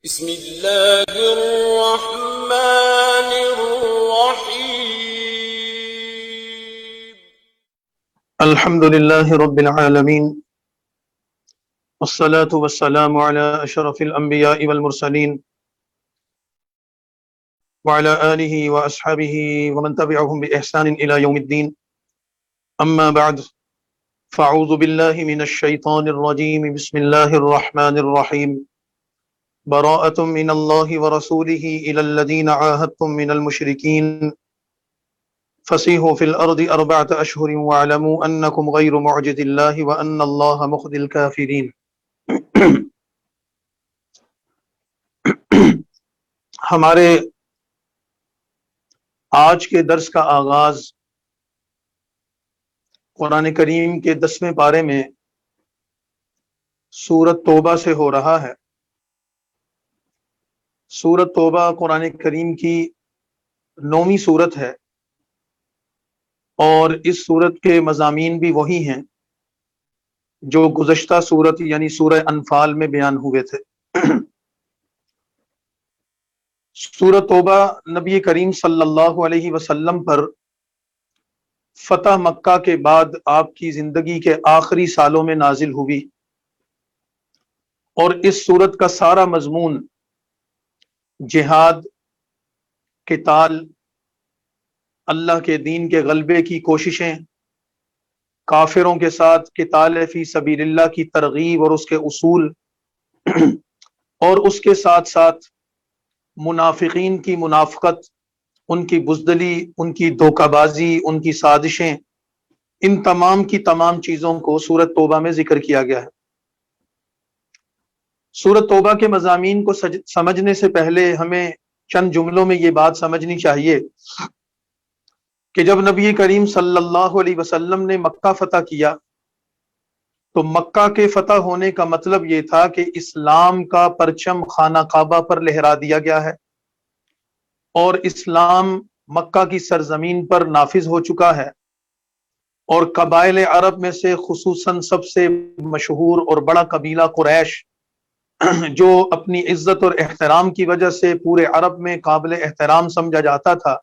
بسم اللہ الرحمن الرحیم الحمد للہ رب العالمین والصلاة والسلام على اشرف الانبیاء والمرسلین وعلى آلہ واصحابہ ومن تبعهم بإحسان الى یوم الدین اما بعد فاعوذ باللہ من الشیطان الرجیم بسم اللہ الرحمن الرحیم براءۃ من اللہ ورسولہ الی الذین عاہدتم من المشرکین فسیحوا فی الارض اربعۃ اشہر واعلموا انکم غیر معجز اللہ وان اللہ مخزی الکافرین۔ ہمارے آج کے درس کا آغاز قرآن کریم کے 10ویں پارے میں سورۃ توبہ سے ہو رہا ہے۔ سورۃ توبہ قرآن کریم کی 9ویں سورت ہے اور اس سورت کے مضامین بھی وہی ہیں جو گزشتہ سورت یعنی سورہ انفال میں بیان ہوئے تھے۔ سورۃ توبہ نبی کریم صلی اللہ علیہ وسلم پر فتح مکہ کے بعد آپ کی زندگی کے آخری سالوں میں نازل ہوئی، اور اس سورت کا سارا مضمون جہاد، قتال، اللہ کے دین کے غلبے کی کوششیں، کافروں کے ساتھ قتال فی سبیل اللہ کی ترغیب اور اس کے اصول، اور اس کے ساتھ ساتھ منافقین کی منافقت، ان کی بزدلی، ان کی دھوکہ بازی، ان کی سازشیں، ان تمام کی تمام چیزوں کو سورۃ توبہ میں ذکر کیا گیا ہے۔ سورۃ توبہ کے مضامین کو سمجھنے سے پہلے ہمیں چند جملوں میں یہ بات سمجھنی چاہیے کہ جب نبی کریم صلی اللہ علیہ وسلم نے مکہ فتح کیا تو مکہ کے فتح ہونے کا مطلب یہ تھا کہ اسلام کا پرچم خانہ کعبہ پر لہرا دیا گیا ہے اور اسلام مکہ کی سرزمین پر نافذ ہو چکا ہے، اور قبائل عرب میں سے خصوصاً سب سے مشہور اور بڑا قبیلہ قریش، جو اپنی عزت اور احترام کی وجہ سے پورے عرب میں قابل احترام سمجھا جاتا تھا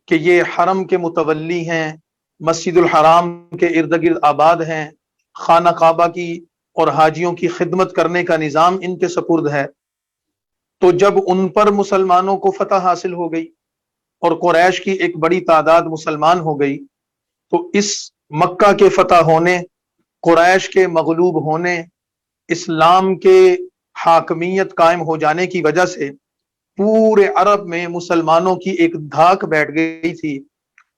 کہ یہ حرم کے متولی ہیں، مسجد الحرام کے ارد گرد آباد ہیں، خانہ کعبہ کی اور حاجیوں کی خدمت کرنے کا نظام ان کے سپرد ہے۔ تو جب ان پر مسلمانوں کو فتح حاصل ہو گئی اور قریش کی ایک بڑی تعداد مسلمان ہو گئی، تو اس مکہ کے فتح ہونے، قریش کے مغلوب ہونے، اسلام کے حاکمیت قائم ہو جانے کی وجہ سے پورے عرب میں مسلمانوں کی ایک دھاک بیٹھ گئی تھی،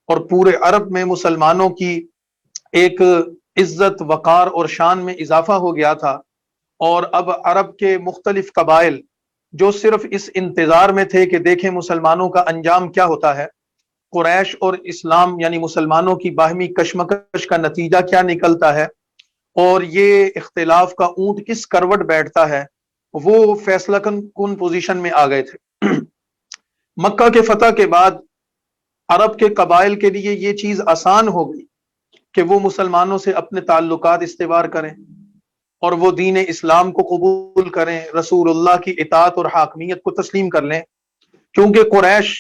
اور پورے عرب میں مسلمانوں کی ایک عزت، وقار اور شان میں اضافہ ہو گیا تھا۔ اور اب عرب کے مختلف قبائل جو صرف اس انتظار میں تھے کہ دیکھیں مسلمانوں کا انجام کیا ہوتا ہے، قریش اور اسلام یعنی مسلمانوں کی باہمی کشمکش کا نتیجہ کیا نکلتا ہے، اور یہ اختلاف کا اونٹ کس کروٹ بیٹھتا ہے، وہ فیصلہ کن پوزیشن میں آ گئے تھے۔ مکہ کے فتح کے بعد عرب کے قبائل کے لیے یہ چیز آسان ہو گئی کہ وہ مسلمانوں سے اپنے تعلقات استوار کریں اور وہ دین اسلام کو قبول کریں، رسول اللہ کی اطاعت اور حاکمیت کو تسلیم کر لیں، کیونکہ قریش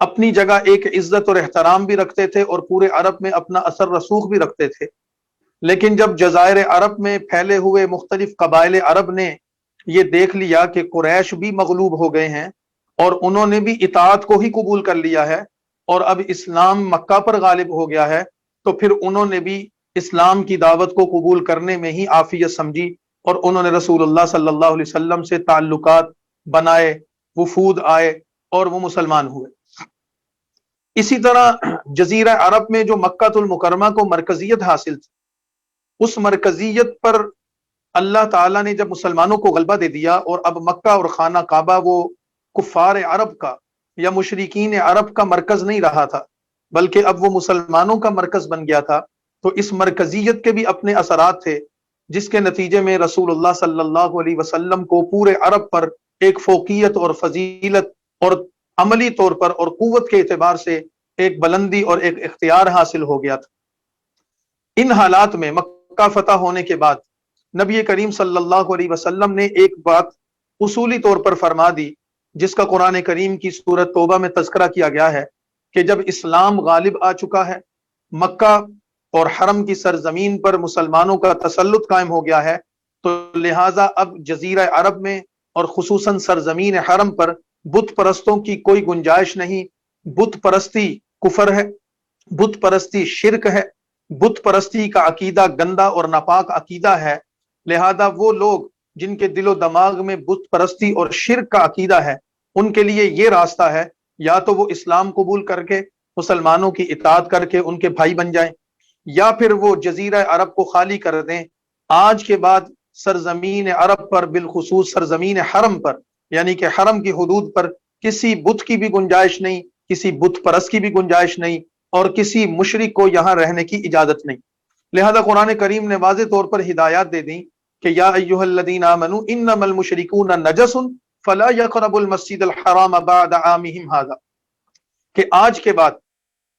اپنی جگہ ایک عزت اور احترام بھی رکھتے تھے اور پورے عرب میں اپنا اثر رسوخ بھی رکھتے تھے۔ لیکن جب جزائر عرب میں پھیلے ہوئے مختلف قبائل عرب نے یہ دیکھ لیا کہ قریش بھی مغلوب ہو گئے ہیں اور انہوں نے بھی اطاعت کو ہی قبول کر لیا ہے اور اب اسلام مکہ پر غالب ہو گیا ہے، تو پھر انہوں نے بھی اسلام کی دعوت کو قبول کرنے میں ہی عافیت سمجھی اور انہوں نے رسول اللہ صلی اللہ علیہ وسلم سے تعلقات بنائے، وفود آئے اور وہ مسلمان ہوئے۔ اسی طرح جزیرہ عرب میں جو مکہ المکرمہ کو مرکزیت حاصل تھی، اس مرکزیت پر اللہ تعالیٰ نے جب مسلمانوں کو غلبہ دے دیا اور اب مکہ اور خانہ کعبہ وہ کفار عرب کا یا مشرکین عرب کا مرکز نہیں رہا تھا، بلکہ اب وہ مسلمانوں کا مرکز بن گیا تھا، تو اس مرکزیت کے بھی اپنے اثرات تھے، جس کے نتیجے میں رسول اللہ صلی اللہ علیہ وسلم کو پورے عرب پر ایک فوقیت اور فضیلت اور عملی طور پر اور قوت کے اعتبار سے ایک بلندی اور ایک اختیار حاصل ہو گیا تھا۔ ان حالات میں مکہ فتح ہونے کے بعد نبی کریم صلی اللہ علیہ وسلم نے ایک بات اصولی طور پر فرما دی، جس کا قرآن کریم کی سورت توبہ میں تذکرہ کیا گیا ہے کہ جب اسلام غالب آ چکا ہے، مکہ اور حرم کی سرزمین پر مسلمانوں کا تسلط قائم ہو گیا ہے، تو لہٰذا اب جزیرہ عرب میں اور خصوصاً سرزمین حرم پر بت پرستوں کی کوئی گنجائش نہیں۔ بت پرستی کفر ہے، بت پرستی شرک ہے، بت پرستی کا عقیدہ گندا اور ناپاک عقیدہ ہے۔ لہذا وہ لوگ جن کے دل و دماغ میں بت پرستی اور شرک کا عقیدہ ہے، ان کے لیے یہ راستہ ہے، یا تو وہ اسلام قبول کر کے مسلمانوں کی اطاعت کر کے ان کے بھائی بن جائیں، یا پھر وہ جزیرہ عرب کو خالی کر دیں۔ آج کے بعد سرزمین عرب پر، بالخصوص سرزمین حرم پر، یعنی کہ حرم کی حدود پر کسی بت کی بھی گنجائش نہیں، کسی بت پرست کی بھی گنجائش نہیں، اور کسی مشرک کو یہاں رہنے کی اجازت نہیں۔ لہذا قرآن کریم نے واضح طور پر ہدایات دے دیں کہ یا ایھا الذین آمنوا انما المشرکون نجس فلا یقربوا المسجد الحرام بعد عامہم ھذا، کہ آج کے بعد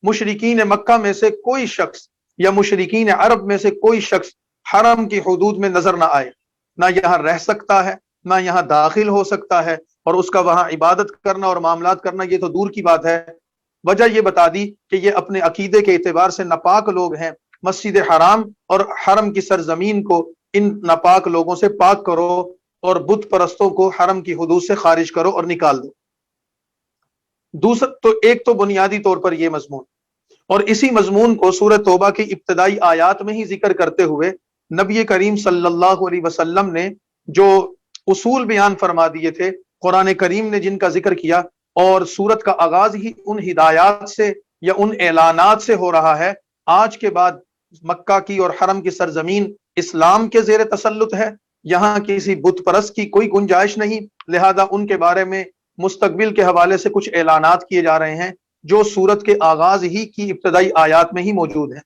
مشرکین مکہ میں سے کوئی شخص یا مشرکین عرب میں سے کوئی شخص حرم کی حدود میں نظر نہ آئے، نہ یہاں رہ سکتا ہے، نہ یہاں داخل ہو سکتا ہے، اور اس کا وہاں عبادت کرنا اور معاملات کرنا یہ تو دور کی بات ہے۔ وجہ یہ بتا دی کہ یہ اپنے عقیدے کے اعتبار سے ناپاک لوگ ہیں، مسجد حرام اور حرم کی سرزمین کو ان ناپاک لوگوں سے پاک کرو، اور بت پرستوں کو حرم کی حدود سے خارج کرو اور نکال دو۔ دوسرا تو ایک تو بنیادی طور پر یہ مضمون، اور اسی مضمون کو سورہ توبہ کی ابتدائی آیات میں ہی ذکر کرتے ہوئے نبی کریم صلی اللہ علیہ وسلم نے جو اصول بیان فرما دیے تھے، قرآن کریم نے جن کا ذکر کیا، اور سورت کا آغاز ہی ان ہدایات سے یا ان اعلانات سے ہو رہا ہے۔ آج کے بعد مکہ کی اور حرم کی سرزمین اسلام کے زیر تسلط ہے، یہاں کسی بت پرست کی کوئی گنجائش نہیں، لہذا ان کے بارے میں مستقبل کے حوالے سے کچھ اعلانات کیے جا رہے ہیں جو سورت کے آغاز ہی کی ابتدائی آیات میں ہی موجود ہیں۔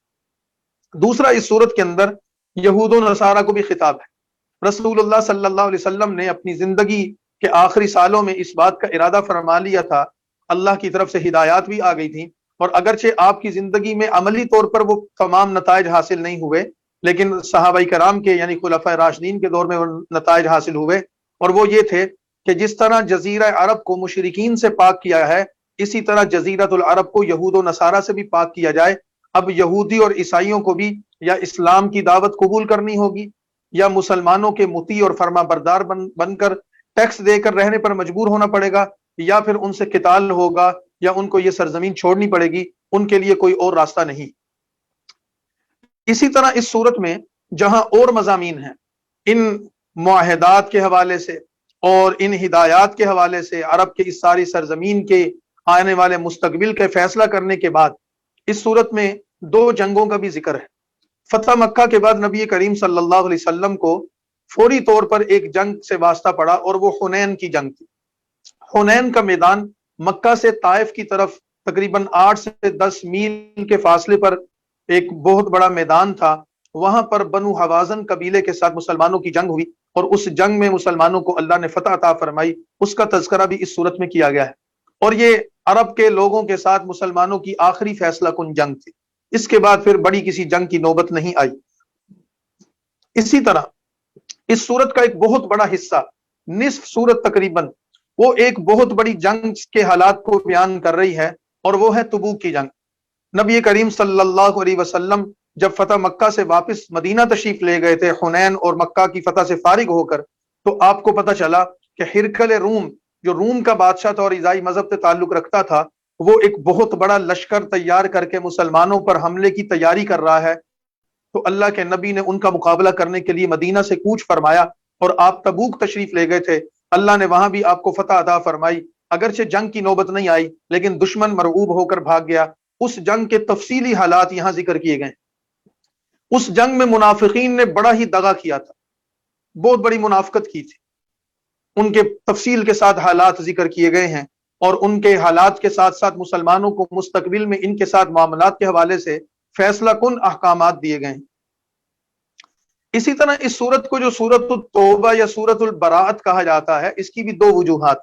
دوسرا، اس سورت کے اندر یہود و نصارہ کو بھی خطاب ہے۔ رسول اللہ صلی اللہ علیہ وسلم نے اپنی زندگی کے آخری سالوں میں اس بات کا ارادہ فرما لیا تھا، اللہ کی طرف سے ہدایات بھی آ گئی تھیں، اور اگرچہ آپ کی زندگی میں عملی طور پر وہ تمام نتائج حاصل نہیں ہوئے، لیکن صحابہ کرام کے یعنی خلفائے راشدین کے دور میں وہ نتائج حاصل ہوئے، اور وہ یہ تھے کہ جس طرح جزیرہ عرب کو مشرکین سے پاک کیا ہے، اسی طرح جزیرۃ العرب کو یہود و نصارہ سے بھی پاک کیا جائے۔ اب یہودی اور عیسائیوں کو بھی یا اسلام کی دعوت قبول کرنی ہوگی، یا مسلمانوں کے مطیع اور فرما بردار بن کر ٹیکس دے کر رہنے پر مجبور ہونا پڑے گا، یا پھر ان سے قتال ہوگا، یا ان کو یہ سرزمین چھوڑنی پڑے گی، ان کے لیے کوئی اور راستہ نہیں۔ اسی طرح اس صورت میں جہاں اور مضامین ہیں ان معاہدات کے حوالے سے اور ان ہدایات کے حوالے سے، عرب کے اس ساری سرزمین کے آنے والے مستقبل کے فیصلہ کرنے کے بعد اس صورت میں دو جنگوں کا بھی ذکر ہے۔ فتح مکہ کے بعد نبی کریم صلی اللہ علیہ وسلم کو فوری طور پر ایک جنگ سے واسطہ پڑا، اور وہ حنین کی جنگ تھی۔ حنین کا میدان مکہ سے طائف کی طرف تقریباً 8 سے 10 میل کے فاصلے پر ایک بہت بڑا میدان تھا۔ وہاں پر بنو حوازن قبیلے کے ساتھ مسلمانوں کی جنگ ہوئی، اور اس جنگ میں مسلمانوں کو اللہ نے فتح عطا فرمائی، اس کا تذکرہ بھی اس صورت میں کیا گیا ہے، اور یہ عرب کے لوگوں کے ساتھ مسلمانوں کی آخری فیصلہ کن جنگ تھی۔ اس کے بعد پھر بڑی کسی جنگ کی نوبت نہیں آئی۔ اسی طرح اس صورت کا ایک بہت بڑا حصہ، نصف صورت تقریباً، وہ ایک بہت بڑی جنگ کے حالات کو بیان کر رہی ہے، اور وہ ہے تبوک کی جنگ۔ نبی کریم صلی اللہ علیہ وسلم جب فتح مکہ سے واپس مدینہ تشریف لے گئے تھے، حنین اور مکہ کی فتح سے فارغ ہو کر، تو آپ کو پتہ چلا کہ ہرقل روم، جو روم کا بادشاہ تھا اور عیسائی مذہب سے تعلق رکھتا تھا، وہ ایک بہت بڑا لشکر تیار کر کے مسلمانوں پر حملے کی تیاری کر رہا ہے۔ تو اللہ کے نبی نے ان کا مقابلہ کرنے کے لیے مدینہ سے کوچ فرمایا، اور آپ تبوک تشریف لے گئے تھے۔ اللہ نے وہاں بھی آپ کو فتح عطا فرمائی، اگرچہ جنگ کی نوبت نہیں آئی، لیکن دشمن مرعوب ہو کر بھاگ گیا۔ اس جنگ کے تفصیلی حالات یہاں ذکر کیے گئے۔ اس جنگ میں منافقین نے بڑا ہی دغا کیا تھا، بہت بڑی منافقت کی تھی، ان کے تفصیل کے ساتھ حالات ذکر کیے گئے ہیں، اور ان کے حالات کے ساتھ ساتھ مسلمانوں کو مستقبل میں ان کے ساتھ معاملات کے حوالے سے فیصلہ کن احکامات دیے گئے ہیں۔ اسی طرح اس صورت کو جو سورۃ التوبہ یا سورۃ البراءت کہا جاتا ہے، اس کی بھی دو وجوہات۔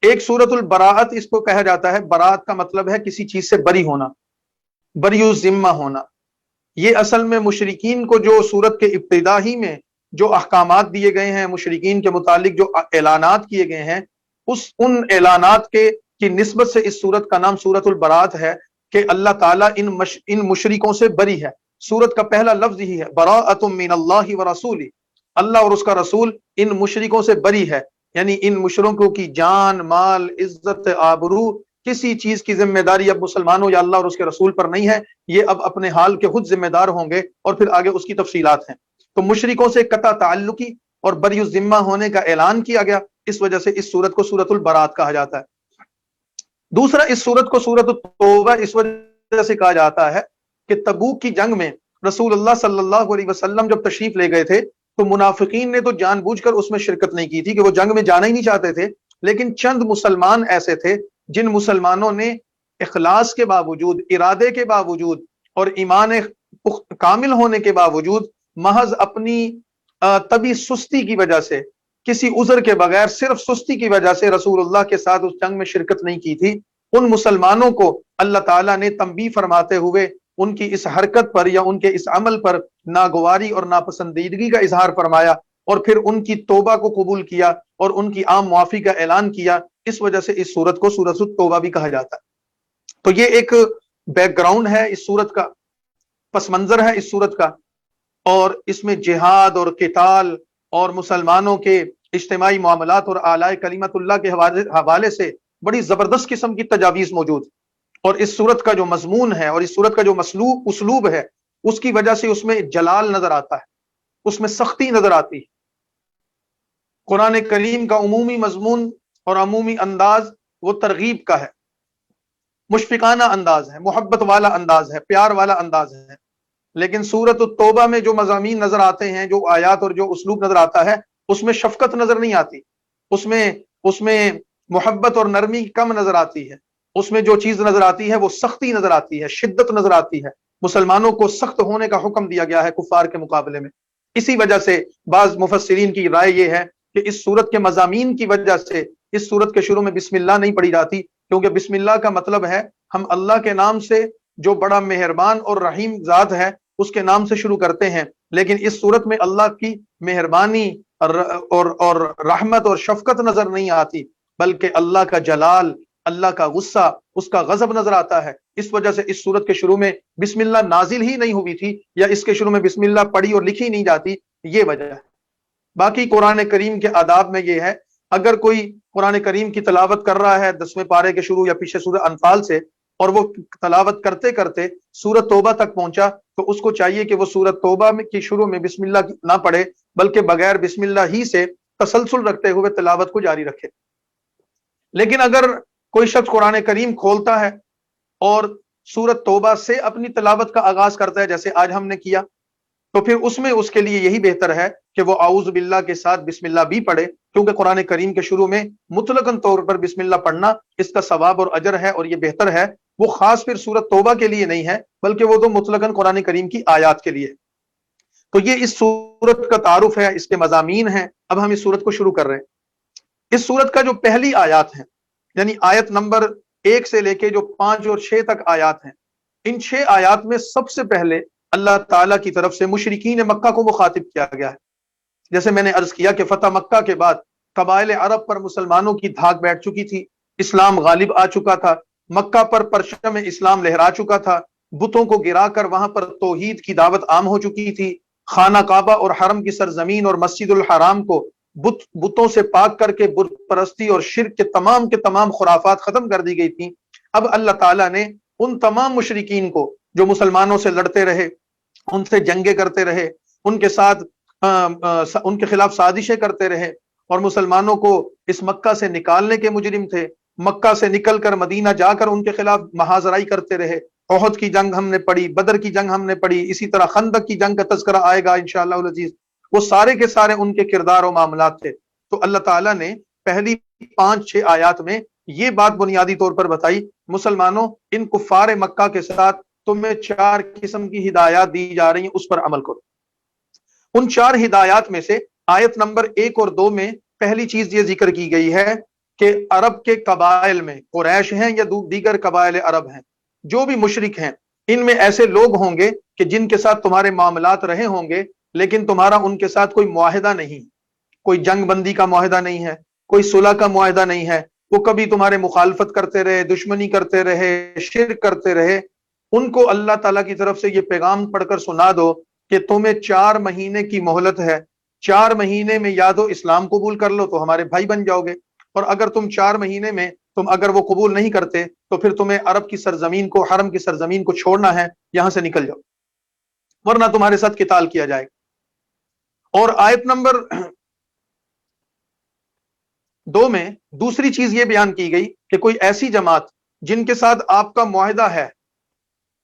ایک سورۃ البراءت اس کو کہا جاتا ہے، براءت کا مطلب ہے کسی چیز سے بری ہونا، بری ذمہ ہونا۔ یہ اصل میں مشرکین کو جو سورت کے ابتدا ہی میں جو احکامات دیے گئے ہیں، مشرکین کے متعلق جو اعلانات کیے گئے ہیں، ان اعلانات کی نسبت سے اس سورت کا نام سورت البراۃ ہے کہ اللہ تعالیٰ ان مشرکوں سے بری ہے۔ سورت کا پہلا لفظ یہی ہے، براءۃ من اللہ ورسولہ، اللہ اور اس کا رسول ان مشرکوں سے بری ہے، یعنی ان مشرکوں کی جان، مال، عزت، آبرو، کسی چیز کی ذمہ داری اب مسلمانوں یا اللہ اور اس کے رسول پر نہیں ہے، یہ اب اپنے حال کے خود ذمہ دار ہوں گے، اور پھر آگے اس کی تفصیلات ہیں۔ تو مشرکوں سے قطع تعلقی اور بری الذمہ ہونے کا اعلان کیا گیا، اس وجہ سے اس سورت کو سورت البراۃ کہا جاتا ہے۔ دوسرا، اس سورت کو سورت التوبہ اس وجہ سے کہا جاتا ہے کہ تبوک کی جنگ میں رسول اللہ صلی اللہ علیہ وسلم جب تشریف لے گئے تھے تو منافقین نے تو جان بوجھ کر اس میں شرکت نہیں کی تھی، کہ وہ جنگ میں جانا ہی نہیں چاہتے تھے، لیکن چند مسلمان ایسے تھے جن مسلمانوں نے اخلاص کے باوجود، ارادے کے باوجود اور ایمان کامل ہونے کے باوجود محض اپنی طبی سستی کی وجہ سے، کسی عذر کے بغیر، صرف سستی کی وجہ سے رسول اللہ کے ساتھ اس جنگ میں شرکت نہیں کی تھی۔ ان مسلمانوں کو اللہ تعالیٰ نے تنبیہ فرماتے ہوئے ان کی اس حرکت پر یا ان کے اس عمل پر ناگواری اور ناپسندیدگی کا اظہار فرمایا، اور پھر ان کی توبہ کو قبول کیا اور ان کی عام معافی کا اعلان کیا۔ اس وجہ سے اس سورت کو سورت التوبہ بھی کہا جاتا ہے۔ تو یہ ایک بیک گراؤنڈ ہے اس سورت کا، پس منظر ہے اس سورت کا، اور اس میں جہاد اور قتال اور مسلمانوں کے اجتماعی معاملات اور اعلی کلمت اللہ کے حوالے سے بڑی زبردست قسم کی تجاویز موجود، اور اس سورت کا جو مضمون ہے اور اس سورت کا جو اسلوب ہے، اس کی وجہ سے اس میں جلال نظر آتا ہے، اس میں سختی نظر آتی ہے۔ قرآن کریم کا عمومی مضمون اور عمومی انداز وہ ترغیب کا ہے، مشفقانہ انداز ہے، محبت والا انداز ہے، پیار والا انداز ہے، لیکن سورت التوبہ میں جو مضامین نظر آتے ہیں، جو آیات اور جو اسلوب نظر آتا ہے، اس میں شفقت نظر نہیں آتی، اس میں محبت اور نرمی کم نظر آتی ہے، اس میں جو چیز نظر آتی ہے وہ سختی نظر آتی ہے، شدت نظر آتی ہے، مسلمانوں کو سخت ہونے کا حکم دیا گیا ہے کفار کے مقابلے میں۔ اسی وجہ سے بعض مفسرین کی رائے یہ ہے کہ اس سورت کے مضامین کی وجہ سے اس سورت کے شروع میں بسم اللہ نہیں پڑھی جاتی، کیونکہ بسم اللہ کا مطلب ہے ہم اللہ کے نام سے جو بڑا مہربان اور رحیم ذات ہے اس کے نام سے شروع کرتے ہیں، لیکن اس سورت میں اللہ کی مہربانی اور رحمت اور شفقت نظر نہیں آتی، بلکہ اللہ کا جلال، اللہ کا غصہ، اس کا غضب نظر آتا ہے۔ اس وجہ سے اس سورت کے شروع میں بسم اللہ نازل ہی نہیں ہوئی تھی، یا اس کے شروع میں بسم اللہ پڑھی اور لکھی نہیں جاتی، یہ وجہ ہے۔ باقی قرآن کریم کے آداب میں یہ ہے، اگر کوئی قرآن کریم کی تلاوت کر رہا ہے 10ویں پارے کے شروع یا پیچھے سورہ انفال سے، اور وہ تلاوت کرتے کرتے سورت توبہ تک پہنچا، تو اس کو چاہیے کہ وہ سورت توبہ کی شروع میں بسم اللہ نہ پڑھے، بلکہ بغیر بسم اللہ ہی سے تسلسل رکھتے ہوئے تلاوت کو جاری رکھے۔ لیکن اگر کوئی شخص قرآن کریم کھولتا ہے اور سورت توبہ سے اپنی تلاوت کا آغاز کرتا ہے، جیسے آج ہم نے کیا، تو پھر اس میں اس کے لیے یہی بہتر ہے کہ وہ اعوذ باللہ کے ساتھ بسم اللہ بھی پڑھے، کیونکہ قرآن کریم کے شروع میں مطلقاً طور پر بسم اللہ پڑھنا اس کا ثواب اور اجر ہے، اور یہ بہتر ہے۔ وہ خاص پھر سورت توبہ کے لیے نہیں ہے، بلکہ وہ تو مطلقاً قرآن کریم کی آیات کے لیے۔ تو یہ اس سورت کا تعارف ہے، اس کے مضامین ہیں۔ اب ہم اس سورت کو شروع کر رہے ہیں۔ اس سورت کا جو پہلی آیات ہیں، یعنی آیت نمبر 1 سے لے کے جو 5 اور 6 تک آیات ہیں، ان 6 آیات میں سب سے پہلے اللہ تعالیٰ کی طرف سے مشرکین مکہ کو مخاطب کیا گیا ہے۔ جیسے میں نے عرض کیا کہ فتح مکہ کے بعد قبائل عرب پر مسلمانوں کی دھاک بیٹھ چکی تھی، اسلام غالب آ چکا تھا، مکہ پر پرچم اسلام لہرا چکا تھا، بتوں کو گرا کر وہاں پر توحید کی دعوت عام ہو چکی تھی، خانہ کعبہ اور حرم کی سرزمین اور مسجد الحرام کو بتوں سے پاک کر کے بت پرستی اور شرک کے تمام خرافات ختم کر دی گئی تھیں۔ اب اللہ تعالیٰ نے ان تمام مشرکین کو جو مسلمانوں سے لڑتے رہے، ان سے جنگیں کرتے رہے، ان کے ساتھ ان کے خلاف سازشیں کرتے رہے، اور مسلمانوں کو اس مکہ سے نکالنے کے مجرم تھے، مکہ سے نکل کر مدینہ جا کر ان کے خلاف محاذرائی کرتے رہے۔ احد کی جنگ ہم نے پڑھی، بدر کی جنگ ہم نے پڑھی، اسی طرح خندق کی جنگ کا تذکرہ آئے گا انشاءاللہ العزیز۔ وہ سارے کے سارے ان کے کردار و معاملات تھے۔ تو اللہ تعالیٰ نے پہلی 5-6 آیات میں یہ بات بنیادی طور پر بتائی، مسلمانوں ان کفار مکہ کے ساتھ تمہیں 4 قسم کی ہدایات دی جا رہی ہیں، اس پر عمل کرو۔ ان 4 ہدایات میں سے آیت نمبر 1 اور 2 میں پہلی چیز یہ ذکر کی گئی ہے کہ عرب کے قبائل میں، قریش ہیں یا دیگر قبائل عرب ہیں، جو بھی مشرک ہیں، ان میں ایسے لوگ ہوں گے کہ جن کے ساتھ تمہارے معاملات رہے ہوں گے، لیکن تمہارا ان کے ساتھ کوئی معاہدہ نہیں، کوئی جنگ بندی کا معاہدہ نہیں ہے، کوئی صلح کا معاہدہ نہیں ہے، وہ کبھی تمہارے مخالفت کرتے رہے، دشمنی کرتے رہے، شرک کرتے رہے، ان کو اللہ تعالیٰ کی طرف سے یہ پیغام پڑھ کر سنا دو کہ تمہیں 4 مہینے کی مہلت ہے، 4 مہینے میں یا تو اسلام قبول کر لو تو ہمارے بھائی بن جاؤ گے، اور اگر تم 4 مہینے میں اگر وہ قبول نہیں کرتے تو پھر تمہیں عرب کی سرزمین کو، حرم کی سرزمین کو چھوڑنا ہے، یہاں سے نکل جاؤ ورنہ تمہارے ساتھ قتال کیا جائے گا۔ اور آیت نمبر 2 میں دوسری چیز یہ بیان کی گئی کہ کوئی ایسی جماعت جن کے ساتھ آپ کا معاہدہ ہے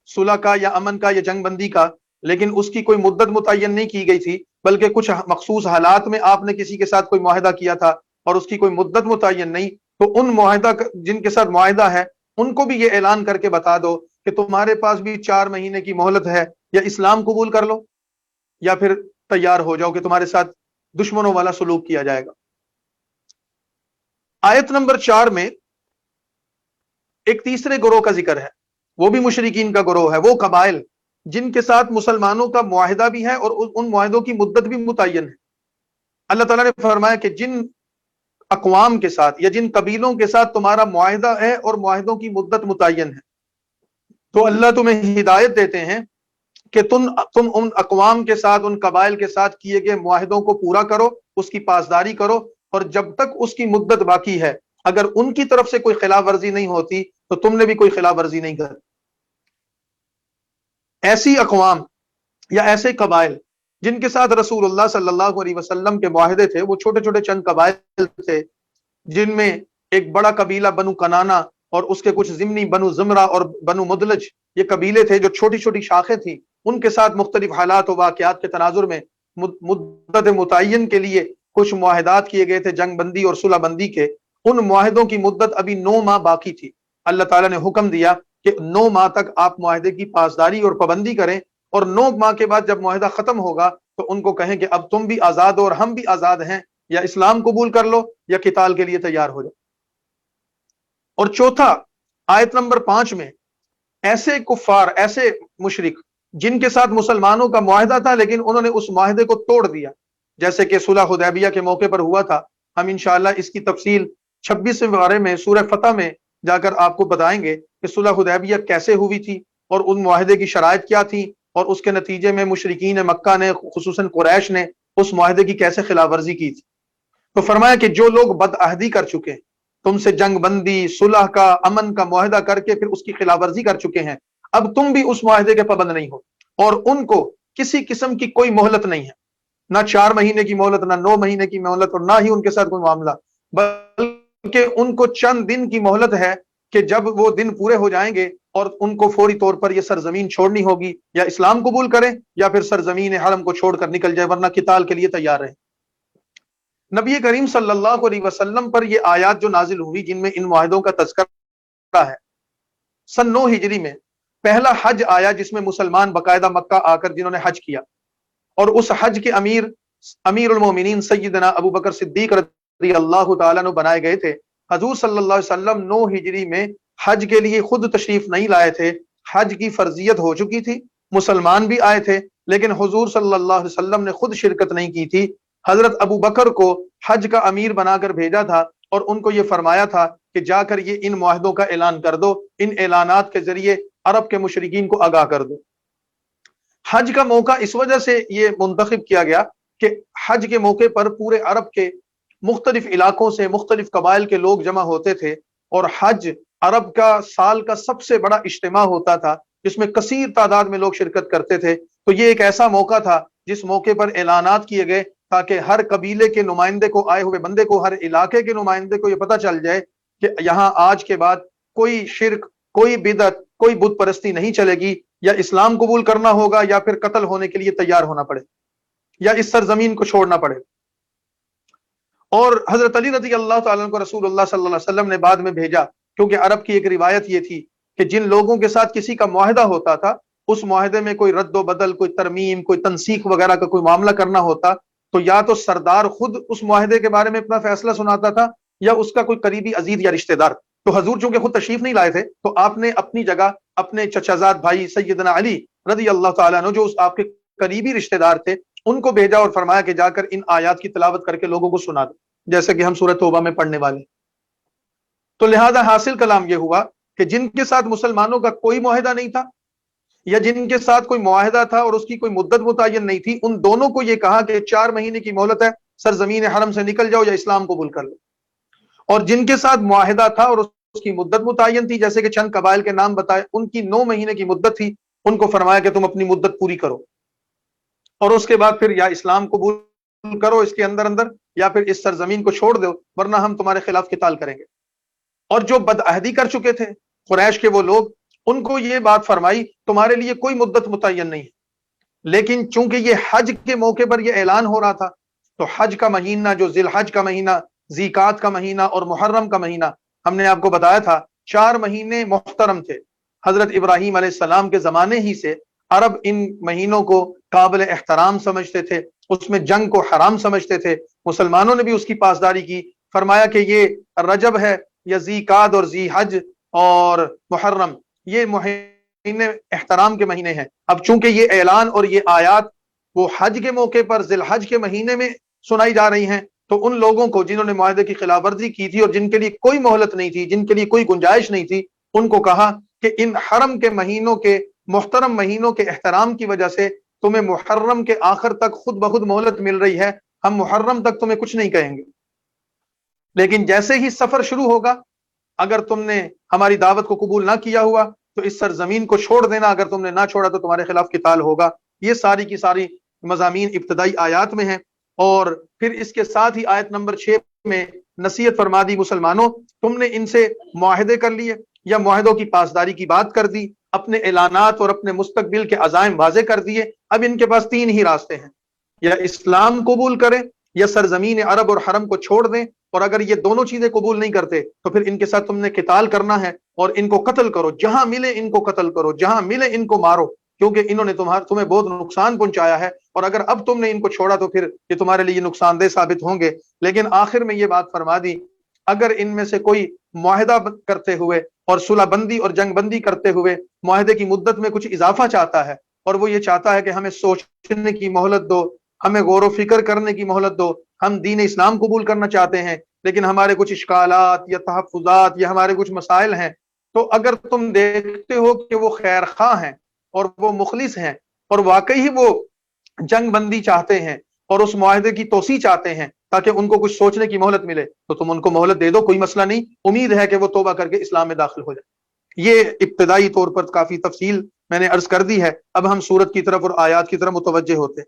صلح کا یا امن کا یا جنگ بندی کا، لیکن اس کی کوئی مدت متعین نہیں کی گئی تھی، بلکہ کچھ مخصوص حالات میں آپ نے کسی کے ساتھ کوئی معاہدہ کیا تھا اور اس کی کوئی مدت متعین نہیں، تو ان معاہدہ جن کے ساتھ معاہدہ ہے ان کو بھی یہ اعلان کر کے بتا دو کہ تمہارے پاس بھی 4 مہینے کی مہلت ہے، یا اسلام قبول کر لو یا پھر تیار ہو جاؤ کہ تمہارے ساتھ دشمنوں والا سلوک کیا جائے گا۔ آیت نمبر 4 میں ایک تیسرے گروہ کا ذکر ہے، وہ بھی مشرکین کا گروہ ہے، وہ قبائل جن کے ساتھ مسلمانوں کا معاہدہ بھی ہے اور ان معاہدوں کی مدت بھی متعین ہے۔ اللہ تعالیٰ نے فرمایا کہ جن اقوام کے ساتھ یا جن قبیلوں کے ساتھ تمہارا معاہدہ ہے اور معاہدوں کی مدت متعین ہے، تو اللہ تمہیں ہدایت دیتے ہیں کہ تم ان اقوام کے ساتھ، ان قبائل کے ساتھ کیے گئے معاہدوں کو پورا کرو، اس کی پاسداری کرو، اور جب تک اس کی مدت باقی ہے اگر ان کی طرف سے کوئی خلاف ورزی نہیں ہوتی تو تم نے بھی کوئی خلاف ورزی نہیں کر۔ ایسی اقوام یا ایسے قبائل جن کے ساتھ رسول اللہ صلی اللہ علیہ وسلم کے معاہدے تھے، وہ چھوٹے چھوٹے چند قبائل تھے، جن میں ایک بڑا قبیلہ بنو کنانا اور اس کے کچھ ضمنی بنو زمرہ اور بنو مدلج، یہ قبیلے تھے جو چھوٹی چھوٹی شاخیں تھیں، ان کے ساتھ مختلف حالات و واقعات کے تناظر میں مدت متعین کے لیے کچھ معاہدات کیے گئے تھے، جنگ بندی اور صلح بندی کے۔ ان معاہدوں کی مدت ابھی 9 ماہ باقی تھی۔ اللہ تعالیٰ نے حکم دیا کہ 9 ماہ تک آپ معاہدے کی پاسداری اور پابندی کریں، اور 9 ماہ کے بعد جب معاہدہ ختم ہوگا تو ان کو کہیں کہ اب تم بھی آزاد ہو اور ہم بھی آزاد ہیں، یا اسلام قبول کر لو یا قتال کے لیے تیار ہو جاؤ۔ اور چوتھا، آیت نمبر 5 میں ایسے کفار، ایسے مشرک جن کے ساتھ مسلمانوں کا معاہدہ تھا لیکن انہوں نے اس معاہدے کو توڑ دیا، جیسے کہ صلح حدیبیہ کے موقع پر ہوا تھا۔ ہم انشاءاللہ اس کی تفصیل 26ویں پارے میں سورہ فتح میں جا کر آپ کو بتائیں گے کہ صلح حدیبیہ کیسے ہوئی تھی اور ان معاہدے کی شرائط کیا تھی، اور اس کے نتیجے میں مشرکین مکہ نے، خصوصاً قریش نے، اس معاہدے کی کیسے خلاف ورزی کی تھی۔ تو فرمایا کہ جو لوگ بدعہدی کر چکے، تم سے جنگ بندی، صلح کا، امن کا معاہدہ کر کے پھر اس کی خلاف ورزی کر چکے ہیں، اب تم بھی اس معاہدے کے پابند نہیں ہو، اور ان کو کسی قسم کی کوئی مہلت نہیں ہے، نہ 4 مہینے کی مہلت، نہ 9 مہینے کی مہلت، اور نہ ہی ان کے ساتھ کوئی معاملہ، بلکہ ان کو چند دن کی مہلت ہے کہ جب وہ دن پورے ہو جائیں گے اور ان کو فوری طور پر یہ سرزمین چھوڑنی ہوگی، یا اسلام قبول کریں یا پھر سرزمین حرم کو چھوڑ کر نکل جائے، ورنہ قتال کے لیے تیار رہیں۔ نبی کریم صلی اللہ علیہ وسلم پر یہ آیات جو نازل ہوئی جن میں ان معاہدوں کا تذکرہ ہے، سن 9 ہجری میں پہلا حج آیا جس میں مسلمان باقاعدہ مکہ آ کر جنہوں نے حج کیا، اور اس حج کے امیر المومنین سیدنا ابو بکر صدیق رضی اللہ تعالیٰ عنہ بنائے گئے تھے۔ حضور صلی اللہ علیہ وسلم 9 ہجری میں حج کے لیے خود تشریف نہیں لائے تھے، حج کی فرضیت ہو چکی تھی، مسلمان بھی آئے تھے، لیکن حضور صلی اللہ علیہ وسلم نے خود شرکت نہیں کی تھی۔ حضرت ابو بکر کو حج کا امیر بنا کر بھیجا تھا، اور ان کو یہ فرمایا تھا کہ جا کر یہ ان معاہدوں کا اعلان کر دو، ان اعلانات کے ذریعے عرب کے مشرکین کو آگاہ کر دو۔ حج کا موقع اس وجہ سے یہ منتخب کیا گیا کہ حج کے موقع پر پورے عرب کے مختلف علاقوں سے مختلف قبائل کے لوگ جمع ہوتے تھے، اور حج عرب کا سال کا سب سے بڑا اجتماع ہوتا تھا جس میں کثیر تعداد میں لوگ شرکت کرتے تھے۔ تو یہ ایک ایسا موقع تھا جس موقع پر اعلانات کیے گئے تاکہ ہر قبیلے کے نمائندے کو، آئے ہوئے بندے کو، ہر علاقے کے نمائندے کو یہ پتہ چل جائے کہ یہاں آج کے بعد کوئی شرک، کوئی بدعت، کوئی بت پرستی نہیں چلے گی، یا اسلام قبول کرنا ہوگا یا پھر قتل ہونے کے لیے تیار ہونا پڑے، یا اس سرزمین کو چھوڑنا پڑے۔ اور حضرت علی رضی اللہ تعالیٰ عنہ کو رسول اللہ صلی اللہ علیہ وسلم نے بعد میں بھیجا، کیونکہ عرب کی ایک روایت یہ تھی کہ جن لوگوں کے ساتھ کسی کا معاہدہ ہوتا تھا، اس معاہدے میں کوئی رد و بدل، کوئی ترمیم، کوئی تنسیخ وغیرہ کا کوئی معاملہ کرنا ہوتا تو یا تو سردار خود اس معاہدے کے بارے میں اپنا فیصلہ سناتا تھا، یا اس کا کوئی قریبی عزیز یا رشتہ دار۔ تو حضور چونکہ خود تشریف نہیں لائے تھے تو آپ نے اپنی جگہ اپنے چچا زاد بھائی سیدنا علی رضی اللہ تعالیٰ عنہ، جو آپ کے قریبی رشتہ دار تھے، ان کو بھیجا اور فرمایا کہ جا کر ان آیات کی تلاوت کر کے لوگوں کو سنا دو، جیسے کہ ہم سورۃ توبہ میں پڑھنے والے۔ تو لہذا حاصل کلام یہ ہوا کہ جن کے ساتھ مسلمانوں کا کوئی معاہدہ نہیں تھا یا جن کے ساتھ کوئی معاہدہ تھا اور اس کی کوئی مدت متعین نہیں تھی، ان دونوں کو یہ کہا کہ 4 مہینے کی مہلت ہے، سرزمین حرم سے نکل جاؤ یا اسلام قبول کر لو۔ اور جن کے ساتھ معاہدہ تھا اور اس کی مدت متعین تھی، جیسے کہ چند قبائل کے نام بتائے، ان کی 9 مہینے کی مدت تھی، ان کو فرمایا کہ تم اپنی مدت پوری کرو اور اس کے بعد پھر یا اسلام قبول کرو اس کے اندر اندر، یا پھر اس سرزمین کو چھوڑ دو ورنہ ہم تمہارے خلاف قتال کریں گے۔ اور جو بدعہدی کر چکے تھے قریش کے وہ لوگ، ان کو یہ بات فرمائی تمہارے لیے کوئی مدت متعین نہیں ہے، لیکن چونکہ یہ حج کے موقع پر یہ اعلان ہو رہا تھا، تو حج کا مہینہ جو ذی الحج کا مہینہ، ذیقات کا مہینہ اور محرم کا مہینہ، ہم نے آپ کو بتایا تھا 4 مہینے محترم تھے۔ حضرت ابراہیم علیہ السلام کے زمانے ہی سے عرب ان مہینوں کو قابل احترام سمجھتے تھے، اس میں جنگ کو حرام سمجھتے تھے، مسلمانوں نے بھی اس کی پاسداری کی، فرمایا کہ یہ رجب ہے یا ذیقات اور ذی حج اور محرم، یہ مہینے احترام کے مہینے ہیں۔ اب چونکہ یہ اعلان اور یہ آیات وہ حج کے موقع پر ذی الحج کے مہینے میں سنائی جا رہی ہیں، تو ان لوگوں کو جنہوں نے معاہدے کی خلاف ورزی کی تھی اور جن کے لیے کوئی مہلت نہیں تھی، جن کے لیے کوئی گنجائش نہیں تھی، ان کو کہا کہ ان حرم کے مہینوں کے محترم مہینوں کے احترام کی وجہ سے تمہیں محرم کے آخر تک خود بخود مہلت مل رہی ہے، ہم محرم تک تمہیں کچھ نہیں کہیں گے، لیکن جیسے ہی سفر شروع ہوگا، اگر تم نے ہماری دعوت کو قبول نہ کیا ہوا تو اس سرزمین کو چھوڑ دینا، اگر تم نے نہ چھوڑا تو تمہارے خلاف قتال ہوگا۔ یہ ساری کی ساری مضامین ابتدائی آیات میں ہیں، اور پھر اس کے ساتھ ہی آیت نمبر 6 میں نصیحت فرما دی، مسلمانوں تم نے ان سے معاہدے کر لیے یا معاہدوں کی پاسداری کی بات کر دی، اپنے اعلانات اور اپنے مستقبل کے عزائم واضح کر دیے، اب ان کے پاس 3 ہی راستے ہیں، یا اسلام قبول کریں یا سرزمین عرب اور حرم کو چھوڑ دیں، اور اگر یہ دونوں چیزیں قبول نہیں کرتے تو پھر ان کے ساتھ تم نے قتال کرنا ہے اور ان کو قتل کرو، جہاں ملے ان کو قتل کرو، جہاں ملے ان کو مارو، کیونکہ انہوں نے تمہیں بہت نقصان پہنچایا ہے، اور اگر اب تم نے ان کو چھوڑا تو پھر یہ تمہارے لیے نقصان دہ ثابت ہوں گے۔ لیکن آخر میں یہ بات فرما دی، اگر ان میں سے کوئی معاہدہ کرتے ہوئے اور صلح بندی اور جنگ بندی کرتے ہوئے معاہدے کی مدت میں کچھ اضافہ چاہتا ہے، اور وہ یہ چاہتا ہے کہ ہمیں سوچنے کی مہلت دو، ہمیں غور و فکر کرنے کی مہلت دو، ہم دین اسلام قبول کرنا چاہتے ہیں لیکن ہمارے کچھ اشکالات یا تحفظات یا ہمارے کچھ مسائل ہیں، تو اگر تم دیکھتے ہو کہ وہ خیر خواہ ہیں اور وہ مخلص ہیں اور واقعی ہی وہ جنگ بندی چاہتے ہیں اور اس معاہدے کی توسیع چاہتے ہیں تاکہ ان کو کچھ سوچنے کی مہلت ملے، تو تم ان کو مہلت دے دو، کوئی مسئلہ نہیں، امید ہے کہ وہ توبہ کر کے اسلام میں داخل ہو جائے۔ یہ ابتدائی طور پر کافی تفصیل میں نے عرض کر دی ہے، اب ہم سورت کی طرف اور آیات کی طرف متوجہ ہوتے۔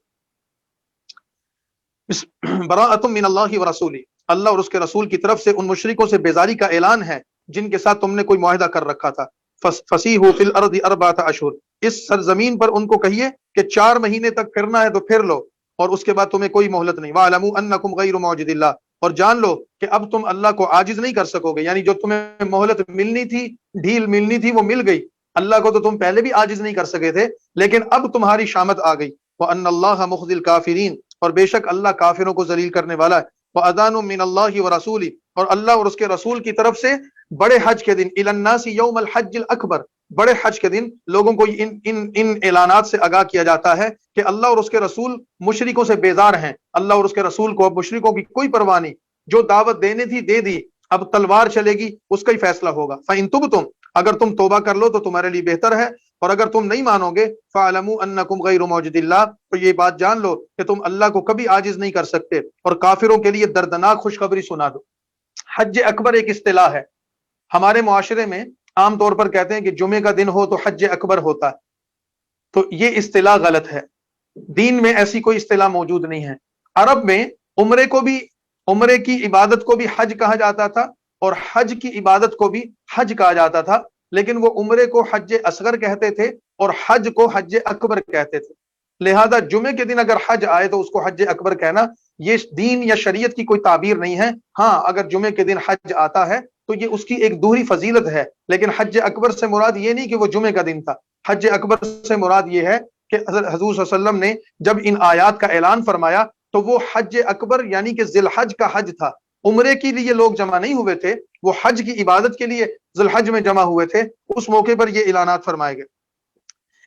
براءۃ من اللہ ورسولہ، اللہ اور اس کے رسول کی طرف سے ان مشرکوں سے بیزاری کا اعلان ہے جن کے ساتھ تم نے کوئی معاہدہ کر رکھا تھا۔ فسیحوا فی الارض 4 اشہر، اس سرزمین پر ان کو کہیے کہ 4 مہینے تک پھرنا ہے تو پھر لو، اور اس کے بعد تمہیں کوئی مہلت نہیں۔ وَاعْلَمُوا أَنَّكُمْ غَيْرُ مُعْجِزِ اللَّهِ، اور جان لو کہ اب تم اللہ کو عاجز نہیں کر سکو گے، یعنی جو تمہیں مہلت ملنی تھی، ڈھیل ملنی تھی، وہ مل گئی۔ اللہ کو تو تم پہلے بھی عاجز نہیں کر سکے تھے، لیکن اب تمہاری شامت آ گئی۔ وَأَنَّ اللَّهَ مُخْزِي الْكَافِرِينَ، اور بے شک اللہ کافروں کو ذلیل کرنے والا ہے۔ وَأَذَانٌ مِّنَ اللَّهِ وَرَسُولِهِ، اور اللہ اور اس کے رسول کی طرف سے بڑے حج کے دن، إِلَى النَّاسِ يَوْمَ الْحَجِّ الْأَكْبَرِ، بڑے حج کے دن لوگوں کو ان اعلانات سے آگاہ کیا جاتا ہے کہ اللہ اور اس کے رسول مشرکوں سے بیزار ہیں، اللہ اور اس کے رسول کو اب مشرکوں کی کوئی پرواہ نہیں، جو دعوت دینے تھی دے دی، اب تلوار چلے گی، اس کا ہی فیصلہ ہوگا۔ فَإِن تُبْتُمْ، اگر تم توبہ کر لو تو تمہارے لیے بہتر ہے، اور اگر تم نہیں مانو گے فَاعْلَمُوا أَنَّكُمْ غَيْرُ مُعْجِزِ اللَّهِ، تو یہ بات جان لو کہ تم اللہ کو کبھی عاجز نہیں کر سکتے، اور کافروں کے لیے دردناک خوشخبری سنا دو۔ حج اکبر ایک اصطلاح ہے، ہمارے معاشرے میں عام طور پر کہتے ہیں کہ جمعے کا دن ہو تو حج اکبر ہوتا ہے، تو یہ اصطلاح غلط ہے، دین میں ایسی کوئی اصطلاح موجود نہیں ہے۔ عرب میں عمرے کی عبادت کو بھی حج کہا جاتا تھا اور حج کی عبادت کو بھی حج کہا جاتا تھا، لیکن وہ عمرے کو حج اصغر کہتے تھے اور حج کو حج اکبر کہتے تھے، لہذا جمعے کے دن اگر حج آئے تو اس کو حج اکبر کہنا یہ دین یا شریعت کی کوئی تعبیر نہیں ہے۔ ہاں اگر جمعے کے دن حج آتا ہے تو یہ اس کی ایک دوہری فضیلت ہے، لیکن حج اکبر سے مراد یہ نہیں کہ وہ جمعے کا دن تھا، حج اکبر سے مراد یہ ہے کہ حضور صلی اللہ علیہ وسلم نے جب ان آیات کا اعلان فرمایا تو وہ حج اکبر یعنی کہ ذی الحج کا حج تھا، عمرے کے لیے لوگ جمع نہیں ہوئے تھے، وہ حج کی عبادت کے لیے ذی الحج میں جمع ہوئے تھے، اس موقع پر یہ اعلانات فرمائے گئے۔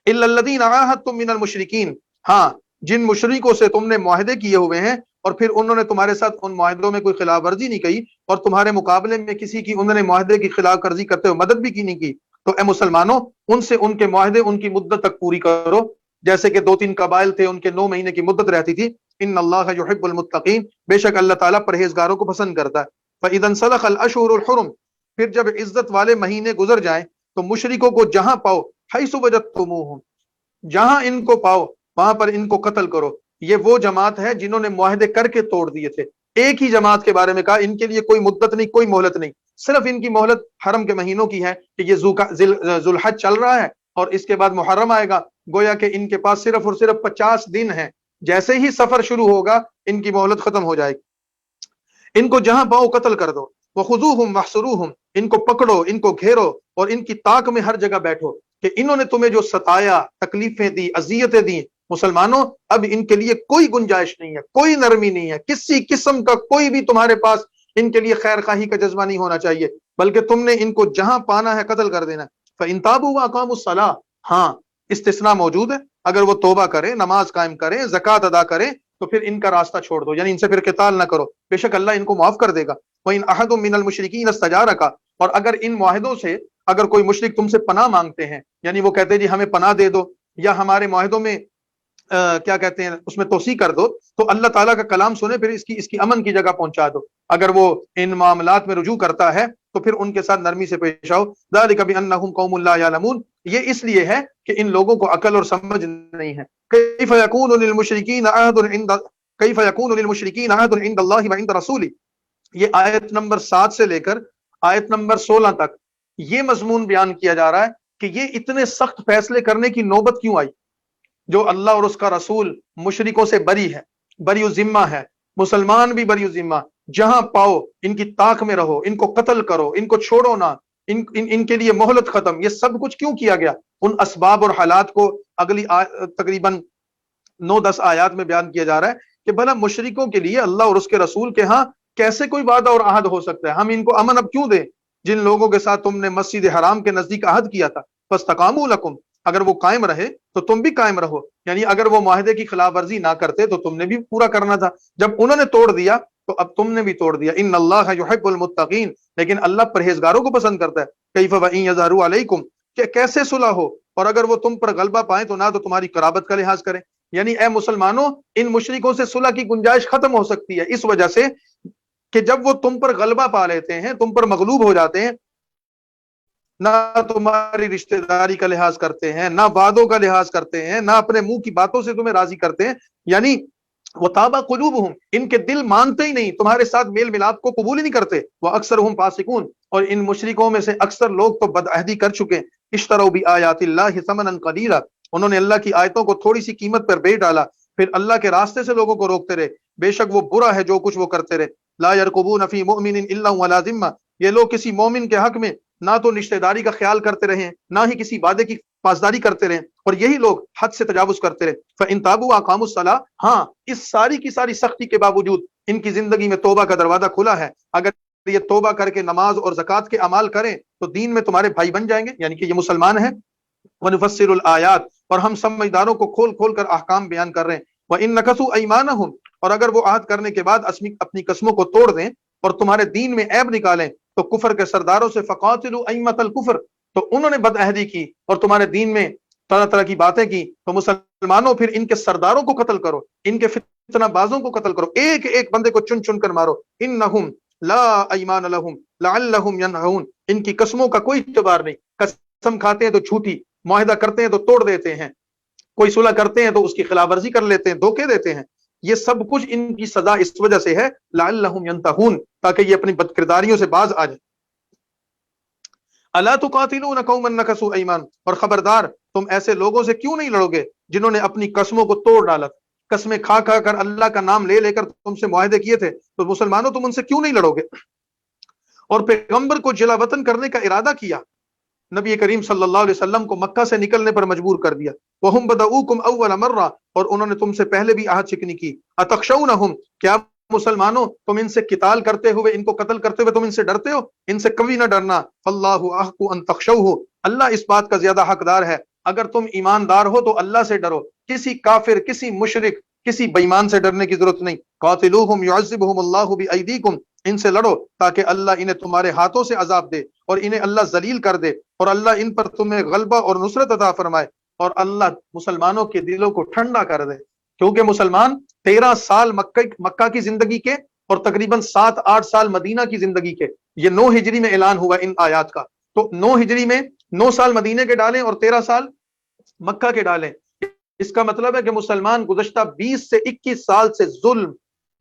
الا الذین عاہدتم من المشرکین، ہاں جن مشرکوں سے تم نے معاہدے کیے ہوئے ہیں اور پھر انہوں نے تمہارے ساتھ ان معاہدوں میں کوئی خلاف ورزی نہیں کی اور تمہارے مقابلے میں کسی کی انہوں نے معاہدے کی خلاف ورزی کرتے ہوئے مدد بھی کی نہیں کی، تو اے مسلمانوں ان سے ان کے معاہدے ان کی مدت تک پوری کرو، جیسے کہ 2-3 قبائل تھے ان کے 9 مہینے کی مدت رہتی تھی۔ ان اللہ یحب المتقین، بے شک اللہ تعالیٰ پرہیزگاروں کو پسند کرتا ہے۔ فَإِذَا انسلخ الاشہر الحرم، پھر جب عزت والے مہینے گزر جائیں تو مشرکوں کو جہاں پاؤ، حیث وجدتموہم، جہاں ان کو پاؤ وہاں پر ان کو قتل کرو۔ یہ وہ جماعت ہے جنہوں نے معاہدے کر کے توڑ دیے تھے۔ ایک ہی جماعت کے بارے میں کہا ان کے لیے کوئی مدت نہیں، کوئی مہلت نہیں، صرف ان کی مہلت حرم کے مہینوں کی ہے کہ یہ ذو الحج چل رہا ہے اور اس کے بعد محرم آئے گا، گویا کہ ان کے پاس صرف اور صرف 50 دن ہیں، جیسے ہی سفر شروع ہوگا ان کی مہلت ختم ہو جائے گی۔ ان کو جہاں پاؤ قتل کر دو، وخذوہم واحصروہم، ان کو پکڑو، ان کو گھیرو اور ان کی طاق میں ہر جگہ بیٹھو کہ انہوں نے تمہیں جو ستایا، تکلیفیں دی، اذیتیں دی، مسلمانوں اب ان کے لیے کوئی گنجائش نہیں ہے، کوئی نرمی نہیں ہے، کسی قسم کا کوئی بھی تمہارے پاس ان کے لیے خیر خواہی کا جذبہ نہیں ہونا چاہیے، بلکہ تم نے ان کو جہاں پانا ہے قتل کر دینا۔ فَإِن تَابُوا وَأَقَامُوا الصَّلَاةَ، ہاں استثناء موجود ہے، اگر وہ توبہ کریں، نماز قائم کریں، زکوٰۃ ادا کریں تو پھر ان کا راستہ چھوڑ دو، یعنی ان سے پھر قتال نہ کرو، بے شک اللہ ان کو معاف کر دے گا۔ وَإِنْ أَحَدٌ مِّنَ الْمُشْرِكِينَ اسْتَجَارَكَ، اور اگر ان معاہدوں سے اگر کوئی مشرک تم سے پناہ مانگتے ہیں، یعنی وہ کہتے ہیں جی ہمیں پناہ دے دو یا ہمارے معاہدوں میں کیا کہتے ہیں اس میں توسیع کر دو، تو اللہ تعالیٰ کا کلام سنے، پھر اس کی امن کی جگہ پہنچا دو۔ اگر وہ ان معاملات میں رجوع کرتا ہے تو پھر ان کے ساتھ نرمی سے پیش آؤ۔ ذَلِكَ بِأَنَّهُمْ قَوْمٌ لَا يَعْلَمُونَ، یہ اس لیے ہے کہ ان لوگوں کو عقل اور سمجھ نہیں ہے۔ كَيْفَ يَكُونُ لِلْمُشْرِكِينَ عَهْدٌ عِندَ اللَّهِ وَعِندَ رَسُولِهِ، یہ آیت نمبر 7 سے لے کر آیت نمبر 16 تک یہ مضمون بیان کیا جا رہا ہے کہ یہ اتنے سخت فیصلے کرنے کی نوبت کیوں آئی، جو اللہ اور اس کا رسول مشرکوں سے بری ہے، بری ذمہ ہے، مسلمان بھی بری ذمہ، جہاں پاؤ ان کی طاق میں رہو، ان کو قتل کرو، ان کو چھوڑو نہ، ان کے لیے مہلت ختم۔ یہ سب کچھ کیوں کیا گیا؟ ان اسباب اور حالات کو اگلی تقریباً 9-10 آیات میں بیان کیا جا رہا ہے کہ بھلا مشرکوں کے لیے اللہ اور اس کے رسول کے ہاں کیسے کوئی وعدہ اور عہد ہو سکتا ہے؟ ہم ان کو امن اب کیوں دیں جن لوگوں کے ساتھ تم نے مسجد حرام کے نزدیک عہد کیا تھا؟ فاستقاموا لکم، اگر وہ قائم رہے تو تم بھی قائم رہو، یعنی اگر وہ معاہدے کی خلاف ورزی نہ کرتے تو تم نے بھی پورا کرنا تھا، جب انہوں نے توڑ دیا تو اب تم نے بھی توڑ دیا۔ ان اللہ یحب المتقین، لیکن اللہ پرہیزگاروں کو پسند کرتا ہے۔ کیف وان یظہروا علیکم، کہ کیسے صلح ہو اور اگر وہ تم پر غلبہ پائیں تو نہ تو تمہاری قرابت کا لحاظ کریں، یعنی اے مسلمانوں ان مشرکوں سے صلح کی گنجائش ختم ہو سکتی ہے اس وجہ سے کہ جب وہ تم پر غلبہ پا لیتے ہیں، تم پر مغلوب ہو جاتے ہیں، نہ تمہاری رشتہ داری کا لحاظ کرتے ہیں، نہ وعدوں کا لحاظ کرتے ہیں، نہ اپنے منہ کی باتوں سے تمہیں راضی کرتے ہیں، یعنی وَطَابَ قُلُوبُهُمْ، ان کے دل مانتے ہی نہیں، تمہارے ساتھ میل ملاپ کو قبول ہی نہیں کرتے۔ وَأَكْثَرُهُمْ فَاسِقُونَ، اور ان مشرکوں میں سے اکثر لوگ تو بدعہدی کر چکے ہیں۔ اشتروا بآیات اللہ ثمنا قلیلا، انہوں نے اللہ کی آیتوں کو تھوڑی سی قیمت پر بیچ ڈالا، پھر اللہ کے راستے سے لوگوں کو روکتے رہے، بے شک وہ برا ہے جو کچھ وہ کرتے رہے۔ لا يرقبون فی مؤمن الا ولا ذمہ، یہ لوگ کسی مومن کے حق میں نہ تو رشتہ داری کا خیال کرتے رہے، نہ ہی کسی وعدے کی پاسداری کرتے رہے، اور یہی لوگ حد سے تجاوز کرتے رہے۔ فَإِن تَابُوا وَأَقَامُوا الصَّلَاةَ، ہاں اس ساری کی ساری سختی کے باوجود ان کی زندگی میں توبہ کا دروازہ کھلا ہے، اگر یہ توبہ کر کے نماز اور زکوٰۃ کے اعمال کریں تو دین میں تمہارے بھائی بن جائیں گے، یعنی کہ یہ مسلمان ہیں۔ وَنُفَصِّلُ الْآيَاتِ، اور ہم سمجھداروں کو کھول کھول کر احکام بیان کر رہے ہیں۔ وَإِن نَكَثُوا أَيْمَانَهُمْ، اور اگر وہ عہد کرنے کے بعد اپنی قسموں کو توڑ دیں اور تمہارے دین میں عیب نکالیں تو کفر کے سرداروں سے فقاتلوا ائمۃ الکفر، تو انہوں نے بدعہدی کی اور تمہارے دین میں طرح طرح کی باتیں کی، تو مسلمانوں پھر ان کے سرداروں کو قتل کرو، ان کے فتنہ بازوں کو قتل کرو، ایک ایک بندے کو چن چن کر مارو۔ انہم لا ایمان لہم لعلہم ینہون، ان کی قسموں کا کوئی اعتبار نہیں، قسم کھاتے ہیں تو جھوٹی، معاہدہ کرتے ہیں تو توڑ دیتے ہیں، کوئی صلح کرتے ہیں تو اس کی خلاف ورزی کر لیتے ہیں، دھوکے دیتے ہیں۔ یہ سب کچھ ان کی سزا اس وجہ سے ہے لعلہم ینتہون، تاکہ یہ اپنی بد کرداریوں سے باز آ جائیں۔ الا تقاتلون قوما نکثوا ایمان، اور خبردار تم ایسے لوگوں سے کیوں نہیں لڑو گے جنہوں نے اپنی قسموں کو توڑ ڈالا، قسمیں کھا کھا کر اللہ کا نام لے لے کر تم سے معاہدے کیے تھے، تو مسلمانوں تم ان سے کیوں نہیں لڑو گے؟ اور پیغمبر کو جلا وطن کرنے کا ارادہ کیا، نبی کریم صلی اللہ علیہ وسلم کو مکہ سے نکلنے پر مجبور کر دیا۔ وَهُمْ بَدَؤُوكُمْ أَوَّلَ مَرَّةٍ، اور انہوں نے تم سے پہلے بھی عہد شکنی کی۔ أَتَخْشَوْنَهُمْ، کیا مسلمانوں تم ان سے قتال کرتے ہوئے، ان کو قتل کرتے ہوئے تم ان سے ڈرتے ہو؟ ان سے کبھی نہ ڈرنا۔ فَاللَّهُ أَحَقُّ أَن تَخْشَوْهُ، اللہ اس بات کا زیادہ حقدار ہے اگر تم ایماندار ہو تو اللہ سے ڈرو، کسی کافر، کسی مشرک، کسی بےمان سے ڈرنے کی ضرورت نہیں۔ قاتلوہم یعذبہم اللہ بایدیکم، ان سے لڑو تاکہ اللہ انہیں تمہارے ہاتھوں سے عذاب دے اور انہیں اللہ ذلیل کر دے، اور اللہ ان پر تمہیں غلبہ اور نصرت عطا فرمائے، اور اللہ مسلمانوں کے دلوں کو ٹھنڈا کر دے۔ کیونکہ مسلمان 13 سال مکہ کی زندگی کے اور تقریباً 7-8 سال مدینہ کی زندگی کے، یہ 9 ہجری میں اعلان ہوا ان آیات کا، تو 9 ہجری میں 9 سال مدینے کے ڈالیں اور 13 سال مکہ کے ڈالیں، اس کا مطلب ہے کہ مسلمان گزشتہ 20 سے 21 سال سے ظلم،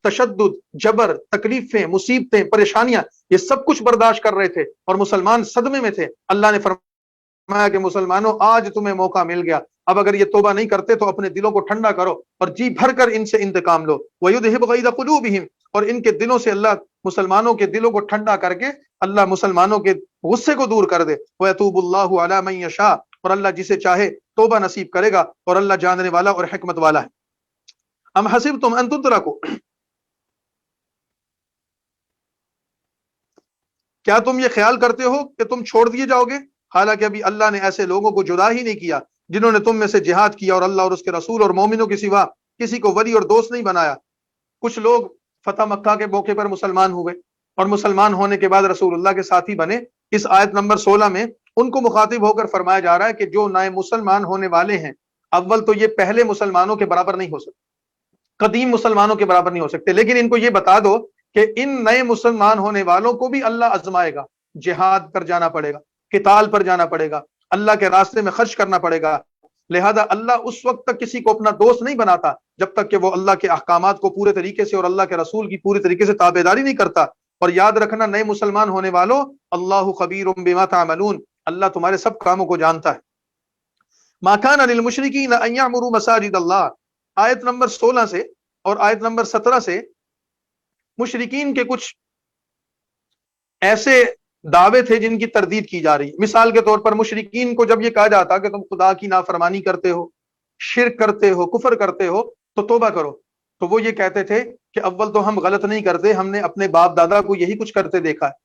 تشدد، جبر، تکلیفیں، مصیبتیں، پریشانیاں، یہ سب کچھ برداشت کر رہے تھے اور مسلمان صدمے میں تھے۔ اللہ نے فرمایا کہ مسلمانوں آج تمہیں موقع مل گیا، اب اگر یہ توبہ نہیں کرتے تو اپنے دلوں کو ٹھنڈا کرو اور جی بھر کر ان سے انتقام لو۔ وَيُذْهِبْ غَيْظَ قُلُوبِهِمْ، اور ان کے دلوں سے اللہ مسلمانوں کے دلوں کو ٹھنڈا کر کے اللہ مسلمانوں کے غصے کو دور کر دے۔ وَيَتُوبُ اللَّهُ عَلَى مَن يَشَاءُ، اور اللہ جسے چاہے توبہ نصیب کرے گا، اور اللہ جاننے والا اور حکمت والا ہے۔ ام حسبتم ان تترکوا، کیا تم یہ خیال کرتے ہو کہ تم چھوڑ دیے جاؤ گے؟ حالانکہ ابھی اللہ نے ایسے لوگوں کو جدا ہی نہیں کیا جنہوں نے تم میں سے جہاد کیا اور اللہ اور اس کے رسول اور مومنوں کے سوا کسی کو ولی اور دوست نہیں بنایا۔ کچھ لوگ فتح مکہ کے موقع پر مسلمان ہوئے اور مسلمان ہونے کے بعد رسول اللہ کے ساتھی بنے۔ اس آیت نمبر 16 میں ان کو مخاطب ہو کر فرمایا جا رہا ہے کہ جو نئے مسلمان ہونے والے ہیں، اول تو یہ پہلے مسلمانوں کے برابر نہیں ہو سکتے، قدیم مسلمانوں کے برابر نہیں ہو سکتے، لیکن ان کو یہ بتا دو کہ ان نئے مسلمان ہونے والوں کو بھی اللہ آزمائے گا، جہاد پر جانا پڑے گا، قتال پر جانا پڑے گا، اللہ کے راستے میں خرچ کرنا پڑے گا۔ لہذا اللہ اس وقت تک کسی کو اپنا دوست نہیں بناتا جب تک کہ وہ اللہ کے احکامات کو پورے طریقے سے اور اللہ کے رسول کی پوری طریقے سے تابعداری نہیں کرتا۔ اور یاد رکھنا نئے مسلمان ہونے والوں، اللہ خبیر بما تعملون، اللہ تمہارے سب کاموں کو جانتا ہے۔ ما کان للمشرکین ان یعمروا مساجد اللہ، آیت نمبر 16 سے اور آیت نمبر 17 سے مشرکین کے کچھ ایسے دعوے تھے جن کی تردید کی جا رہی ہے۔ مثال کے طور پر مشرکین کو جب یہ کہا جاتا کہ تم خدا کی نافرمانی کرتے ہو، شرک کرتے ہو، کفر کرتے ہو تو توبہ کرو، تو وہ یہ کہتے تھے کہ اول تو ہم غلط نہیں کرتے، ہم نے اپنے باپ دادا کو یہی کچھ کرتے دیکھا ہے۔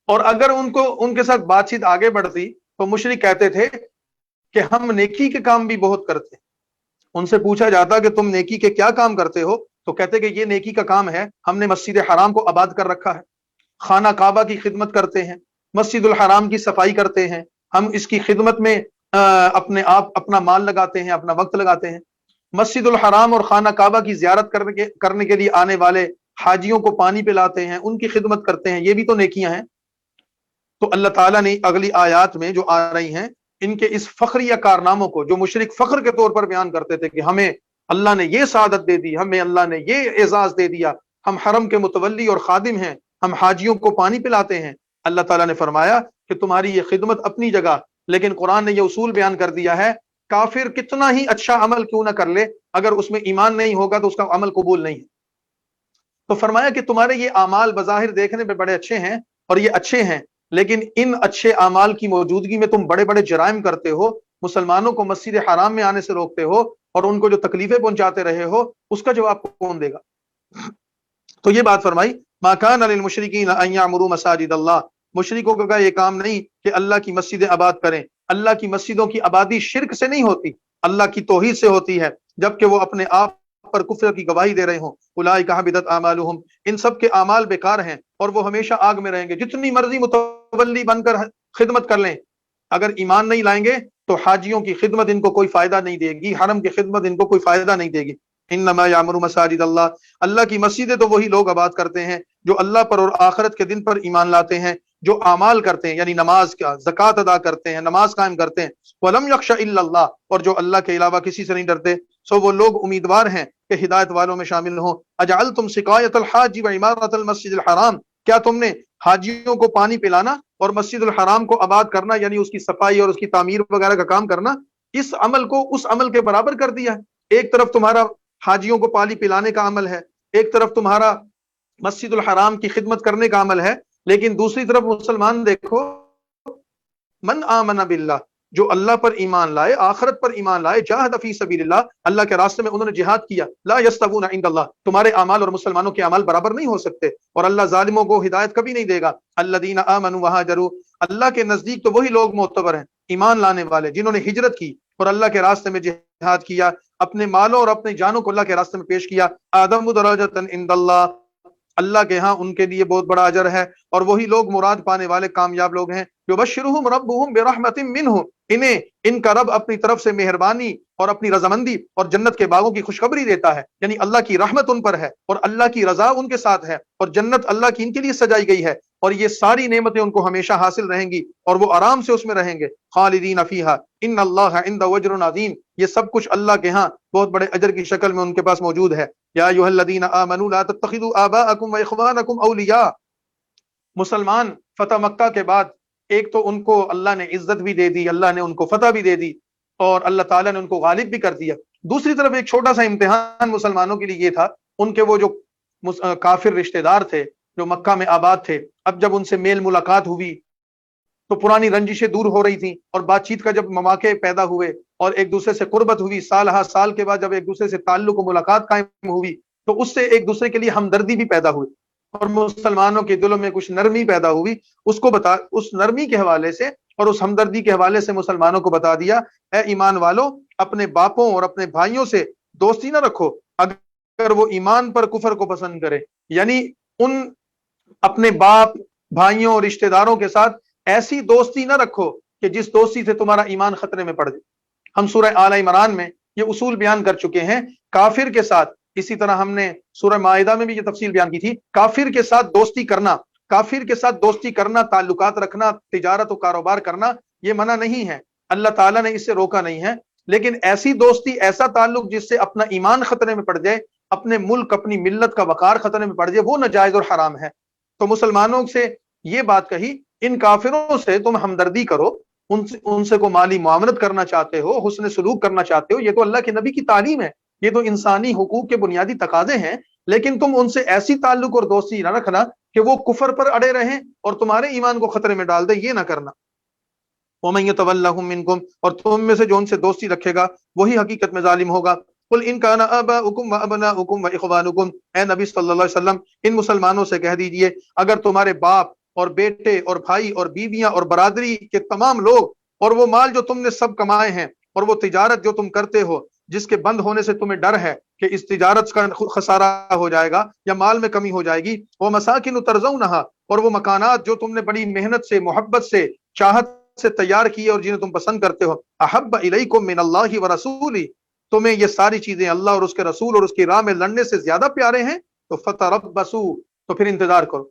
اور اگر ان کے ساتھ بات چیت آگے بڑھتی تو مشرک کہتے تھے کہ ہم نیکی کے کام بھی بہت کرتے ہیں۔ ان سے پوچھا جاتا کہ تم نیکی کے کیا کام کرتے ہو، تو کہتے کہ یہ نیکی کا کام ہے، ہم نے مسجد حرام کو آباد کر رکھا ہے، خانہ کعبہ کی خدمت کرتے ہیں، مسجد الحرام کی صفائی کرتے ہیں، ہم اس کی خدمت میں اپنے آپ اپنا مال لگاتے ہیں، اپنا وقت لگاتے ہیں، مسجد الحرام اور خانہ کعبہ کی زیارت کرنے کے لیے آنے والے حاجیوں کو پانی پلاتے ہیں، ان کی خدمت کرتے ہیں، یہ بھی تو نیکیاں ہیں۔ تو اللہ تعالیٰ نے اگلی آیات میں جو آ رہی ہیں ان کے اس فخریہ کارناموں کو، جو مشرک فخر کے طور پر بیان کرتے تھے کہ ہمیں اللہ نے یہ سعادت دے دی، ہمیں اللہ نے یہ اعزاز دے دیا، ہم حرم کے متولی اور خادم ہیں، ہم حاجیوں کو پانی پلاتے ہیں، اللہ تعالیٰ نے فرمایا کہ تمہاری یہ خدمت اپنی جگہ، لیکن قرآن نے یہ اصول بیان کر دیا ہے، کافر کتنا ہی اچھا عمل کیوں نہ کر لے، اگر اس میں ایمان نہیں ہوگا تو اس کا عمل قبول نہیں ہے۔ تو فرمایا کہ تمہارے یہ اعمال بظاہر دیکھنے میں بڑے اچھے ہیں اور یہ اچھے ہیں، لیکن ان اچھے اعمال کی موجودگی میں تم بڑے بڑے جرائم کرتے ہو، مسلمانوں کو مسجد حرام میں آنے سے روکتے ہو اور ان کو جو تکلیفیں پہنچاتے رہے ہو، اس کا جواب کون دے گا؟ تو یہ بات فرمائی، ما کان للمشرکین ان یعمروا مساجد اللہ، مشرکوں کا یہ کام نہیں کہ اللہ کی مسجدیں آباد کریں۔ اللہ کی مسجدوں کی آبادی شرک سے نہیں ہوتی، اللہ کی توحید سے ہوتی ہے، جبکہ وہ اپنے آپ پر کفر کی گواہی دے رہے ہوں۔ اولئک حبطت اعمالهم، ان سب کے اعمال بیکار ہیں اور وہ ہمیشہ آگ میں رہیں گے، جتنی مرضی متولی بن کر خدمت کر لیں، اگر ایمان نہیں لائیں گے تو حاجیوں کی خدمت ان کو کوئی فائدہ نہیں دے گی، حرم کی خدمت ان کو کوئی فائدہ نہیں دے گی۔ انما یعمر مساجد اللہ، اللہ کی مسجدیں تو وہی لوگ آباد کرتے ہیں جو اللہ پر اور آخرت کے دن پر ایمان لاتے ہیں، جو اعمال کرتے ہیں، یعنی نماز کا، زکوٰۃ ادا کرتے ہیں، نماز قائم کرتے ہیں، ولم یخش الا اللہ، اور جو اللہ کے علاوہ کسی سے نہیں ڈرتے، سو وہ لوگ امیدوار ہیں کہ ہدایت والوں میں شامل ہوں۔ اجعلتم سقایۃ الحاج وعمارۃ المسجد الحرام، کیا تم نے حاجیوں کو پانی پلانا اور مسجد الحرام کو آباد کرنا، یعنی اس کی صفائی اور اس کی تعمیر وغیرہ کا کام کرنا، اس عمل کو اس عمل کے برابر کر دیا ہے؟ ایک طرف تمہارا حاجیوں کو پانی پلانے کا عمل ہے، ایک طرف تمہارا مسجد الحرام کی خدمت کرنے کا عمل ہے، لیکن دوسری طرف مسلمان دیکھو، من آمن باللہ، جو اللہ پر ایمان لائے، آخرت پر ایمان لائے، جاہد فی سبیل اللہ، اللہ کے راستے میں انہوں نے جہاد کیا، لا یستوون عند اللہ، تمہارے اعمال اور مسلمانوں کے اعمال برابر نہیں ہو سکتے، اور اللہ ظالموں کو ہدایت کبھی نہیں دے گا۔ الذین آمنوا وہاجروا، اللہ کے نزدیک تو وہی لوگ معتبر ہیں ایمان لانے والے جنہوں نے ہجرت کی اور اللہ کے راستے میں جہاد کیا، اپنے مالوں اور اپنے جانوں کو اللہ کے راستے میں پیش کیا، آدم درجۃ عند اللہ، اللہ کے ہاں ان کے لیے بہت بڑا اجر ہے، اور وہی لوگ مراد پانے والے کامیاب لوگ ہیں۔ یبشرہم ربہم برحمت منہ، انہیں ان کا رب اپنی طرف سے مہربانی اور اپنی رضامندی اور جنت کے باغوں کی خوشخبری دیتا ہے، یعنی اللہ کی رحمت ان پر ہے اور اللہ کی رضا ان کے ساتھ ہے، اور جنت اللہ کی ان کے لیے سجائی گئی ہے، اور یہ ساری نعمتیں ان کو ہمیشہ حاصل رہیں گی اور وہ آرام سے اس میں رہیں گے، خالدین فیہا ان اللہ عند اجر عظیم، یہ سب کچھ اللہ کے ہاں بہت بڑے اجر کی شکل میں ان کے پاس موجود ہے۔ یا ایھا الذین آمنوا لا تتخذوا آباءکم واخوانکم اولیاء، مسلمان فتح مکہ کے بعد ایک تو ان کو اللہ نے عزت بھی دے دی، اللہ نے ان کو فتح بھی دے دی، اور اللہ تعالیٰ نے ان کو غالب بھی کر دیا۔ دوسری طرف ایک چھوٹا سا امتحان مسلمانوں کے لیے یہ تھا، ان کے وہ جو کافر رشتہ دار تھے جو مکہ میں آباد تھے، اب جب ان سے میل ملاقات ہوئی تو پرانی رنجشیں دور ہو رہی تھیں، اور بات چیت کا جب مواقع پیدا ہوئے اور ایک دوسرے سے قربت ہوئی، سال ہا سال کے بعد جب ایک دوسرے سے تعلق و ملاقات قائم ہوئی تو اس سے ایک دوسرے کے لیے ہمدردی بھی پیدا ہوئی اور مسلمانوں کے دلوں میں کچھ نرمی پیدا ہوئی۔ اس نرمی کے حوالے سے اور اس ہمدردی کے حوالے سے مسلمانوں کو بتا دیا، اے ایمان والو، اپنے باپوں اور اپنے بھائیوں سے دوستی نہ رکھو اگر وہ ایمان پر کفر کو پسند کرے، یعنی ان اپنے باپ، بھائیوں اور رشتہ داروں کے ساتھ ایسی دوستی نہ رکھو کہ جس دوستی سے تمہارا ایمان خطرے میں پڑ جائے۔ ہم سورہ آل عمران میں یہ اصول بیان کر چکے ہیں کافر کے ساتھ، اسی طرح ہم نے سورہ مائدہ میں بھی یہ تفصیل بیان کی تھی، کافر کے ساتھ دوستی کرنا، کافر کے ساتھ دوستی کرنا، تعلقات رکھنا، تجارت و کاروبار کرنا، یہ منع نہیں ہے، اللہ تعالیٰ نے اس سے روکا نہیں ہے، لیکن ایسی دوستی، ایسا تعلق جس سے اپنا ایمان خطرے میں پڑ جائے، اپنے ملک، اپنی ملت کا وقار خطرے میں پڑ جائے، وہ ناجائز اور حرام ہے۔ تو مسلمانوں سے یہ بات کہی، ان کافروں سے تم ہمدردی کرو، ان سے کو مالی معاملت کرنا چاہتے ہو، حسن سلوک کرنا چاہتے ہو، یہ تو اللہ کے نبی کی تعلیم ہے، یہ تو انسانی حقوق کے بنیادی تقاضے ہیں، لیکن تم ان سے ایسی تعلق اور دوستی نہ رکھنا کہ وہ کفر پر اڑے رہیں اور تمہارے ایمان کو خطرے میں ڈال دے، یہ نہ کرنا۔ وَمَن يَتَوَلَّهُم مِّنكُمْ، اور تم میں سے جو ان سے دوستی رکھے گا وہی حقیقت میں ظالم ہوگا۔ قُلْ إِن كَانَ آبَاؤُكُمْ وَأَبْنَاؤُكُمْ وَإِخْوَانُكُمْ، اے نبی صلی اللہ علیہ وسلم ان مسلمانوں سے کہہ دیجئے، اگر تمہارے باپ اور بیٹے اور بھائی اور بیویاں اور برادری کے تمام لوگ اور وہ مال جو تم نے سب کمائے ہیں اور وہ تجارت جو تم کرتے ہو جس کے بند ہونے سے تمہیں ڈر ہے کہ اس تجارت کا خسارہ ہو جائے گا یا مال میں کمی ہو جائے گی، وہ مساکن ترضونہا، اور وہ مکانات جو تم نے بڑی محنت سے، محبت سے، چاہت سے تیار کیے اور جنہیں تم پسند کرتے ہو، احب الیکم من اللہ ورسولہ، تمہیں یہ ساری چیزیں اللہ اور اس کے رسول اور اس کی راہ میں لڑنے سے زیادہ پیارے ہیں، تو فتربصوا، تو پھر انتظار کرو۔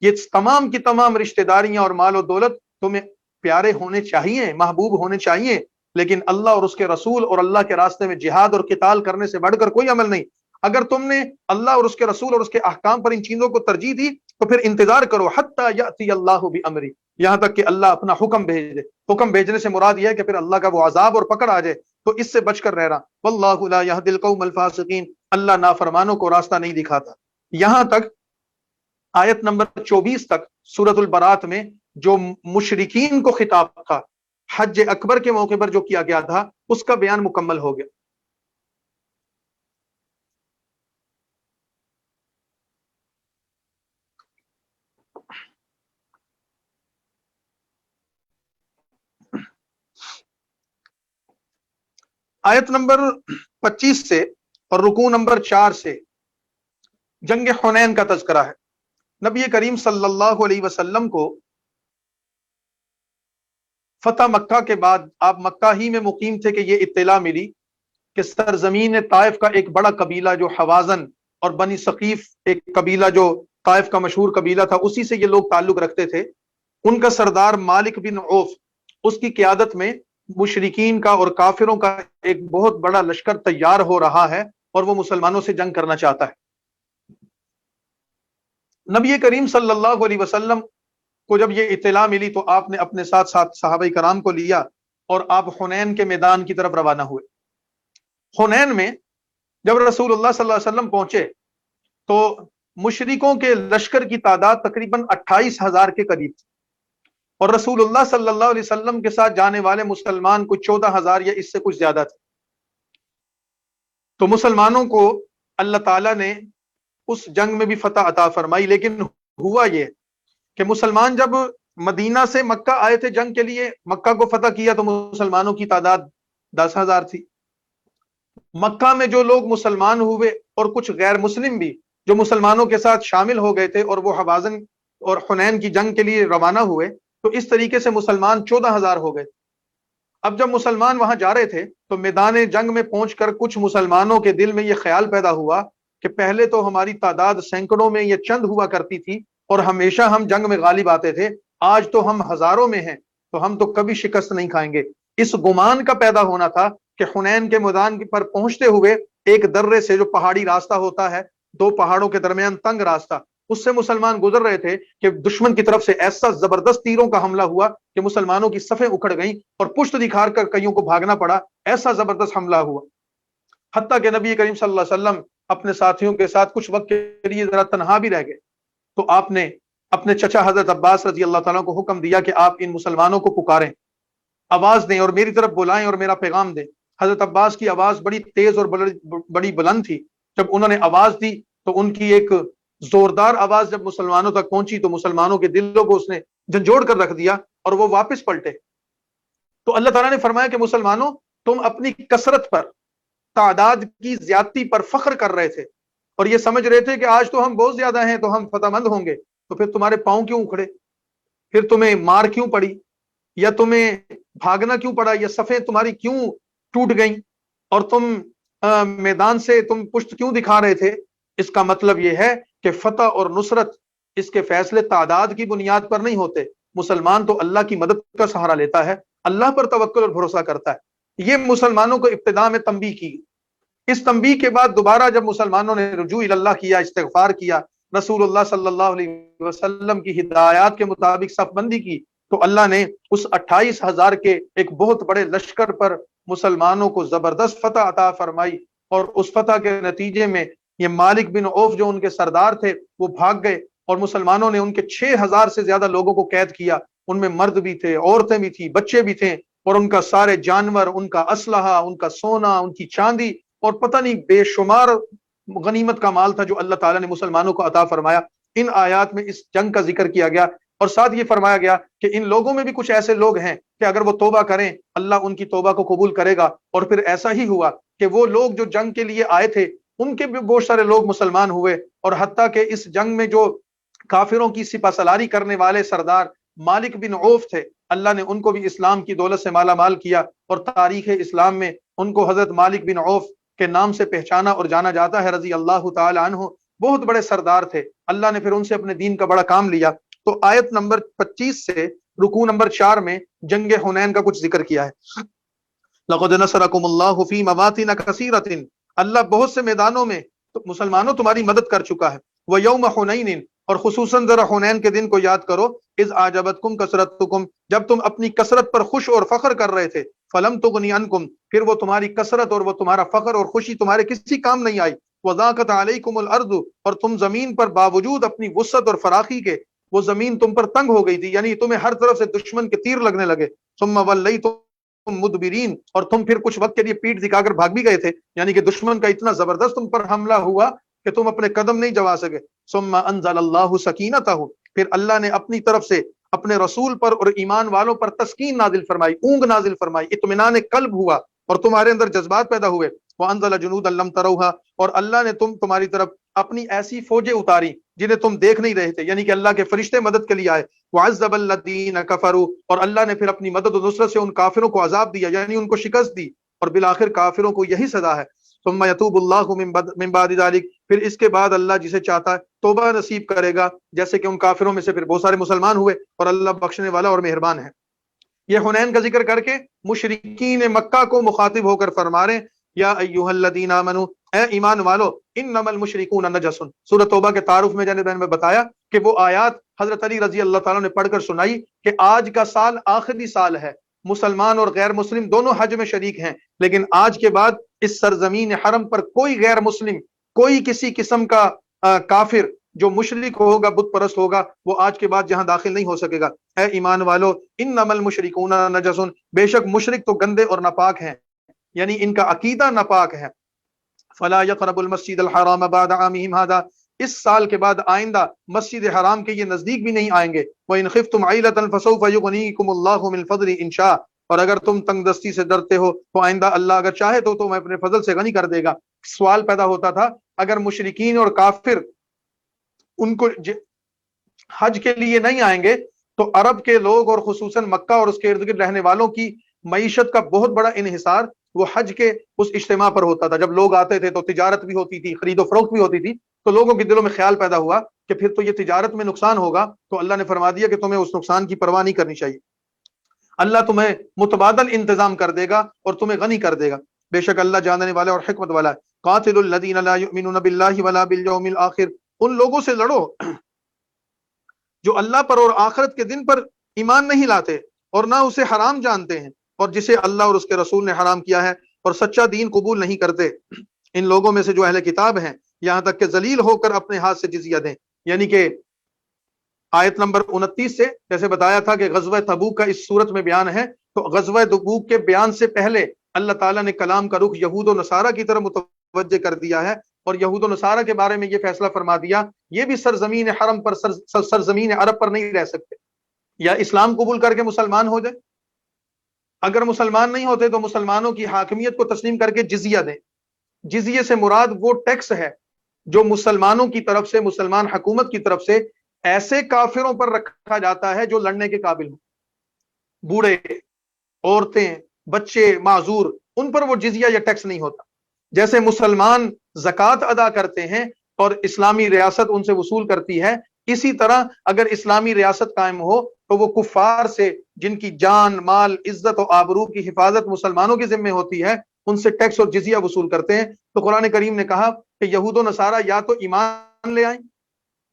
یہ تمام کی تمام رشتہ داریاں اور مال و دولت تمہیں پیارے ہونے چاہیے، محبوب ہونے چاہیے، لیکن اللہ اور اس کے رسول اور اللہ کے راستے میں جہاد اور قتال کرنے سے بڑھ کر کوئی عمل نہیں۔ اگر تم نے اللہ اور اس کے رسول اور اس کے احکام پر ان چیزوں کو ترجیح دی تو پھر انتظار کرو، حتی یأتی اللہ بامری، یہاں تک کہ اللہ اپنا حکم بھیج دے۔ حکم بھیجنے سے مراد یہ ہے کہ پھر اللہ کا وہ عذاب اور پکڑ آ جائے، تو اس سے بچ کر رہنا۔ واللہ لا یہدی القوم الفاسقین، اللہ نافرمانوں کو راستہ نہیں دکھاتا۔ یہاں تک آیت نمبر 24 تک سورۃ البراۃ میں جو مشرکین کو خطاب تھا، حج اکبر کے موقع پر جو کیا گیا تھا، اس کا بیان مکمل ہو گیا۔ آیت نمبر 25 سے اور رکوع نمبر 4 سے جنگ حنین کا تذکرہ ہے۔ نبی کریم صلی اللہ علیہ وسلم کو فتح مکہ کے بعد آپ مکہ ہی میں مقیم تھے کہ یہ اطلاع ملی کہ سرزمین طائف کا ایک بڑا قبیلہ جو حوازن اور بنی ثقیف، ایک قبیلہ جو طائف کا مشہور قبیلہ تھا، اسی سے یہ لوگ تعلق رکھتے تھے، ان کا سردار مالک بن عوف، اس کی قیادت میں مشرکین کا اور کافروں کا ایک بہت بڑا لشکر تیار ہو رہا ہے اور وہ مسلمانوں سے جنگ کرنا چاہتا ہے۔ نبی کریم صلی اللہ علیہ وسلم کو جب یہ اطلاع ملی تو آپ نے اپنے ساتھ ساتھ صحابہ کرام کو لیا اور آپ حنین کے میدان کی طرف روانہ ہوئے۔ حنین میں جب رسول اللہ صلی اللہ علیہ وسلم پہنچے تو مشرکوں کے لشکر کی تعداد تقریباً 28,000 کے قریب تھی، اور رسول اللہ صلی اللہ علیہ وسلم کے ساتھ جانے والے مسلمان کچھ 14,000 یا اس سے کچھ زیادہ تھے۔ تو مسلمانوں کو اللہ تعالیٰ نے اس جنگ میں بھی فتح عطا فرمائی، لیکن ہوا یہ کہ مسلمان جب مدینہ سے مکہ آئے تھے جنگ کے لیے، مکہ کو فتح کیا تو مسلمانوں کی تعداد 10,000 تھی۔ مکہ میں جو لوگ مسلمان ہوئے اور کچھ غیر مسلم بھی جو مسلمانوں کے ساتھ شامل ہو گئے تھے اور وہ حوازن اور حنین کی جنگ کے لیے روانہ ہوئے، تو اس طریقے سے مسلمان 14,000 ہو گئے۔ اب جب مسلمان وہاں جا رہے تھے تو میدان جنگ میں پہنچ کر کچھ مسلمانوں کے دل میں یہ خیال پیدا ہوا کہ پہلے تو ہماری تعداد سینکڑوں میں یا چند ہوا کرتی تھی اور ہمیشہ ہم جنگ میں غالب آتے تھے، آج تو ہم ہزاروں میں ہیں تو ہم تو کبھی شکست نہیں کھائیں گے۔ اس گمان کا پیدا ہونا تھا کہ حنین کے میدان پر پہنچتے ہوئے ایک درے سے، جو پہاڑی راستہ ہوتا ہے، دو پہاڑوں کے درمیان تنگ راستہ، اس سے مسلمان گزر رہے تھے کہ دشمن کی طرف سے ایسا زبردست تیروں کا حملہ ہوا کہ مسلمانوں کی صفیں اکھڑ گئیں اور پشت دکھا کر کئیوں کو بھاگنا پڑا، ایسا زبردست حملہ ہوا۔ حتیٰ کہ نبی کریم صلی اللہ علیہ وسلم اپنے ساتھیوں کے ساتھ کچھ وقت کے لیے ذرا تنہا بھی رہ گئے، تو آپ نے اپنے چچا حضرت عباس رضی اللہ تعالیٰ کو حکم دیا کہ آپ ان مسلمانوں کو پکاریں، آواز دیں اور میری طرف بلائیں اور میرا پیغام دیں۔ حضرت عباس کی آواز بڑی تیز اور بڑی بلند تھی۔ جب انہوں نے آواز دی تو ان کی ایک زوردار آواز جب مسلمانوں تک پہنچی تو مسلمانوں کے دلوں کو اس نے جھنجھوڑ کر رکھ دیا اور وہ واپس پلٹے۔ تو اللہ تعالیٰ نے فرمایا کہ مسلمانوں، تم اپنی کثرت پر، تعداد کی زیادتی پر فخر کر رہے تھے اور یہ سمجھ رہے تھے کہ آج تو ہم بہت زیادہ ہیں تو ہم فتح مند ہوں گے، تو پھر تمہارے پاؤں کیوں اکھڑے، پھر تمہیں مار کیوں پڑی، یا تمہیں بھاگنا کیوں پڑا، یا صفیں تمہاری کیوں ٹوٹ گئیں اور تم میدان سے تم پشت کیوں دکھا رہے تھے؟ اس کا مطلب یہ ہے کہ فتح اور نصرت، اس کے فیصلے تعداد کی بنیاد پر نہیں ہوتے۔ مسلمان تو اللہ کی مدد کا سہارا لیتا ہے، اللہ پر توکل اور بھروسہ کرتا ہے۔ یہ مسلمانوں کو ابتدا میں تنبیہ کی۔ اس تنبیہ کے بعد دوبارہ جب مسلمانوں نے رجوع اللہ کیا، استغفار کیا، رسول اللہ صلی اللہ علیہ وسلم کی ہدایات کے مطابق صف بندی کی، تو اللہ نے اس 28,000 کے ایک بہت بڑے لشکر پر مسلمانوں کو زبردست فتح عطا فرمائی، اور اس فتح کے نتیجے میں یہ مالک بن عوف جو ان کے سردار تھے وہ بھاگ گئے، اور مسلمانوں نے ان کے 6,000 سے زیادہ لوگوں کو قید کیا۔ ان میں مرد بھی تھے، عورتیں بھی تھی، بچے بھی تھے، اور ان کا سارے جانور، ان کا اسلحہ، ان کا سونا، ان کی چاندی اور پتہ نہیں بے شمار غنیمت کا مال تھا جو اللہ تعالیٰ نے مسلمانوں کو عطا فرمایا۔ ان آیات میں اس جنگ کا ذکر کیا گیا، اور ساتھ یہ فرمایا گیا کہ ان لوگوں میں بھی کچھ ایسے لوگ ہیں کہ اگر وہ توبہ کریں اللہ ان کی توبہ کو قبول کرے گا۔ اور پھر ایسا ہی ہوا کہ وہ لوگ جو جنگ کے لیے آئے تھے ان کے بھی بہت سارے لوگ مسلمان ہوئے، اور حتیٰ کہ اس جنگ میں جو کافروں کی سپہ سالاری کرنے والے سردار مالک بن عوف تھے، اللہ نے ان کو بھی اسلام کی دولت سے مالا مال کیا، اور تاریخ اسلام میں ان کو حضرت مالک بن عوف کے نام سے پہچانا اور جانا جاتا ہے، رضی اللہ تعالی عنہ۔ بہت بڑے سردار تھے، اللہ نے پھر ان سے اپنے دین کا بڑا کام لیا۔ تو آیت نمبر 25 سے رکوع نمبر 4 میں جنگ حنین کا کچھ ذکر کیا ہے۔ لقد نصرکم اللہ فی مواطن کثیرۃ، اللہ بہت سے میدانوں میں تو مسلمانوں تمہاری مدد کر چکا ہے۔ ویوم حنین، اور خصوصاً ذرا حنین کے دن کو یاد کرو، اذ اعجبتکم کثرتکم، جب تم اپنی کثرت پر خوش اور فخر کر رہے تھے، فلم تغنی عنکم، پھر وہ تمہاری کثرت اور وہ تمہارا فخر اور خوشی تمہارے کسی کام نہیں آئی۔ وضاقت علیکم الارض، اور تم زمین پر باوجود اپنی وسعت اور فراخی کے وہ زمین تم پر تنگ ہو گئی تھی، یعنی تمہیں ہر طرف سے دشمن کے تیر لگنے لگے۔ ثم ولیتم مدبرین، اور تم پھر کچھ وقت کے لیے پیٹ دکھا کر بھاگ بھی گئے تھے، یعنی کہ دشمن کا اتنا زبردست تم پر حملہ ہوا کہ تم اپنے قدم نہیں جما سکے۔ ثم انزل اللہ سکینتہ، پھر اللہ نے اپنی طرف سے اپنے رسول پر اور ایمان والوں پر تسکین نازل فرمائی، اونگ نازل فرمائی، اطمینان قلب ہوا اور تمہارے اندر جذبات پیدا ہوئے۔ وانزل جنودا لم تروها، اور اللہ نے تمہاری طرف اپنی ایسی فوجیں اتاری جنہیں تم دیکھ نہیں رہے تھے، یعنی کہ اللہ کے فرشتے مدد کے لیے آئے۔ وعذب الذین کفروا، اور اللہ نے پھر اپنی مدد و نصرت سے ان کافروں کو عذاب دیا، یعنی ان کو شکست دی، اور بالآخر کافروں کو یہی سزا ہے۔ ثم یتوب اللہ من بعد ذلک، پھر اس کے بعد اللہ جسے چاہتا ہے توبہ نصیب کرے گا، جیسے کہ ان کافروں میں سے پھر بہت سارے مسلمان ہوئے، اور اللہ بخشنے والا اور مہربان ہے۔ یہ حنین کا ذکر کر کے مشرکین مکہ کو مخاطب ہو کر فرما رہے ہیں، یا ایھا الذین آمنوا، اے ایمان والو، انما المشرکون نجس۔ سورۃ توبہ کے تعارف میں جناب نے بتایا کہ وہ آیات حضرت علی رضی اللہ تعالیٰ نے پڑھ کر سنائی کہ آج کا سال آخری سال ہے، مسلمان اور غیر مسلم دونوں حج میں شریک ہیں، لیکن آج کے بعد اس سرزمین حرم پر کوئی غیر مسلم، کوئی کسی قسم کا کافر جو مشرک ہوگا، بت پرست ہوگا، وہ آج کے بعد جہاں داخل نہیں ہو سکے گا۔ اے ایمان والو، انما المشرکون نجس، بے شک مشرک تو گندے اور ناپاک ہیں، یعنی ان کا عقیدہ ناپاک ہے۔ فلا يقربوا المسجد الحرام بعد عامهم هذا، اس سال کے بعد آئندہ مسجد حرام کے یہ نزدیک بھی نہیں آئیں گے۔ وَإِنْ خِفْتُمْ عَيْلَةً فَسَوْفَ يُغْنِيكُمُ اللَّهُ مِنْ فَضْلِهِ إِنْ شَاءَ، اور اگر تم تنگ دستی سے ڈرتے ہو تو آئندہ اللہ اگر چاہے تو تمہیں اپنے فضل سے غنی کر دے گا۔ سوال پیدا ہوتا تھا اگر مشرکین اور کافر ان کو حج کے لیے نہیں آئیں گے تو عرب کے لوگ اور خصوصاً مکہ اور اس کے ارد گرد رہنے والوں کی معیشت کا بہت بڑا انحصار وہ حج کے اس اجتماع پر ہوتا تھا۔ جب لوگ آتے تھے تو تجارت بھی ہوتی تھی، خرید و فروخت بھی ہوتی تھی، تو لوگوں کے دلوں میں خیال پیدا ہوا کہ پھر تو یہ تجارت میں نقصان ہوگا، تو اللہ نے فرما دیا کہ تمہیں اس نقصان کی پرواہ نہیں کرنی چاہیے، اللہ تمہیں متبادل انتظام کر دے گا اور تمہیں غنی کر دے گا، بے شک اللہ جاننے والا اور حکمت والا ہے۔ قاتل الذین لا یؤمنون باللہ ولا بالیوم الآخر، ان لوگوں سے لڑو جو اللہ پر اور آخرت کے دن پر ایمان نہیں لاتے اور نہ اسے حرام جانتے ہیں اور جسے اللہ اور اس کے رسول نے حرام کیا ہے، اور سچا دین قبول نہیں کرتے ان لوگوں میں سے جو اہل کتاب ہیں، یہاں تک کہ ذلیل ہو کر اپنے ہاتھ سے جزیہ دیں۔ یعنی کہ آیت نمبر 29 سے جیسے بتایا تھا کہ غزوہ تبوک کا اس صورت میں بیان ہے، تو غزوہ تبوک کے بیان سے پہلے اللہ تعالیٰ نے کلام کا رخ یہود و نصارہ کی طرف متوجہ کر دیا ہے، اور یہود و نصارہ کے بارے میں یہ فیصلہ فرما دیا یہ بھی سرزمین حرم پر سرزمین عرب پر نہیں رہ سکتے، یا اسلام قبول کر کے مسلمان ہو جائے، اگر مسلمان نہیں ہوتے تو مسلمانوں کی حاکمیت کو تسلیم کر کے جزیہ دیں۔ جزیے سے مراد وہ ٹیکس ہے جو مسلمانوں کی طرف سے، مسلمان حکومت کی طرف سے ایسے کافروں پر رکھا جاتا ہے جو لڑنے کے قابل ہوں، بوڑھے، عورتیں، بچے، معذور، ان پر وہ جزیہ یا ٹیکس نہیں ہوتا۔ جیسے مسلمان زکوٰۃ ادا کرتے ہیں اور اسلامی ریاست ان سے وصول کرتی ہے، اسی طرح اگر اسلامی ریاست قائم ہو تو وہ کفار سے جن کی جان، مال، عزت و آبرو کی حفاظت مسلمانوں کے ذمہ ہوتی ہے، ان سے ٹیکس اور جزیہ وصول کرتے ہیں۔ تو قرآن کریم نے کہا کہ یہود و نصارہ یا تو ایمان لے آئیں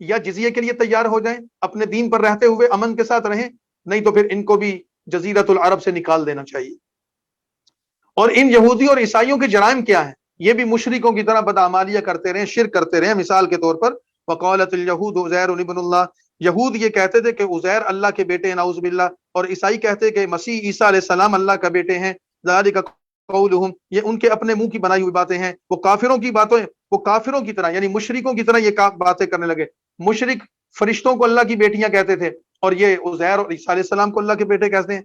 یا جزیے کے لیے تیار ہو جائیں، اپنے دین پر رہتے ہوئے امن کے ساتھ رہیں، نہیں تو پھر ان کو بھی جزیرۃ العرب سے نکال دینا چاہیے۔ اور ان یہودی اور عیسائیوں کے جرائم کیا ہیں؟ یہ بھی مشرکوں کی طرح بدعمالیہ کرتے رہے، شرک کرتے رہے۔ مثال کے طور پر وقالت الیہود عزیر ابن اللہ، یہود یہ کہتے تھے کہ عزیر اللہ کے بیٹے ہیں، نعوذ باللہ، اور عیسائی کہتے کہ مسیح عیسیٰ علیہ السلام اللہ کا بیٹے ہیں، ذالک قولہم، یہ ان کے اپنے منہ کی بنائی ہوئی باتیں ہیں، وہ کافروں کی باتیں، وہ کافروں کی طرح یعنی مشرکوں کی طرح یہ باتیں کرنے لگے۔ مشرک فرشتوں کو اللہ کی بیٹیاں کہتے تھے، اور یہ عزیر اور عیسیٰ علیہ السلام کو اللہ کے بیٹے کہتے ہیں۔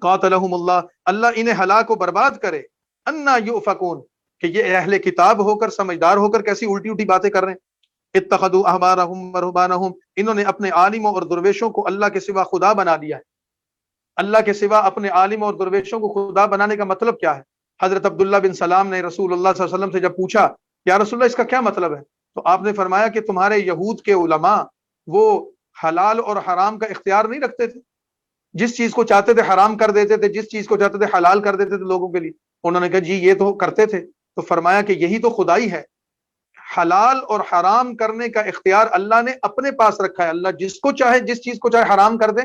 قاتلہم اللہ، اللہ انہیں ہلاک و برباد کرے۔ انا یؤفکون، کہ یہ اہل کتاب ہو کر، سمجھدار ہو کر کیسی الٹی الٹی باتیں کر رہے ہیں۔ اتخذوا احبارہم ورہبانہم، انہوں نے اپنے عالموں اور درویشوں کو اللہ کے سوا خدا بنا دیا ہے۔ اللہ کے سوا اپنے عالموں اور درویشوں کو خدا بنانے کا مطلب کیا ہے؟ حضرت عبداللہ بن سلام نے رسول اللہ صلی اللہ علیہ وسلم سے جب پوچھا یا رسول اللہ اس کا کیا مطلب ہے، تو آپ نے فرمایا کہ تمہارے یہود کے علماء وہ حلال اور حرام کا اختیار نہیں رکھتے تھے، جس چیز کو چاہتے تھے حرام کر دیتے تھے، جس چیز کو چاہتے تھے حلال کر دیتے تھے لوگوں کے لیے۔ انہوں نے کہا جی یہ تو کرتے تھے، تو فرمایا کہ یہی تو خدائی ہے، حلال اور حرام کرنے کا اختیار اللہ نے اپنے پاس رکھا ہے۔ اللہ جس کو چاہے، جس چیز کو چاہے حرام کر دے،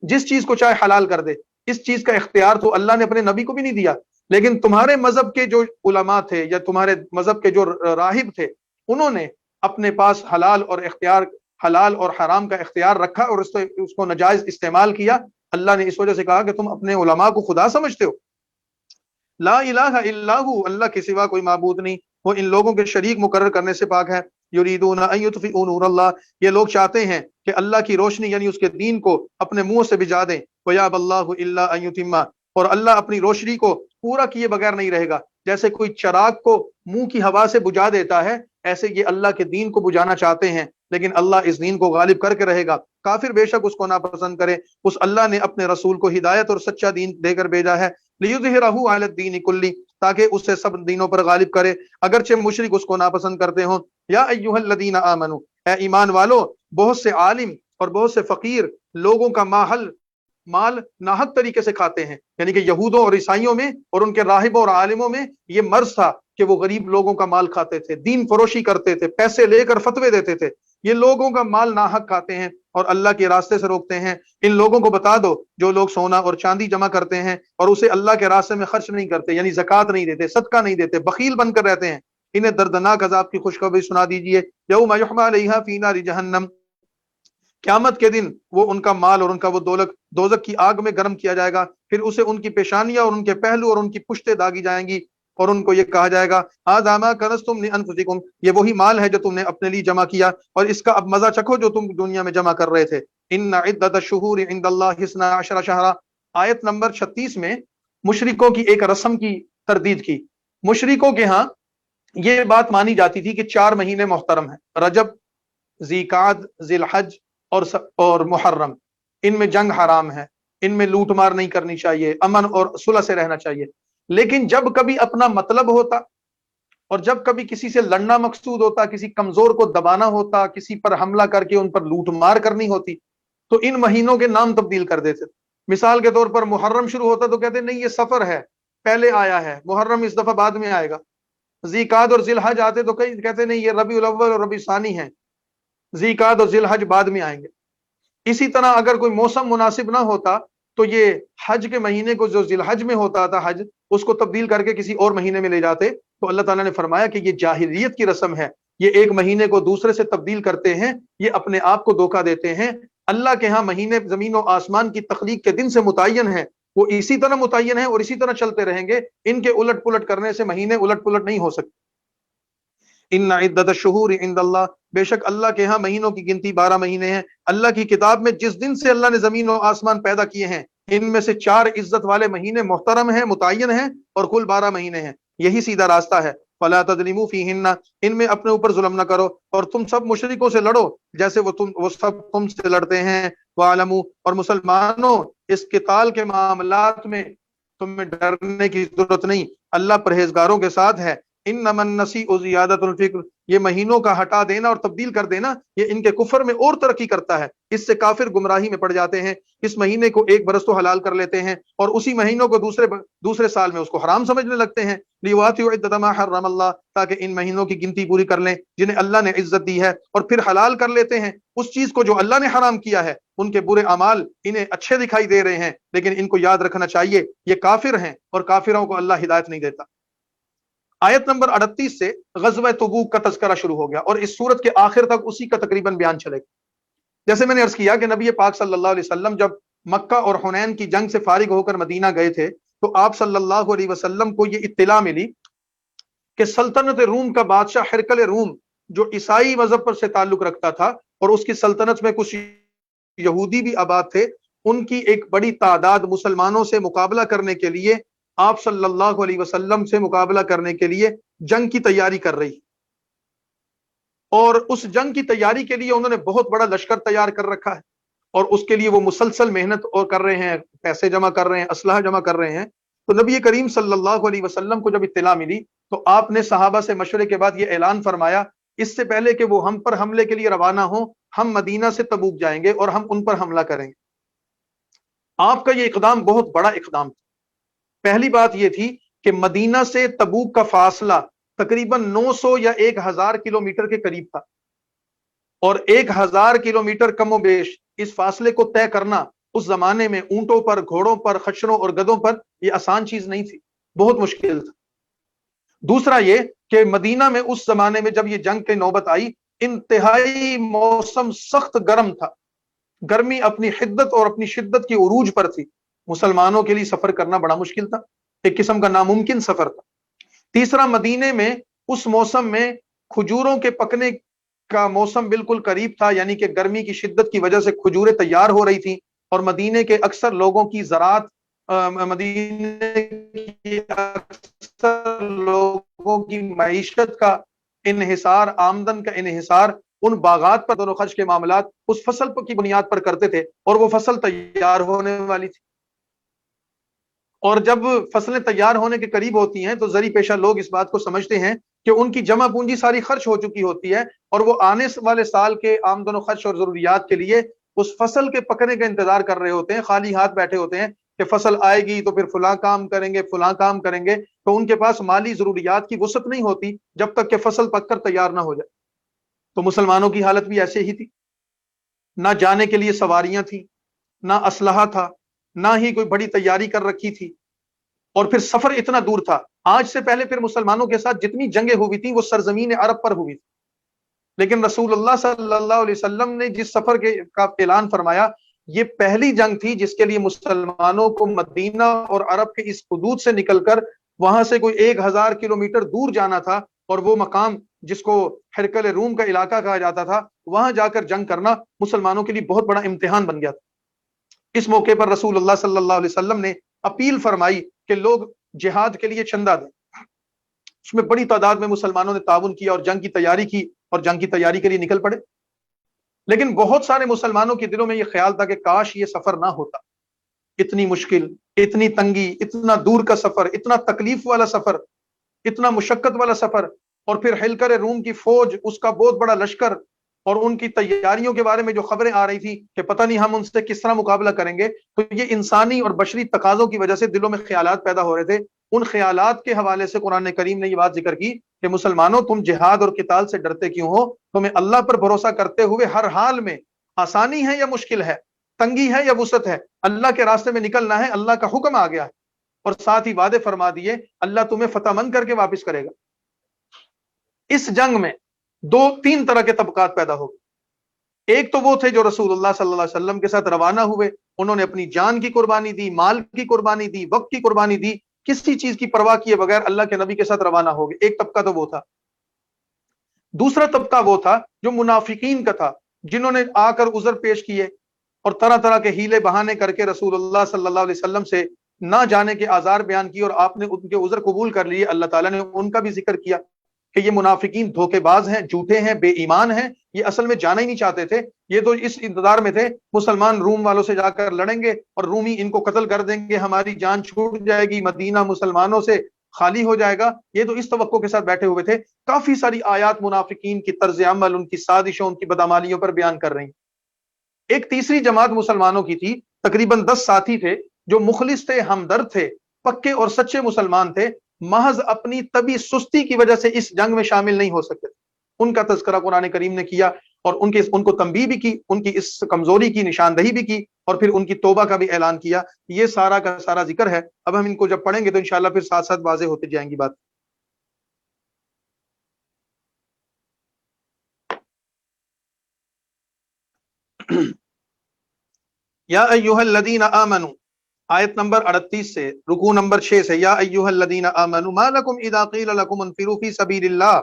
جس چیز کو چاہے حلال کر دے، اس چیز کا اختیار تو اللہ نے اپنے نبی کو بھی نہیں دیا۔ لیکن تمہارے مذہب کے جو علماء تھے یا تمہارے مذہب کے جو راہب تھے، انہوں نے اپنے پاس حلال اور حرام کا اختیار رکھا اور اس کو ناجائز استعمال کیا۔ اللہ نے اس وجہ سے کہا کہ تم اپنے علماء کو خدا سمجھتے ہو۔ لا الہ الا ہو، اللہ کے سوا کوئی معبود نہیں، وہ ان لوگوں کے شریک مقرر کرنے سے پاک ہے۔ یریدون ان یطفئوا نور اللہ، یہ لوگ چاہتے ہیں کہ اللہ کی روشنی یعنی اس کے دین کو اپنے منہ سے بجھا دیں۔ ویاب اللہ الا ان یتم، اور اللہ اپنی روشنی کو پورا کیے بغیر نہیں رہے گا۔ جیسے کوئی چراغ کو منہ کی ہوا سے بجھا دیتا ہے، ایسے یہ اللہ کے دین کو بجھانا چاہتے ہیں، لیکن اللہ اس دین کو غالب کر کے رہے گا۔ کافر بے شک اس کو ناپسند کرے، اس اللہ نے اپنے رسول کو ہدایت اور سچا دین دے کر بھیجا ہے، لیظہرہ علی الدین کلی، تاکہ اسے سب دینوں پر غالب کرے، اگرچہ مشرک اس کو ناپسند کرتے ہوں۔ یا ایھا الذین آمنوا، اے ایمان والو، بہت سے عالم اور بہت سے فقیر لوگوں کا مال ناحق طریقے سے کھاتے ہیں، یعنی کہ یہودوں اور عیسائیوں میں اور ان کے راہبوں اور عالموں میں یہ مرض تھا کہ وہ غریب لوگوں کا مال کھاتے تھے، دین فروشی کرتے تھے، پیسے لے کر فتوے دیتے تھے۔ یہ لوگوں کا مال ناحق کھاتے ہیں اور اللہ کے راستے سے روکتے ہیں۔ ان لوگوں کو بتا دو جو لوگ سونا اور چاندی جمع کرتے ہیں اور اسے اللہ کے راستے میں خرچ نہیں کرتے، یعنی زکوٰۃ نہیں دیتے، صدقہ نہیں دیتے، بخیل بن کر رہتے ہیں، انہیں دردناک عذاب کی خوشخبری سنا دیجیے۔ یوم یحمى علیہا فی نار جہنم، قیامت کے دن وہ ان کا مال اور ان کا وہ دولت دوزخ کی آگ میں گرم کیا جائے گا، پھر اسے ان کی پیشانیاں اور ان کے پہلو اور ان کی پشتیں داغی جائیں گی، اور ان کو یہ کہا جائے گا ھذا ما کنزتم لانفسکم، یہ وہی مال ہے جو تم نے اپنے لیے جمع کیا اور اس کا اب مزہ چکھو جو تم دنیا میں جمع کر رہے تھے۔ ان عدت الشہور عند اللہ 12 شہرا، آیت نمبر 36 میں مشرکوں کی ایک رسم کی تردید کی۔ مشرکوں کے ہاں یہ بات مانی جاتی تھی کہ 4 مہینے محترم ہیں، رجب، ذی قعد، ذی الحج اور محرم، ان میں جنگ حرام ہے، ان میں لوٹ مار نہیں کرنی چاہیے، امن اور صلح سے رہنا چاہیے۔ لیکن جب کبھی اپنا مطلب ہوتا اور جب کبھی کسی سے لڑنا مقصود ہوتا، کسی کمزور کو دبانا ہوتا، کسی پر حملہ کر کے ان پر لوٹ مار کرنی ہوتی، تو ان مہینوں کے نام تبدیل کر دیتے۔ مثال کے طور پر محرم شروع ہوتا تو کہتے نہیں یہ سفر ہے، پہلے آیا ہے، محرم اس دفعہ بعد میں آئے گا۔ ذی قعد اور ذی الحج آتے تو کہتے نہیں یہ ربیع الاول اور ربیع ثانی ہیں، ذی قعد اور ذی الحج بعد میں آئیں گے۔ اسی طرح اگر کوئی موسم مناسب نہ ہوتا تو یہ حج کے مہینے کو جو ذی الحج میں ہوتا تھا حج، اس کو تبدیل کر کے کسی اور مہینے میں لے جاتے۔ تو اللہ تعالیٰ نے فرمایا کہ یہ جاہلیت کی رسم ہے، یہ ایک مہینے کو دوسرے سے تبدیل کرتے ہیں، یہ اپنے آپ کو دھوکہ دیتے ہیں۔ اللہ کے ہاں مہینے زمین و آسمان کی تخلیق کے دن سے متعین ہیں، وہ اسی طرح متعین ہیں اور اسی طرح چلتے رہیں گے، ان کے الٹ پلٹ کرنے سے مہینے الٹ پلٹ نہیں ہو سکتے۔ ان عدت الشہور عند اللہ، بے شک اللہ کے ہاں مہینوں کی گنتی 12 مہینے ہیں۔ اللہ کی کتاب میں جس دن سے اللہ نے زمین و آسمان پیدا کیے ہیں، ان میں سے 4 عزت والے مہینے محترم ہیں، متعین ہیں، اور کل 12 مہینے ہیں۔ یہی سیدھا راستہ ہے۔ فلا تظلموا فیہن، ان میں اپنے اوپر ظلم نہ کرو، اور تم سب مشرکوں سے لڑو جیسے وہ سب تم سے لڑتے ہیں۔ وَاعْلَمُوا، اور مسلمانوں اس قتال کے معاملات میں تمہیں ڈرنے کی ضرورت نہیں، اللہ پرہیزگاروں کے ساتھ ہے۔ انما النسیء زیادۃ الفکر، یہ مہینوں کا ہٹا دینا اور تبدیل کر دینا یہ ان کے کفر میں اور ترقی کرتا ہے، اس سے کافر گمراہی میں پڑ جاتے ہیں۔ اس مہینے کو ایک برس تو حلال کر لیتے ہیں اور اسی مہینوں کو دوسرے سال میں اس کو حرام سمجھنے لگتے ہیں۔ لیواتوا عدۃ ما حرم اللہ، تاکہ ان مہینوں کی گنتی پوری کر لیں جنہیں اللہ نے عزت دی ہے، اور پھر حلال کر لیتے ہیں اس چیز کو جو اللہ نے حرام کیا ہے۔ ان کے برے اعمال انہیں اچھے دکھائی دے رہے ہیں، لیکن ان کو یاد رکھنا چاہیے یہ کافر ہیں اور کافروں کو اللہ ہدایت نہیں دیتا۔ آیت نمبر 38 سے غزوہ تبوک کا تذکرہ شروع ہو گیا اور اس صورت کے آخر تک اسی کا تقریباً بیان چلے گا۔ جیسے میں نے عرض کیا کہ نبی پاک صلی اللہ علیہ وسلم جب مکہ اور حنین کی جنگ سے فارغ ہو کر مدینہ گئے تھے تو آپ صلی اللہ علیہ وسلم کو یہ اطلاع ملی کہ سلطنت روم کا بادشاہ ہرقل روم، جو عیسائی مذہب پر سے تعلق رکھتا تھا اور اس کی سلطنت میں کچھ یہودی بھی آباد تھے، ان کی ایک بڑی تعداد مسلمانوں سے مقابلہ کرنے کے لیے، آپ صلی اللہ علیہ وسلم سے مقابلہ کرنے کے لیے جنگ کی تیاری کر رہی، اور اس جنگ کی تیاری کے لیے انہوں نے بہت بڑا لشکر تیار کر رکھا ہے، اور اس کے لیے وہ مسلسل محنت اور کر رہے ہیں، پیسے جمع کر رہے ہیں، اسلحہ جمع کر رہے ہیں۔ تو نبی کریم صلی اللہ علیہ وسلم کو جب اطلاع ملی تو آپ نے صحابہ سے مشورے کے بعد یہ اعلان فرمایا، اس سے پہلے کہ وہ ہم پر حملے کے لیے روانہ ہوں، ہم مدینہ سے تبوک جائیں گے اور ہم ان پر حملہ کریں گے۔ آپ کا یہ اقدام بہت بڑا اقدام تھا۔ پہلی بات یہ تھی کہ مدینہ سے تبوک کا فاصلہ تقریباً 900 یا 1000 کلومیٹر کے قریب تھا، اور 1000 کلومیٹر کم و بیش اس فاصلے کو طے کرنا اس زمانے میں اونٹوں پر، گھوڑوں پر، خچروں اور گدھوں پر یہ آسان چیز نہیں تھی، بہت مشکل تھا۔ دوسرا یہ کہ مدینہ میں اس زمانے میں جب یہ جنگ کی نوبت آئی، انتہائی موسم سخت گرم تھا، گرمی اپنی حدت اور اپنی شدت کی عروج پر تھی، مسلمانوں کے لیے سفر کرنا بڑا مشکل تھا، ایک قسم کا ناممکن سفر تھا۔ تیسرا، مدینے میں اس موسم میں کھجوروں کے پکنے کا موسم بالکل قریب تھا، یعنی کہ گرمی کی شدت کی وجہ سے کھجوریں تیار ہو رہی تھیں، اور مدینے کے اکثر لوگوں کی زراعت، مدینے کی اکثر لوگوں کی معیشت کا انحصار، آمدن کا انحصار ان باغات پر، دونوں خرچ کے معاملات اس فصل کی بنیاد پر کرتے تھے، اور وہ فصل تیار ہونے والی تھی۔ اور جب فصلیں تیار ہونے کے قریب ہوتی ہیں تو زرعی پیشہ لوگ اس بات کو سمجھتے ہیں کہ ان کی جمع پونجی ساری خرچ ہو چکی ہوتی ہے، اور وہ آنے والے سال کے آمدن و خرچ اور ضروریات کے لیے اس فصل کے پکنے کا انتظار کر رہے ہوتے ہیں، خالی ہاتھ بیٹھے ہوتے ہیں کہ فصل آئے گی تو پھر فلاں کام کریں گے، فلاں کام کریں گے، تو ان کے پاس مالی ضروریات کی وسعت نہیں ہوتی جب تک کہ فصل پک کر تیار نہ ہو جائے۔ تو مسلمانوں کی حالت بھی ایسے ہی تھی، نہ جانے کے لیے سواریاں تھیں، نہ اسلحہ تھا، نہ ہی کوئی بڑی تیاری کر رکھی تھی، اور پھر سفر اتنا دور تھا۔ آج سے پہلے پھر مسلمانوں کے ساتھ جتنی جنگیں ہوئی تھیں وہ سرزمین عرب پر ہوئی تھی، لیکن رسول اللہ صلی اللہ علیہ وسلم نے جس سفر کا اعلان فرمایا، یہ پہلی جنگ تھی جس کے لیے مسلمانوں کو مدینہ اور عرب کے اس حدود سے نکل کر وہاں سے کوئی 1000 کلومیٹر دور جانا تھا، اور وہ مقام جس کو ہرکل روم کا علاقہ کہا جاتا تھا، وہاں جا کر جنگ کرنا مسلمانوں کے لیے بہت بڑا امتحان بن گیا تھا۔ اس موقع پر رسول اللہ صلی اللہ علیہ وسلم نے اپیل فرمائی کہ لوگ جہاد کے لیے چندہ دیں۔ اس میں بڑی تعداد میں مسلمانوں نے تعاون کیا اور جنگ کی تیاری کی، اور جنگ کی تیاری کے لیے نکل پڑے۔ لیکن بہت سارے مسلمانوں کے دلوں میں یہ خیال تھا کہ کاش یہ سفر نہ ہوتا، اتنی مشکل، اتنی تنگی، اتنا دور کا سفر، اتنا تکلیف والا سفر، اتنا مشقت والا سفر، اور پھر ہلکر روم کی فوج، اس کا بہت بڑا لشکر، اور ان کی تیاریوں کے بارے میں جو خبریں آ رہی تھی کہ پتہ نہیں ہم ان سے کس طرح مقابلہ کریں گے۔ تو یہ انسانی اور بشری تقاضوں کی وجہ سے دلوں میں خیالات پیدا ہو رہے تھے۔ ان خیالات کے حوالے سے قرآن کریم نے یہ بات ذکر کی کہ مسلمانوں، تم جہاد اور قتال سے ڈرتے کیوں ہو؟ تمہیں اللہ پر بھروسہ کرتے ہوئے ہر حال میں، آسانی ہے یا مشکل ہے، تنگی ہے یا وسعت ہے، اللہ کے راستے میں نکلنا ہے، اللہ کا حکم آ گیا ہے، اور ساتھ ہی وعدے فرما دیے اللہ تمہیں فتح مند کر کے واپس کرے گا۔ اس جنگ میں تین طرح کے طبقات پیدا ہو گئے۔ ایک تو وہ تھے جو رسول اللہ صلی اللہ علیہ وسلم کے ساتھ روانہ ہوئے، انہوں نے اپنی جان کی قربانی دی، مال کی قربانی دی، وقت کی قربانی دی، کسی چیز کی پرواہ کیے بغیر اللہ کے نبی کے ساتھ روانہ ہو گئے۔ ایک طبقہ تو وہ تھا۔ دوسرا طبقہ وہ تھا جو منافقین کا تھا، جنہوں نے آ کر عذر پیش کیے اور طرح طرح کے ہیلے بہانے کر کے رسول اللہ صلی اللہ علیہ وسلم سے نہ جانے کے آزار بیان کیے، اور آپ نے ان کے عذر قبول کر لیے۔ اللہ تعالیٰ نے ان کا بھی ذکر کیا کہ یہ منافقین دھوکے باز ہیں، جھوٹے ہیں، بے ایمان ہیں، یہ اصل میں جانا ہی نہیں چاہتے تھے، یہ تو اس انتظار میں تھے مسلمان روم والوں سے جا کر لڑیں گے اور رومی ان کو قتل کر دیں گے، ہماری جان چھوٹ جائے گی، مدینہ مسلمانوں سے خالی ہو جائے گا، یہ تو اس توقع کے ساتھ بیٹھے ہوئے تھے۔ کافی ساری آیات منافقین کی طرز عمل، ان کی سازشوں، ان کی بدعمالیوں پر بیان کر رہی ہیں۔ ایک تیسری جماعت مسلمانوں کی تھی، تقریباً 10 ساتھی تھے جو مخلص تھے، ہمدرد تھے، پکے اور سچے مسلمان تھے، محض اپنی طبی سستی کی وجہ سے اس جنگ میں شامل نہیں ہو سکتے۔ ان کا تذکرہ قرآن کریم نے کیا، اور ان کو تنبیہ بھی کی، ان کی اس کمزوری کی نشاندہی بھی کی، اور پھر ان کی توبہ کا بھی اعلان کیا۔ یہ سارا کا سارا ذکر ہے۔ اب ہم ان کو جب پڑھیں گے تو انشاءاللہ پھر ساتھ ساتھ واضح ہوتے جائیں گی بات۔ یا ایھا الذین آمنوا، آیت نمبر 38 سے، رکوع نمبر 6 سے، یا ایھا الذین آمنوا ما لکم اذا قیل لکم انفروا فی سبیل اللہ،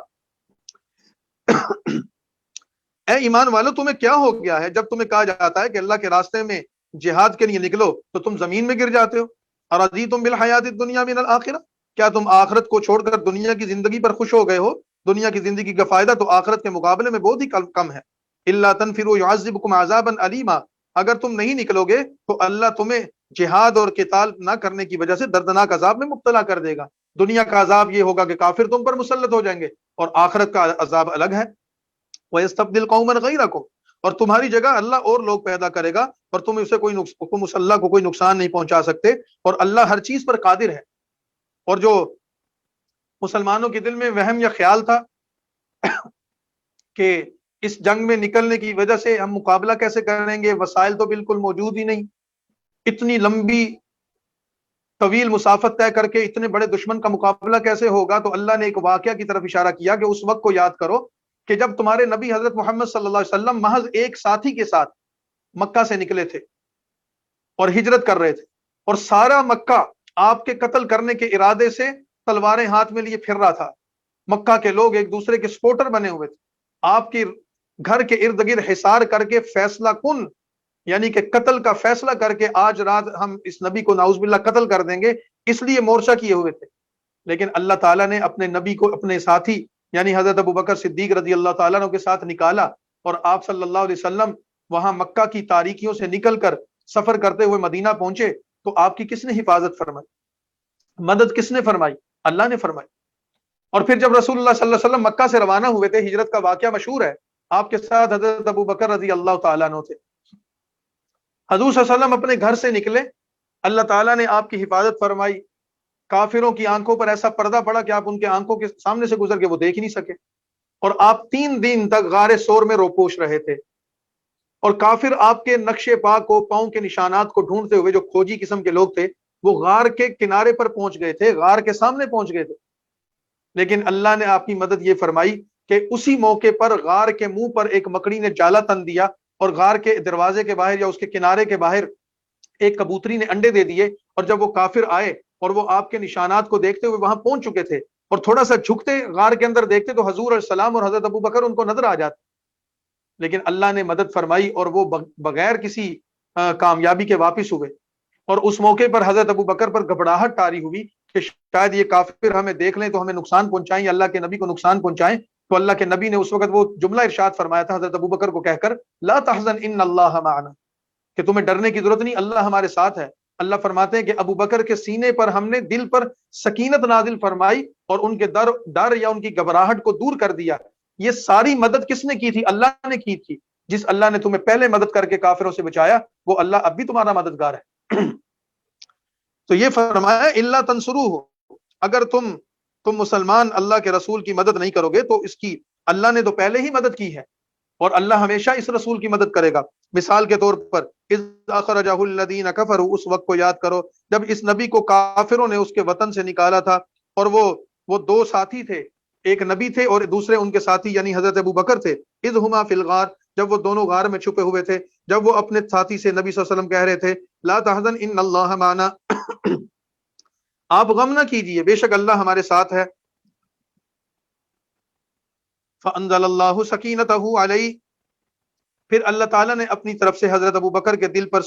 اے ایمان والو تمہیں کیا ہو گیا ہے جب تمہیں کہا جاتا ہے کہ اللہ کے راستے میں جہاد کے لیے نکلو تو تم زمین میں گر جاتے ہو؟ ارضیتم بالحیات الدنیا من الآخرہ، کیا تم آخرت کو چھوڑ کر دنیا کی زندگی پر خوش ہو گئے ہو؟ دنیا کی زندگی کا فائدہ تو آخرت کے مقابلے میں بہت ہی کم ہے۔ الا تنفروا يعذبكم عذابا علیما، اگر تم نہیں نکلو گے تو اللہ تمہیں جہاد اور قتال نہ کرنے کی وجہ سے دردناک عذاب میں مبتلا کر دے گا۔ دنیا کا عذاب یہ ہوگا کہ کافر تم پر مسلط ہو جائیں گے، اور آخرت کا عذاب الگ ہے۔ وَيَسْتَبْدِلْ قَوْمًا غَيْرَكُمْ، اور تمہاری جگہ اللہ اور لوگ پیدا کرے گا، اور تم اسے اللہ کو کوئی نقصان نہیں پہنچا سکتے، اور اللہ ہر چیز پر قادر ہے۔ اور جو مسلمانوں کے دل میں وہم یا خیال تھا کہ اس جنگ میں نکلنے کی وجہ سے ہم مقابلہ کیسے کریں گے، وسائل تو بالکل موجود ہی نہیں، اتنی لمبی طویل مسافت طے کر کے اتنے بڑے دشمن کا مقابلہ کیسے ہوگا، تو اللہ نے ایک واقعہ کی طرف اشارہ کیا کہ اس وقت کو یاد کرو کہ جب تمہارے نبی حضرت محمد صلی اللہ علیہ وسلم محض ایک ساتھی کے ساتھ مکہ سے نکلے تھے اور ہجرت کر رہے تھے، اور سارا مکہ آپ کے قتل کرنے کے ارادے سے تلواریں ہاتھ میں لیے پھر رہا تھا۔ مکہ کے لوگ ایک دوسرے کے سپورٹر بنے ہوئے تھے، آپ کے گھر کے ارد گرد حصار کر کے فیصلہ کن، یعنی کہ قتل کا فیصلہ کر کے آج رات ہم اس نبی کو نعوذ باللہ قتل کر دیں گے، اس لیے مورچہ کیے ہوئے تھے۔ لیکن اللہ تعالیٰ نے اپنے نبی کو اپنے ساتھی یعنی حضرت ابوبکر صدیق رضی اللہ تعالیٰ عنہ کے ساتھ نکالا، اور آپ صلی اللہ علیہ وسلم وہاں مکہ کی تاریکیوں سے نکل کر سفر کرتے ہوئے مدینہ پہنچے، تو آپ کی کس نے حفاظت فرمائی، مدد کس نے فرمائی؟ اللہ نے فرمائی۔ اور پھر جب رسول اللہ صلی اللہ علیہ وسلم مکہ سے روانہ ہوئے تھے، ہجرت کا واقعہ مشہور ہے، آپ کے ساتھ حضرت ابوبکر رضی اللہ تعالیٰ عنہ تھے۔ حضور صلی اللہ علیہ وسلم اپنے گھر سے نکلے، اللہ تعالیٰ نے آپ کی حفاظت فرمائی، کافروں کی آنکھوں پر ایسا پردہ پڑا کہ آپ ان کے آنکھوں کے سامنے سے گزر کے وہ دیکھ ہی نہیں سکے، اور آپ 3 دن تک غار سور میں روپوش رہے تھے، اور کافر آپ کے نقش پا کو، پاؤں کے نشانات کو ڈھونڈتے ہوئے، جو کھوجی قسم کے لوگ تھے، وہ غار کے کنارے پر پہنچ گئے تھے، غار کے سامنے پہنچ گئے تھے۔ لیکن اللہ نے آپ کی مدد یہ فرمائی کہ اسی موقع پر غار کے منہ پر ایک مکڑی نے جالا تن دیا، اور غار کے دروازے کے باہر یا اس کے کنارے کے باہر ایک کبوتری نے انڈے دے دیے، اور جب وہ کافر آئے اور وہ آپ کے نشانات کو دیکھتے ہوئے وہاں پہنچ چکے تھے، اور تھوڑا سا جھکتے غار کے اندر دیکھتے تو حضور علیہ السلام اور حضرت ابو بکر ان کو نظر آ جاتے، لیکن اللہ نے مدد فرمائی اور وہ بغیر کسی کامیابی کے واپس ہوئے۔ اور اس موقع پر حضرت ابو بکر پر گھبراہٹ طاری ہوئی کہ شاید یہ کافر ہمیں دیکھ لیں تو ہمیں نقصان پہنچائیں یا اللہ کے نبی کو نقصان پہنچائیں۔ تو اللہ کے نبی نے اس وقت وہ جملہ ارشاد فرمایا تھا حضرت ابو بکر کو کہہ کر، لا تحزن ان اللہ معنا، کہ تمہیں ڈرنے کی ضرورت نہیں، اللہ ہمارے ساتھ ہے۔ اللہ فرماتے ہیں کہ ابو بکر کے سینے پر ہم نے دل پر سکینت نازل فرمائی اور ان کے ڈر یا ان کی گھبراہٹ کو دور کر دیا۔ یہ ساری مدد کس نے کی تھی؟ اللہ نے کی تھی۔ جس اللہ نے تمہیں پہلے مدد کر کے کافروں سے بچایا، وہ اللہ اب بھی تمہارا مددگار ہے۔ تو یہ فرمایا اللہ تنصروہ، اگر تم مسلمان اللہ کے رسول کی مدد نہیں کرو گے تو اس کی اللہ نے تو پہلے ہی مدد کی ہے، اور اللہ ہمیشہ اس رسول کی مدد کرے گا۔ مثال کے طور پر اذ اخرجہ الذین کفروا، اس وقت کو یاد کرو جب اس نبی کو کافروں نے اس کے وطن سے نکالا تھا، اور وہ دو ساتھی تھے، ایک نبی تھے اور دوسرے ان کے ساتھی یعنی حضرت ابو بکر تھے۔ اذ ہما فی الغار، جب وہ دونوں غار میں چھپے ہوئے تھے، جب وہ اپنے ساتھی سے نبی صلی اللہ علیہ وسلم کہہ رہے تھے لا تحزن ان اللہ معنا، آپ غم نہ کیجئے، بے شک اللہ ہمارے ساتھ ہے۔ فانزل اللہ سکینتہ علیہ، پھر اللہ تعالیٰ نے اپنی طرف سے حضرت ابو بکر کے دل پر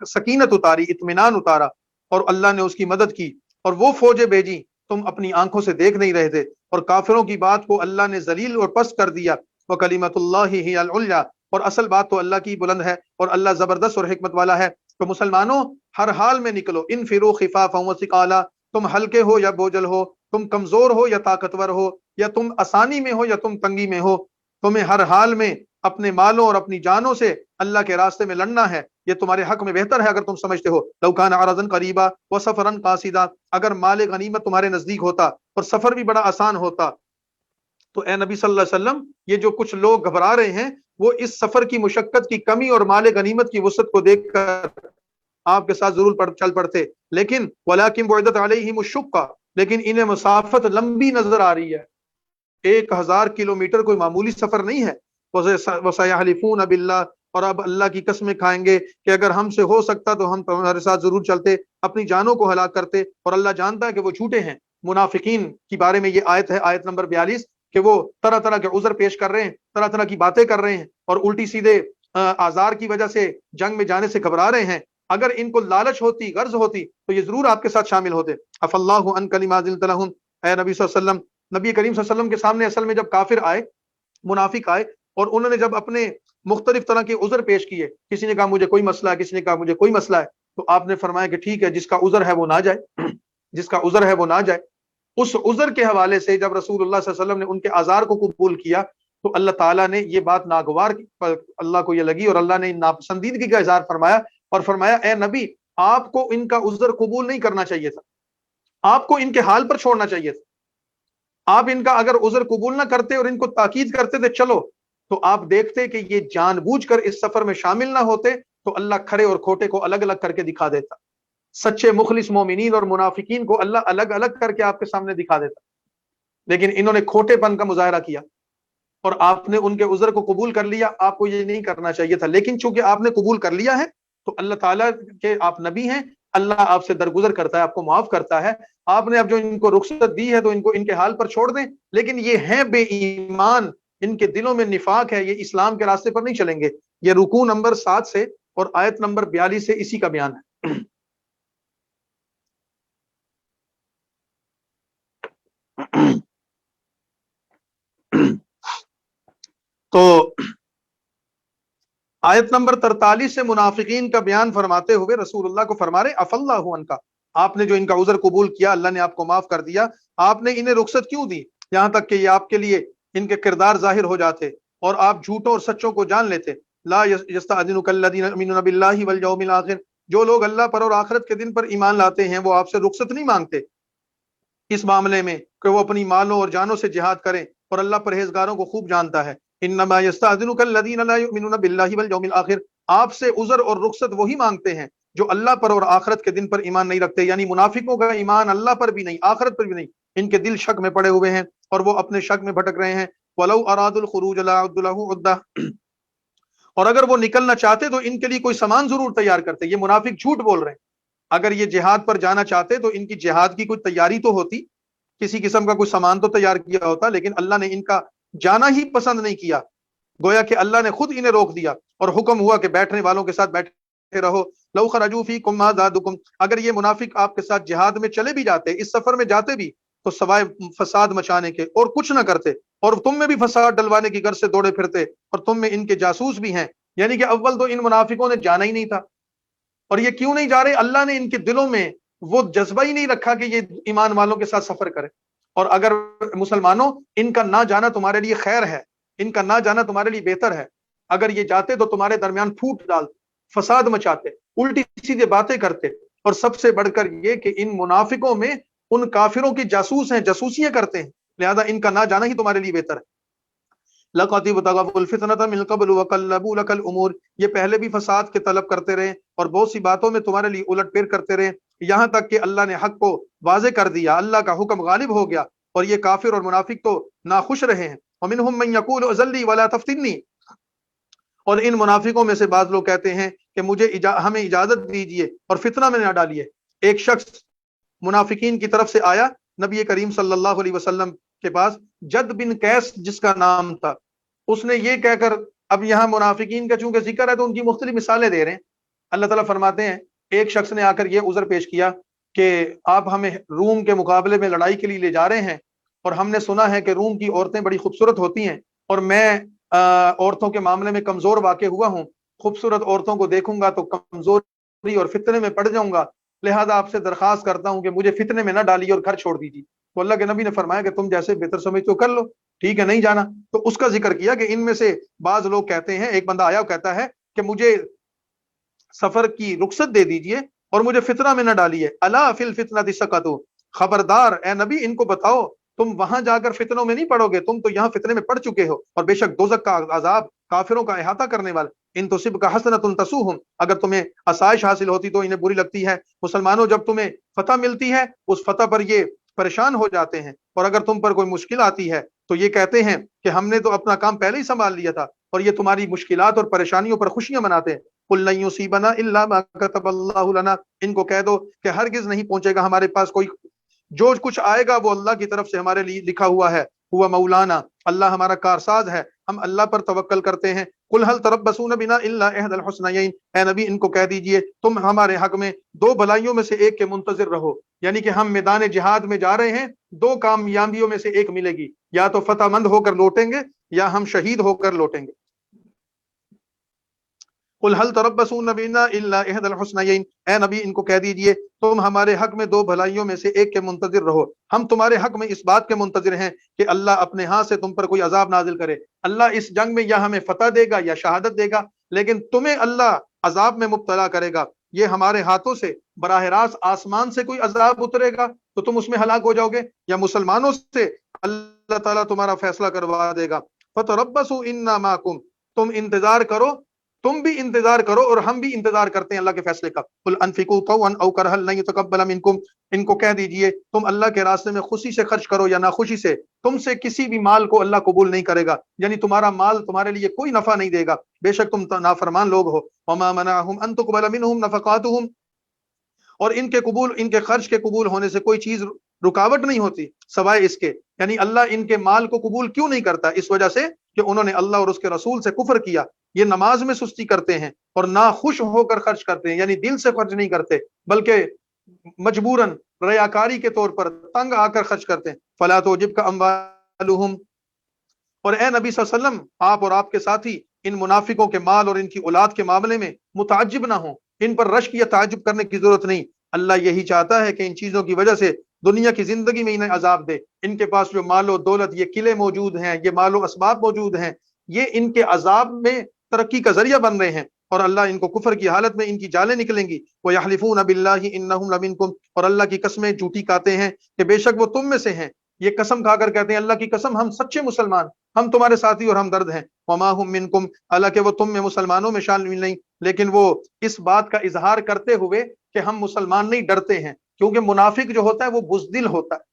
سکینت اتاری، اطمینان اتارا، اور اللہ نے اس کی مدد کی، اور وہ فوجیں بھیجی تم اپنی آنکھوں سے دیکھ نہیں رہے تھے، اور کافروں کی بات کو اللہ نے ذلیل اور پست کر دیا۔ وکلمۃ اللہ ہی العلیٰ، اور اصل بات تو اللہ کی بلند ہے، اور اللہ زبردست اور حکمت والا ہے۔ تو مسلمانوں ہر حال میں نکلو، انفروا خفافا وثقالا، تم ہلکے ہو یا بوجھل ہو، تم کمزور ہو یا طاقتور ہو، یا تم آسانی میں ہو یا تم تنگی میں ہو، تمہیں ہر حال میں اپنے مالوں اور اپنی جانوں سے اللہ کے راستے میں لڑنا ہے، یہ تمہارے حق میں بہتر ہے اگر تم سمجھتے ہو۔ لو کان عرضا قریبا وسفرا قاصدا، اگر مال غنیمت تمہارے نزدیک ہوتا اور سفر بھی بڑا آسان ہوتا تو اے نبی صلی اللہ علیہ وسلم، یہ جو کچھ لوگ گھبرا رہے ہیں وہ اس سفر کی مشقت کی کمی اور مال غنیمت کی وسعت کو دیکھ کر آپ کے ساتھ ضرور چل پڑتے، لیکن ولکن بعدت علیہم الشقہ، لیکن انہیں مسافت لمبی نظر آ رہی ہے، 1000 کلومیٹر کوئی معمولی سفر نہیں ہے۔ وَسَيَحْلِفُونَ بِاللَّهِ، اور اب اللہ کی قسمیں کھائیں گے کہ اگر ہم سے ہو سکتا تو ہم تمہارے ساتھ ضرور چلتے، اپنی جانوں کو ہلاک کرتے، اور اللہ جانتا ہے کہ وہ جھوٹے ہیں۔ منافقین کی بارے میں یہ آیت ہے، آیت نمبر 42، کہ وہ طرح طرح کے عذر پیش کر رہے ہیں، طرح طرح کی باتیں کر رہے ہیں، اور الٹی سیدھے آزار کی وجہ سے جنگ میں جانے سے گھبرا رہے ہیں۔ اگر ان کو لالچ ہوتی، غرض ہوتی تو یہ ضرور آپ کے ساتھ شامل ہوتے۔ عفا اللہ عنک لما ذلت لہم، اے نبی صلی اللہ علیہ وسلم، نبی کریم صلی اللہ علیہ وسلم کے سامنے اصل میں جب کافر آئے، منافق آئے، اور انہوں نے جب اپنے مختلف طرح کے عذر پیش کیے، کسی نے کہا مجھے کوئی مسئلہ ہے، کسی نے کہا مجھے کوئی مسئلہ ہے، تو آپ نے فرمایا کہ ٹھیک ہے، جس کا عذر ہے وہ نہ جائے، جس کا عذر ہے وہ نہ جائے۔ اس عذر کے حوالے سے جب رسول اللہ صلی اللہ علیہ وسلم نے ان کے آزار کو قبول کیا تو اللہ تعالیٰ نے یہ بات ناگوار اللہ کو یہ لگی، اور اللہ نے ناپسندیدگی کا اظہار فرمایا، اور فرمایا اے نبی، آپ کو ان کا عذر قبول نہیں کرنا چاہیے تھا، آپ کو ان کے حال پر چھوڑنا چاہیے تھا۔ آپ ان کا اگر عذر قبول نہ کرتے اور ان کو تاکید کرتے تھے چلو، تو آپ دیکھتے کہ یہ جان بوجھ کر اس سفر میں شامل نہ ہوتے تو اللہ کھڑے اور کھوٹے کو الگ الگ کر کے دکھا دیتا، سچے مخلص مومنین اور منافقین کو اللہ الگ الگ کر کے آپ کے سامنے دکھا دیتا، لیکن انہوں نے کھوٹے پن کا مظاہرہ کیا اور آپ نے ان کے عذر کو قبول کر لیا۔ آپ کو یہ نہیں کرنا چاہیے تھا، لیکن چونکہ آپ نے قبول کر لیا ہے تو اللہ تعالیٰ کے آپ نبی ہیں، اللہ آپ سے درگزر کرتا ہے، آپ کو معاف کرتا ہے۔ آپ نے اب جو ان کو رخصت دی ہے تو ان کو ان کے حال پر چھوڑ دیں، لیکن یہ ہیں بے ایمان، ان کے دلوں میں نفاق ہے، یہ اسلام کے راستے پر نہیں چلیں گے۔ یہ رکوع نمبر 7 سے اور آیت نمبر 42 سے اسی کا بیان ہے۔ تو آیت نمبر 43 سے منافقین کا بیان فرماتے ہوئے رسول اللہ کو فرما رہے عفا اللہ عنکا، آپ نے جو ان کا عذر قبول کیا اللہ نے آپ کو معاف کر دیا، آپ نے انہیں رخصت کیوں دی؟ یہاں تک کہ یہ آپ کے لیے ان کے کردار ظاہر ہو جاتے اور آپ جھوٹوں اور سچوں کو جان لیتے۔ لا یستأذنک الذین یؤمنون باللہ والیوم الآخر، جو لوگ اللہ پر اور آخرت کے دن پر ایمان لاتے ہیں وہ آپ سے رخصت نہیں مانگتے اس معاملے میں کہ وہ اپنی مالوں اور جانوں سے جہاد کریں، اور اللہ پرہیزگاروں کو خوب جانتا ہے۔ انما یستأذنک الذین لا یؤمنون باللہ والیوم الآخر، آپ سے عذر اور رخصت وہی مانگتے ہیں جو اللہ پر اور آخرت کے دن پر ایمان نہیں رکھتے، یعنی منافقوں کا ایمان اللہ پر بھی نہیں، آخرت پر بھی نہیں، ان کے دل شک میں پڑے ہوئے ہیں اور وہ اپنے شک میں بھٹک رہے ہیں۔ وَلَوْ أَرَادُوا الْخُرُوجَ لَأَعَدُّوا لَهُ عُدَّةً، اور اگر وہ نکلنا چاہتے تو ان کے لیے کوئی سامان ضرور تیار کرتے۔ یہ منافق جھوٹ بول رہے ہیں، اگر یہ جہاد پر جانا چاہتے تو ان کی جہاد کی کوئی تیاری تو ہوتی، کسی قسم کا کوئی سامان تو تیار کیا ہوتا، لیکن اللہ نے ان کا جانا ہی پسند نہیں کیا، گویا کہ اللہ نے خود انہیں روک دیا اور حکم ہوا کہ بیٹھنے والوں کے ساتھ بیٹھے رہو۔ لو خرجوا فیکم ما زادکم، اگر یہ منافق آپ کے ساتھ جہاد میں چلے بھی جاتے، اس سفر میں جاتے بھی، تو سوائے فساد مچانے کے اور کچھ نہ کرتے، اور تم میں بھی فساد ڈلوانے کی غرض سے دوڑے پھرتے، اور تم میں ان کے جاسوس بھی ہیں۔ یعنی کہ اول تو ان منافقوں نے جانا ہی نہیں تھا، اور یہ کیوں نہیں جا رہے؟ اللہ نے ان کے دلوں میں وہ جذبہ ہی نہیں رکھا کہ یہ ایمان والوں کے ساتھ سفر کرے۔ اور اگر مسلمانوں، ان کا نہ جانا تمہارے لیے خیر ہے، ان کا نہ جانا تمہارے لیے بہتر ہے۔ اگر یہ جاتے تو تمہارے درمیان پھوٹ ڈالتے، فساد مچاتے، الٹی سیدھے باتیں کرتے، اور سب سے بڑھ کر یہ کہ ان منافقوں میں ان کافروں کی جاسوس ہیں، جاسوسیاں کرتے ہیں، لہذا ان کا نہ جانا ہی تمہارے لیے بہتر ہے۔ لَقَدِ ابْتَغَوُا الْفِتْنَةَ مِن قَبْلُ وَقَلَّبُوا لَكَ الْأُمُورَ، یہ پہلے بھی فساد کے طلب کرتے رہے اور بہت سی باتوں میں تمہارے لیے الٹ پھیر کرتے رہے، یہاں تک کہ اللہ نے حق کو واضح کر دیا، اللہ کا حکم غالب ہو گیا، اور یہ کافر اور منافق تو ناخوش رہے ہیں۔ وَمِنْهُم مَّن يَقُولُ اذلني ولا تفتنی، اور ان منافقوں میں سے بعض لوگ کہتے ہیں کہ مجھے ہمیں اجازت دیجیے اور فتنہ میں نہ ڈالیے۔ ایک شخص منافقین کی طرف سے آیا نبی کریم صلی اللہ علیہ وسلم کے پاس، جد بن قیس جس کا نام تھا، اس نے یہ کہہ کر، اب یہاں منافقین کا چونکہ ذکر ہے تو ان کی مختلف مثالیں دے رہے ہیں۔ اللہ تعالیٰ فرماتے ہیں ایک شخص نے آ کر یہ عذر پیش کیا کہ آپ ہمیں روم کے مقابلے میں لڑائی کے لیے لے جا رہے ہیں، اور ہم نے سنا ہے کہ روم کی عورتیں بڑی خوبصورت ہوتی ہیں، اور میں عورتوں کے معاملے میں کمزور واقع ہوا ہوں، خوبصورت عورتوں کو دیکھوں گا تو کمزوری اور فتنے میں پڑ جاؤں گا، لہذا آپ سے درخواست کرتا ہوں کہ مجھے فتنے میں نہ ڈالیے اور گھر چھوڑ دیجیے۔ تو اللہ کے نبی نے فرمایا کہ تم جیسے بہتر سمجھتے ہو کر لو، ٹھیک ہے نہیں جانا۔ تو اس کا ذکر کیا کہ ان میں سے بعض لوگ کہتے ہیں، ایک بندہ آیا اور کہتا ہے کہ مجھے سفر کی رخصت دے دیجئے اور مجھے فتنہ میں نہ ڈالیے۔ الا فی الفتنۃ سقطوا، خبردار اے نبی ان کو بتاؤ تم وہاں جا کر فتنوں میں نہیں پڑو گے، تم تو یہاں فتنے میں پڑ چکے ہو، اور بے شک دوزخ کا عذاب کافروں کا احاطہ کرنے والا۔ ان تصبک حسنۃ تسؤہم، اگر تمہیں آسائش حاصل ہوتی تو انہیں بری لگتی ہے۔ مسلمانوں، جب تمہیں فتح ملتی ہے اس فتح پر یہ پریشان ہو جاتے ہیں، اور اگر تم پر کوئی مشکل آتی ہے تو یہ کہتے ہیں کہ ہم نے تو اپنا کام پہلے ہی سنبھال لیا تھا، اور یہ تمہاری مشکلات اور پریشانیوں پر خوشیاں مناتے ہیں۔ قل لن یصیبنا الا ما كتب اللہ لنا، ان کو کہہ دو کہ ہرگز نہیں پہنچے گا ہمارے پاس کوئی، جو کچھ آئے گا وہ اللہ کی طرف سے ہمارے لیے لکھا ہوا ہے۔ ہوا مولانا، اللہ ہمارا کارساز ہے، ہم اللہ پر توکل کرتے ہیں۔ قل هل تربصون بنا الا احدى الحسنيين، اے نبی ان کو کہہ دیجئے تم ہمارے حق میں دو بھلائیوں میں سے ایک کے منتظر رہو، یعنی کہ ہم میدان جہاد میں جا رہے ہیں، دو کامیابیوں میں سے ایک ملے گی، یا تو فتح مند ہو کر لوٹیں گے یا ہم شہید ہو کر لوٹیں گے۔ قل هل تربصون بنا الا احدى الحسنيين، اے نبی ان کو کہہ دیجئے تم ہمارے حق میں دو بھلائیوں میں سے ایک کے منتظر رہو، ہم تمہارے حق میں اس بات کے منتظر ہیں کہ اللہ اپنے ہاں سے تم پر کوئی عذاب نازل کرے، اللہ اس جنگ میں یا ہمیں فتح دے گا یا شہادت دے گا، لیکن تمہیں اللہ عذاب میں مبتلا کرے گا، یہ ہمارے ہاتھوں سے براہ راست آسمان سے کوئی عذاب اترے گا تو تم اس میں ہلاک ہو جاؤ گے، یا مسلمانوں سے اللہ تعالیٰ تمہارا فیصلہ کروا دے گا۔ فتربصوا انا معکم، تم انتظار کرو، تم بھی انتظار کرو اور ہم بھی انتظار کرتے ہیں اللہ کے فیصلے کا۔ قل انفقوا طوعا او کرها لن يتقبل منکم، ان کو کہہ دیجئے تم اللہ کے راستے میں خوشی سے خرچ کرو یا ناخوشی سے، تم سے کسی بھی مال کو اللہ قبول نہیں کرے گا، یعنی تمہارا مال تمہارے لیے کوئی نفع نہیں دے گا، بے شک تم نافرمان لوگ ہو۔ وما منعهم ان تقبل منهم نفقاتهم، اور ان کے خرچ کے قبول ہونے سے کوئی چیز رکاوٹ نہیں ہوتی سوائے اس کے، یعنی اللہ ان کے مال کو قبول کیوں نہیں کرتا؟ اس وجہ سے کہ انہوں نے اللہ اور اس کے رسول سے کفر کیا، یہ نماز میں سستی کرتے ہیں اور ناخوش ہو کر خرچ کرتے ہیں، یعنی دل سے خرچ نہیں کرتے بلکہ مجبوراً ریاکاری کے طور پر تنگ آ کر خرچ کرتے ہیں۔ فلا تعجبک اموالہم، اور اے نبی صلی اللہ علیہ وسلم آپ اور آپ کے ساتھی ان منافقوں کے مال اور ان کی اولاد کے معاملے میں متعجب نہ ہوں، ان پر رشک یا تعجب کرنے کی ضرورت نہیں، اللہ یہی چاہتا ہے کہ ان چیزوں کی وجہ سے دنیا کی زندگی میں انہیں عذاب دے۔ ان کے پاس جو مال و دولت، یہ قلعے موجود ہیں، یہ مال و اسباب موجود ہیں، یہ ان کے عذاب میں ترقی کا ذریعہ بن رہے ہیں، اور اللہ ان کو کفر کی حالت میں ان کی جالیں نکلیں گی۔ وَيَحْلِفُونَ بِاللَّهِ إِنَّهُمْ لَمِنْكُمْ، اور اللہ کی قسمیں جھوٹی کھاتے ہیں کہ بے شک وہ تم میں سے ہیں، یہ قسم کھا کر کہتے ہیں اللہ کی قسم ہم سچے مسلمان، ہم تمہارے ساتھی اور ہمدرد ہیں۔ وَمَا هُمْ مِنْكُمْ، حالانکہ وہ تم میں مسلمانوں میں شامل نہیں، لیکن وہ اس بات کا اظہار کرتے ہوئے کہ ہم مسلمان نہیں، ڈرتے ہیں، کیونکہ منافق جو ہوتا ہے وہ بزدل ہوتا ہے۔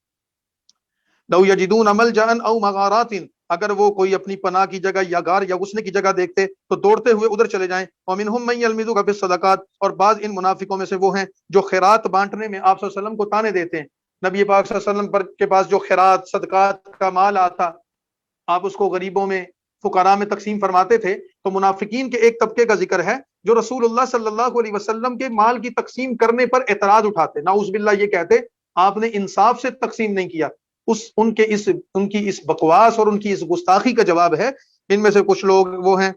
لو یجدون ملجأ او مغارات، اگر وہ کوئی اپنی پناہ کی جگہ یا غار یا غصنے کی جگہ دیکھتے تو دوڑتے ہوئے ادھر چلے جائیں. ومنہم من یلمزک فی الصدقات، اور بعض ان منافقوں میں سے وہ ہیں جو خیرات بانٹنے میں آپ صلی اللہ علیہ وسلم کو تانے دیتے ہیں. نبی پاک صلی اللہ علیہ وسلم کے پاس جو خیرات صدقات کا مال آتا، آپ اس کو غریبوں میں فقراء میں تقسیم فرماتے تھے. تو منافقین کے ایک طبقے کا ذکر ہے جو رسول اللہ صلی اللہ علیہ وسلم کے مال کی تقسیم کرنے پر اعتراض اٹھاتے، نعوذ باللہ، یہ کہتے آپ نے انصاف سے تقسیم نہیں کیا. ان کی اس بکواس اور ان کی اس گستاخی کا جواب ہے. ان میں سے کچھ لوگ وہ ہیں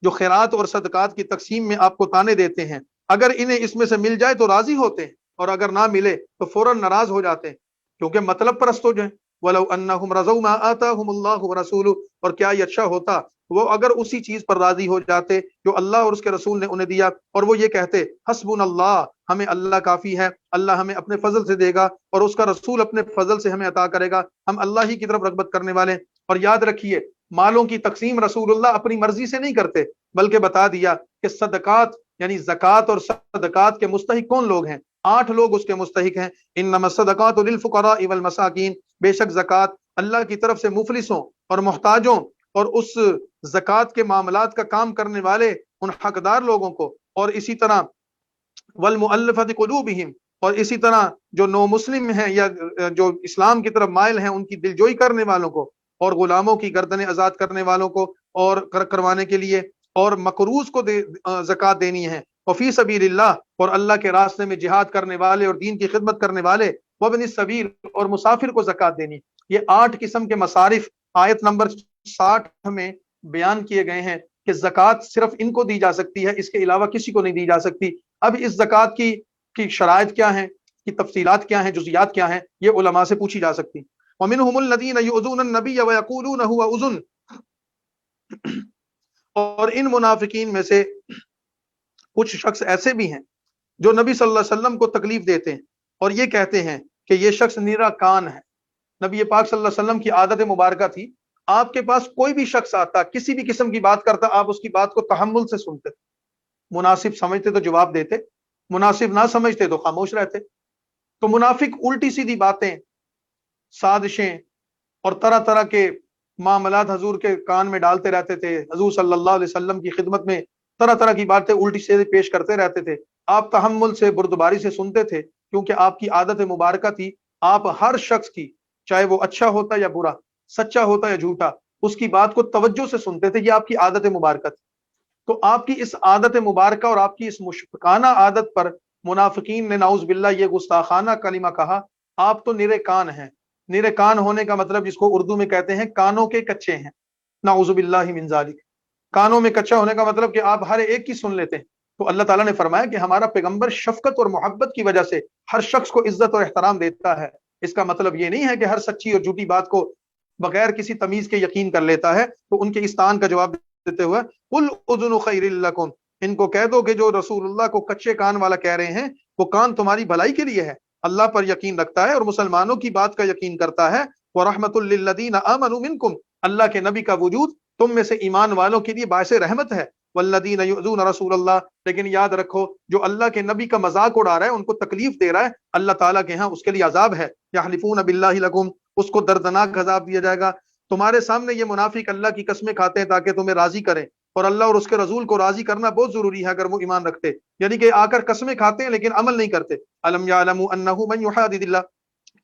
جو خیرات اور صدقات کی تقسیم میں آپ کو تانے دیتے ہیں، اگر انہیں اس میں سے مل جائے تو راضی ہوتے ہیں، اور اگر نہ ملے تو فوراً ناراض ہو جاتے ہیں، کیونکہ مطلب پرست ہو جائیں. وَلَوْ أَنَّهُمْ رَضَوْا مَا آتَاهُمُ اللَّهُ وَرَسُولُهُ، اور کیا یہ اچھا ہوتا وہ اگر اسی چیز پر راضی ہو جاتے جو اللہ اور اس کے رسول نے انہیں دیا، اور وہ یہ کہتے حسبنا اللہ، ہمیں اللہ کافی ہے، اللہ ہمیں اپنے فضل سے دے گا اور اس کا رسول اپنے فضل سے ہمیں عطا کرے گا، ہم اللہ ہی کی طرف رغبت کرنے والے. اور یاد رکھیے، مالوں کی تقسیم رسول اللہ اپنی مرضی سے نہیں کرتے، بلکہ بتا دیا کہ صدقات یعنی زکوٰۃ اور صدقات کے مستحق کون لوگ ہیں. 8 لوگ اس کے مستحق ہیں. انما الصدقات للفقراء والمساکین، بے شک زکوٰۃ اللہ کی طرف سے مفلسوں اور محتاجوں اور اس زکوٰۃ کے معاملات کا کام کرنے والے ان حقدار لوگوں کو، اور اسی طرح والمؤلفۃ قلوبہم، اور اسی طرح جو نو مسلم ہیں یا جو اسلام کی طرف مائل ہیں ان کی دلجوئی کرنے والوں کو، اور غلاموں کی گردنیں آزاد کرنے والوں کو اور کروانے کے لیے، اور مقروض کو زکوٰۃ دینی ہے. وفی سبیل اللہ، اور اللہ کے راستے میں جہاد کرنے والے اور دین کی خدمت کرنے والے، وابن السبیل، اور مسافر کو زکوٰۃ دینی. یہ 8 قسم کے مصارف آیت نمبر 60 میں بیان کیے گئے ہیں کہ زکوٰۃ صرف ان کو دی جا سکتی ہے، اس کے علاوہ کسی کو نہیں دی جا سکتی. اب اس زکوٰۃ کی شرائط کیا ہیں، کی تفصیلات کیا ہیں، جزیات کیا ہیں، یہ علماء سے پوچھی جا سکتی. وَمِنْهُمُ الَّذِينَ يُؤْذُونَ النَّبِيَّ وَيَقُولُونَ هُوَ أُذُنٌ، اور ان منافقین میں سے کچھ شخص ایسے بھی ہیں جو نبی صلی اللہ علیہ وسلم کو تکلیف دیتے ہیں اور یہ کہتے ہیں کہ یہ شخص نیرا کان ہے. نبی پاک صلی اللہ علیہ وسلم کی عادت مبارکہ تھی، آپ کے پاس کوئی بھی شخص آتا، کسی بھی قسم کی بات کرتا، آپ اس کی بات کو تحمل سے سنتے، مناسب سمجھتے تو جواب دیتے، مناسب نہ سمجھتے تو خاموش رہتے. تو منافق الٹی سیدھی باتیں، سازشیں اور طرح طرح کے معاملات حضور کے کان میں ڈالتے رہتے تھے. حضور صلی اللہ علیہ وسلم کی خدمت میں طرح طرح کی باتیں الٹی سیدھی پیش کرتے رہتے تھے. آپ تحمل سے، بردباری سے سنتے تھے، کیونکہ آپ کی عادت مبارکہ تھی. آپ ہر شخص کی، چاہے وہ اچھا ہوتا یا برا، سچا ہوتا یا جھوٹا، اس کی بات کو توجہ سے سنتے تھے. یہ آپ کی عادت مبارکہ تھی. تو آپ کی اس عادت مبارکہ اور آپ کی اس مشفقانہ عادت پر منافقین نے نعوذ باللہ یہ گستاخانہ کلمہ کہا، آپ تو نرے کان ہیں. نرے کان ہونے کا مطلب جس کو اردو میں کہتے ہیں کانوں کے کچے ہیں، نعوذ باللہ من ذالک. کانوں میں کچا ہونے کا مطلب کہ آپ ہر ایک کی سن لیتے ہیں. تو اللہ تعالیٰ نے فرمایا کہ ہمارا پیغمبر شفقت اور محبت کی وجہ سے ہر شخص کو عزت اور احترام دیتا ہے. اس کا مطلب یہ نہیں ہے کہ ہر سچی اور جھوٹی بات کو بغیر کسی تمیز کے یقین کر لیتا ہے. تو ان کے اس طعن کا جواب دیتے ہوئے قل اذن خیر لکم، ان کو کہہ دو کہ جو رسول اللہ کو کچے کان والا کہہ رہے ہیں وہ کان تمہاری بھلائی کے لیے ہے. اللہ پر یقین رکھتا ہے اور مسلمانوں کی بات کا یقین کرتا ہے. ورحمۃ للذین آمنوا منکم، اللہ کے نبی کا وجود تم میں سے ایمان والوں کے لیے باعث رحمت ہے. والذین یؤذون رسول اللہ، لیکن یاد رکھو جو اللہ کے نبی کا مذاق اڑا رہا ہے، ان کو تکلیف دے رہا ہے، اللہ تعالیٰ کے ہاں اس کے لیے عذاب ہے. یحلفون باللہ لکم، اس کو دردناک عذاب دیا جائے گا. تمہارے سامنے یہ منافق اللہ کی قسمیں کھاتے ہیں تاکہ تمہیں راضی کریں، اور اللہ اور اس کے رسول کو راضی کرنا بہت ضروری ہے اگر وہ ایمان رکھتے. یعنی کہ آ کر قسمیں کھاتے ہیں لیکن عمل نہیں کرتے. الم یعلموا انہ من یحادد اللہ،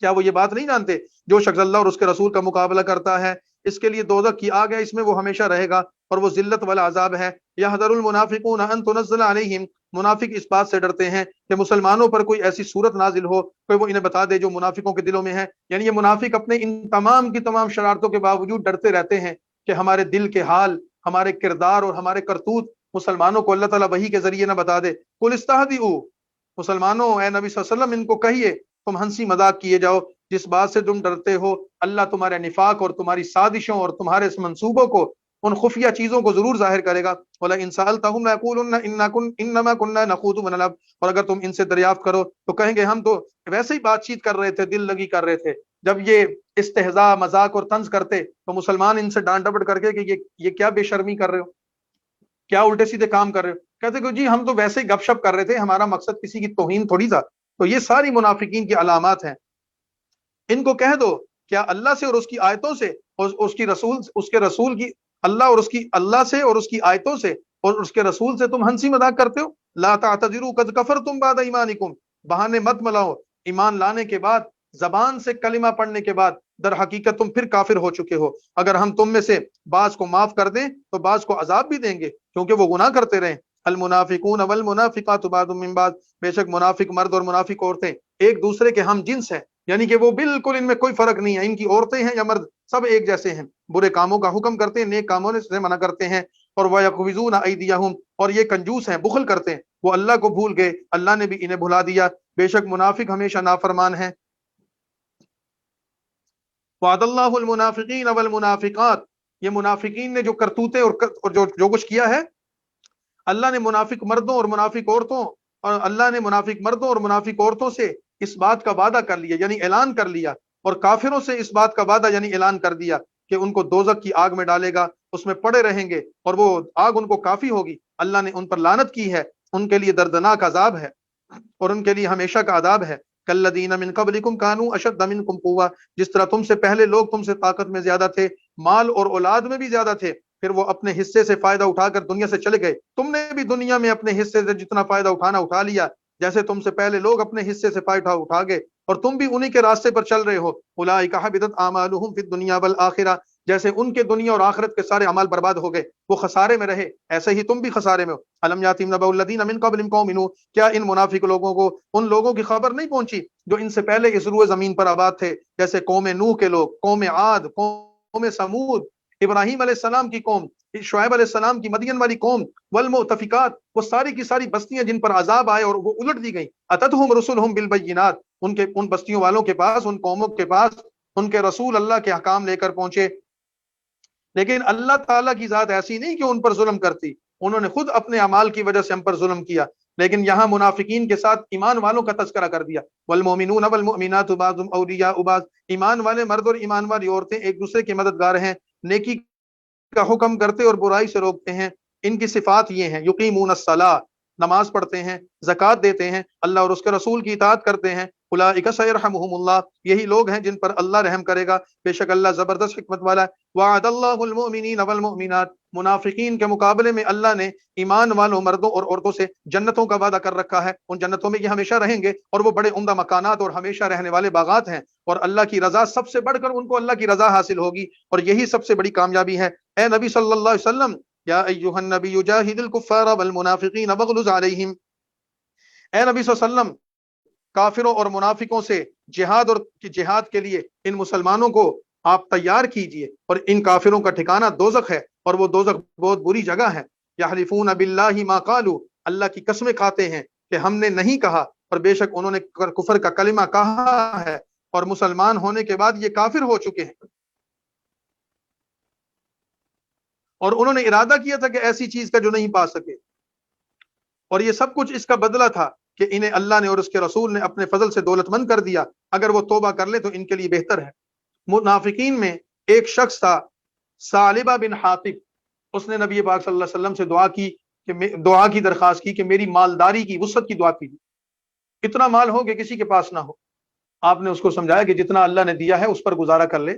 کیا وہ یہ بات نہیں جانتے جو شخص اللہ اور اس کے رسول کا مقابلہ کرتا ہے اس کے لیے دوزخ کی آگ ہے، اس میں وہ ہمیشہ رہے گا اور وہ ذلت والا عذاب ہے. یحذر المنافقون ان تنزل علیہم، منافق اس بات سے ڈرتے ہیں کہ مسلمانوں پر کوئی ایسی صورت نازل ہو، کوئی وہ انہیں بتا دے جو منافقوں کے دلوں میں ہے. یعنی یہ منافق اپنے ان تمام کی تمام شرارتوں کے باوجود ڈرتے رہتے ہیں کہ ہمارے دل کے حال، ہمارے کردار اور ہمارے کرتوت مسلمانوں کو اللہ تعالیٰ وحی کے ذریعے نہ بتا دے. قل استہزئوا، مسلمانوں اے نبی صلی اللہ علیہ وسلم ان کو کہیے تم ہنسی مذاق کیے جاؤ، جس بات سے تم ڈرتے ہو اللہ تمہارے نفاق اور تمہاری سازشوں اور تمہارے اس منصوبوں کو، ان خفیہ چیزوں کو ضرور ظاہر کرے گا. وَلَئِن سَأَلْتَهُمْ لَيَقُولُنَّ إِنَّمَا كُنَّا نَخُوضُ وَنَلْعَبُ، اور اگر تم ان سے دریافت کرو تو کہیں گے ہم تو ویسے ہی بات چیت کر رہے تھے، دل لگی کر رہے تھے. جب یہ استہزاء، مذاق اور طنز کرتے تو مسلمان ان سے ڈانٹ ڈپٹ کر کے کہ یہ کیا بے شرمی کر رہے ہو، کیا الٹے سیدھے کام کر رہے ہو، کہتے کہ جی ہم تو ویسے ہی گپ شپ کر رہے تھے، ہمارا مقصد کسی کی توہین تھوڑی تھا. تو یہ ساری منافقین کی علامات ہیں. ان کو کہہ دو کیا اللہ سے اور اس کی آیتوں سے اور اس کی رسول اس کے رسول کی اللہ سے اور اس کی آیتوں سے اور اس کے رسول سے تم ہنسی مذاق کرتے ہو؟ لا تعتذروا قد کفرتم بعد ایمانکم، بہانے مت ملاؤ، ایمان لانے کے بعد، زبان سے کلمہ پڑھنے کے بعد در حقیقت تم پھر کافر ہو چکے ہو۔ اگر ہم تم میں سے بعض کو معاف کر دیں تو بعض کو عذاب بھی دیں گے، کیونکہ وہ گناہ کرتے رہے۔ المنافقون والمنافقات بعض من بعض، بے شک منافق مرد اور منافق عورتیں ایک دوسرے کے ہم جنس ہیں، یعنی کہ وہ بالکل ان میں کوئی فرق نہیں ہے، ان کی عورتیں ہیں یا مرد سب ایک جیسے ہیں، برے کاموں کا حکم کرتے ہیں، نیک کاموں سے منع کرتے ہیں۔ اور وَيَقْبِضُونَ أَيْدِيَهُمْ، اور یہ کنجوس ہیں، بخل کرتے ہیں، وہ اللہ کو بھول گئے، اللہ نے بھی انہیں بھلا دیا، بے شک منافق ہمیشہ نافرمان ہیں۔ وعد اللہ المنافقین والمنافقات، یہ منافقین نے جو کرتوتے اور جو کچھ کیا ہے، اللہ نے منافق مردوں اور منافق عورتوں اور اللہ نے منافق مردوں اور منافق عورتوں سے اس بات کا وعدہ کر لیا، یعنی اعلان کر لیا، اور کافروں سے اس بات کا وعدہ یعنی اعلان کر دیا کہ ان کو دوزخ کی آگ میں ڈالے گا، اس میں پڑے رہیں گے اور وہ آگ ان کو کافی ہوگی۔ اللہ نے ان پر لعنت کی ہے، ان کے لیے دردناک عذاب ہے اور ان کے لیے ہمیشہ کا عذاب ہے۔ کالذین من قبلکم کانوا اشد منکم قوہ، جس طرح تم سے پہلے لوگ تم سے طاقت میں زیادہ تھے، مال اور اولاد میں بھی زیادہ تھے، پھر وہ اپنے حصے سے فائدہ اٹھا کر دنیا سے چلے گئے، تم نے بھی دنیا میں اپنے حصے سے جتنا فائدہ اٹھانا اٹھا لیا، جیسے تم سے پہلے لوگ اپنے حصے سے فائدہ اٹھا گئے اور تم بھی انہی کے راستے پر چل رہے ہو۔ اولئک حبطت اعمالهم فی الدنیا والآخرہ، جیسے ان کے دنیا اور آخرت کے سارے اعمال برباد ہو گئے، وہ خسارے میں رہے، ایسے ہی تم بھی خسارے میں ہو۔ الم یاتہم نبأ الذین من قبلہم قوم نوح، کیا ان منافق لوگوں کو ان لوگوں کی خبر نہیں پہنچی جو ان سے پہلے اس روئے زمین پر آباد تھے، جیسے قوم نوح کے لوگ، قوم عاد، قوم سمود، ابراہیم علیہ السلام کی قوم، شعیب علیہ السلام کی مدین والی قوم، والمؤتفقات، وہ ساری کی ساری بستیاں جن پر عذاب آئے اور وہ الٹ دی گئیں۔ اتتہم رسلہم بالبینات، ان بستیوں والوں کے پاس، ان قوموں کے پاس ان کے رسول اللہ کے احکام لے کر پہنچے، لیکن اللہ تعالیٰ کی ذات ایسی نہیں کہ ان پر ظلم کرتی، انہوں نے خود اپنے اعمال کی وجہ سے ہم پر ظلم کیا۔ لیکن یہاں منافقین کے ساتھ ایمان والوں کا تذکرہ کر دیا، والمؤمنون والمؤمنات بعضهم اولیاء بعض، ایمان والے مرد اور ایمان والی عورتیں ایک دوسرے کے مددگار ہیں، نیکی کا حکم کرتے اور برائی سے روکتے ہیں۔ ان کی صفات یہ ہیں، یقیمون الصلاۃ، نماز پڑھتے ہیں، زکوٰۃ دیتے ہیں، اللہ اور اس کے رسول کی اطاعت کرتے ہیں۔ اولئک سیرحمہم اللہ، یہی لوگ ہیں جن پر اللہ رحم کرے گا، بے شک اللہ زبردست حکمت والا ہے۔ وعد اللہ المؤمنین والمؤمنات، منافقین کے مقابلے میں اللہ نے ایمان والوں مردوں اور عورتوں سے جنتوں کا وعدہ کر رکھا ہے، ان جنتوں میں یہ ہمیشہ رہیں گے اور وہ بڑے عمدہ مکانات اور ہمیشہ رہنے والے باغات ہیں، اور اللہ کی رضا سب سے بڑھ کر ان کو اللہ کی رضا حاصل ہوگی، اور یہی سب سے بڑی کامیابی ہے۔ اے نبی صلی اللہ علیہ وسلم، یا ایھا النبی جاہد الکفار والمنافقین واغلظ علیہم، اے نبی صلی اللہ علیہ وسلم، کافروں اور منافقوں سے جہاد کے لیے ان مسلمانوں کو آپ تیار کیجئے، اور ان کافروں کا ٹھکانہ دوزخ ہے، اور وہ دوزخ بہت بری جگہ ہے۔ یحلفون باللہ ما قالوا، اللہ کی قسمیں کھاتے ہیں کہ ہم نے نہیں کہا، اور بے شک انہوں نے کفر کا کلمہ کہا ہے، اور مسلمان ہونے کے بعد یہ کافر ہو چکے ہیں، اور انہوں نے ارادہ کیا تھا کہ ایسی چیز کا جو نہیں پا سکے، اور یہ سب کچھ اس کا بدلہ تھا کہ انہیں اللہ نے اور اس کے رسول نے اپنے فضل سے دولت مند کر دیا، اگر وہ توبہ کر لے تو ان کے لیے بہتر ہے۔ منافقین میں ایک شخص تھا ثعلبہ بن حاطب، اس نے نبی پاک صلی اللہ علیہ وسلم سے دعا کی درخواست کی کہ میری مالداری کی وسعت کی دعا کیجیے، اتنا مال ہو کہ کسی کے پاس نہ ہو۔ آپ نے اس کو سمجھایا کہ جتنا اللہ نے دیا ہے اس پر گزارا کر لے،